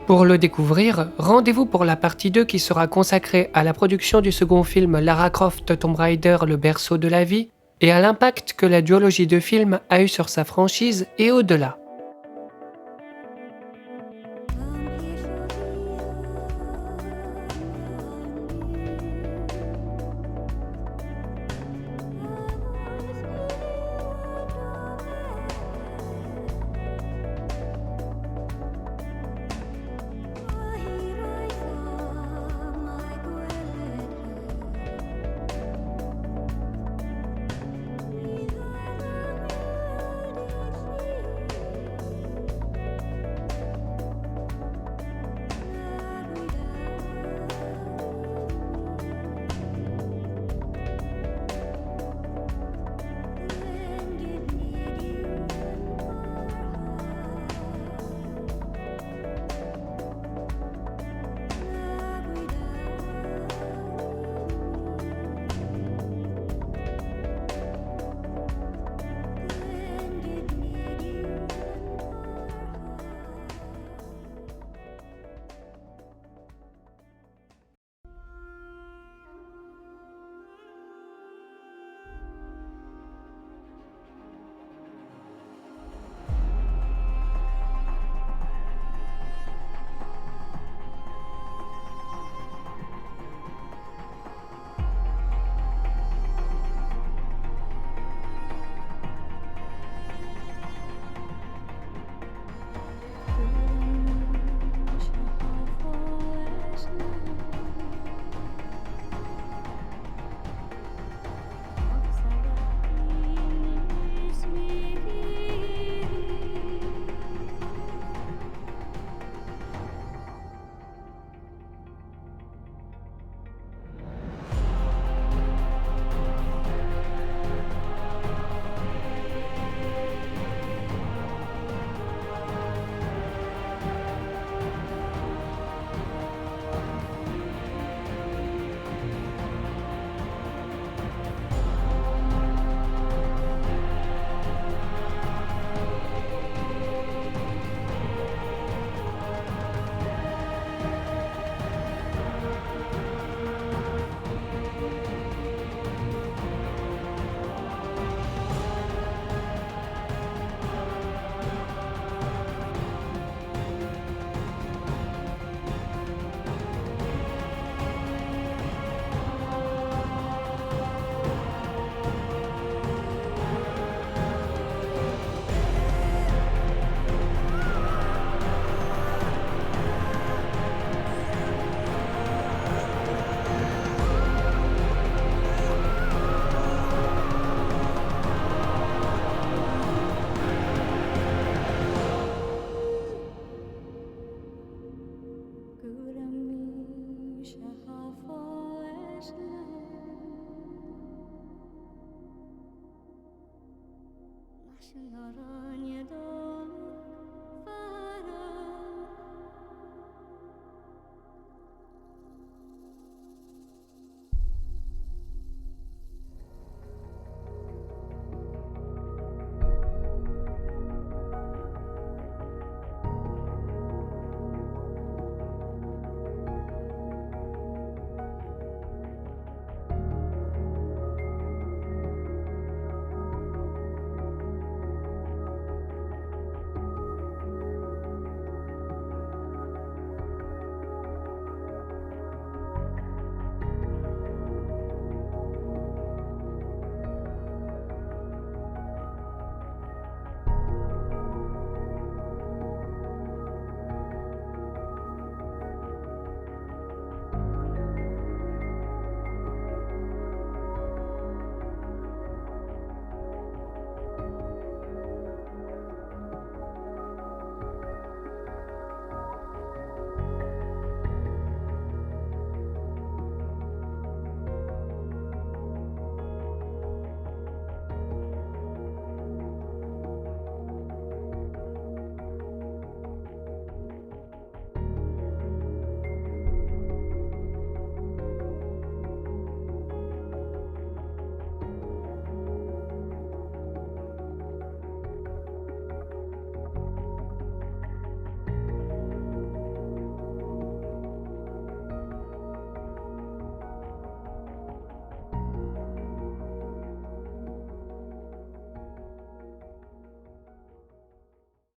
Pour le découvrir, rendez-vous pour la partie 2 qui sera consacrée à la production du second film Lara Croft Tomb Raider, le berceau de la vie, et à l'impact que la duologie de films a eu sur sa franchise et au-delà.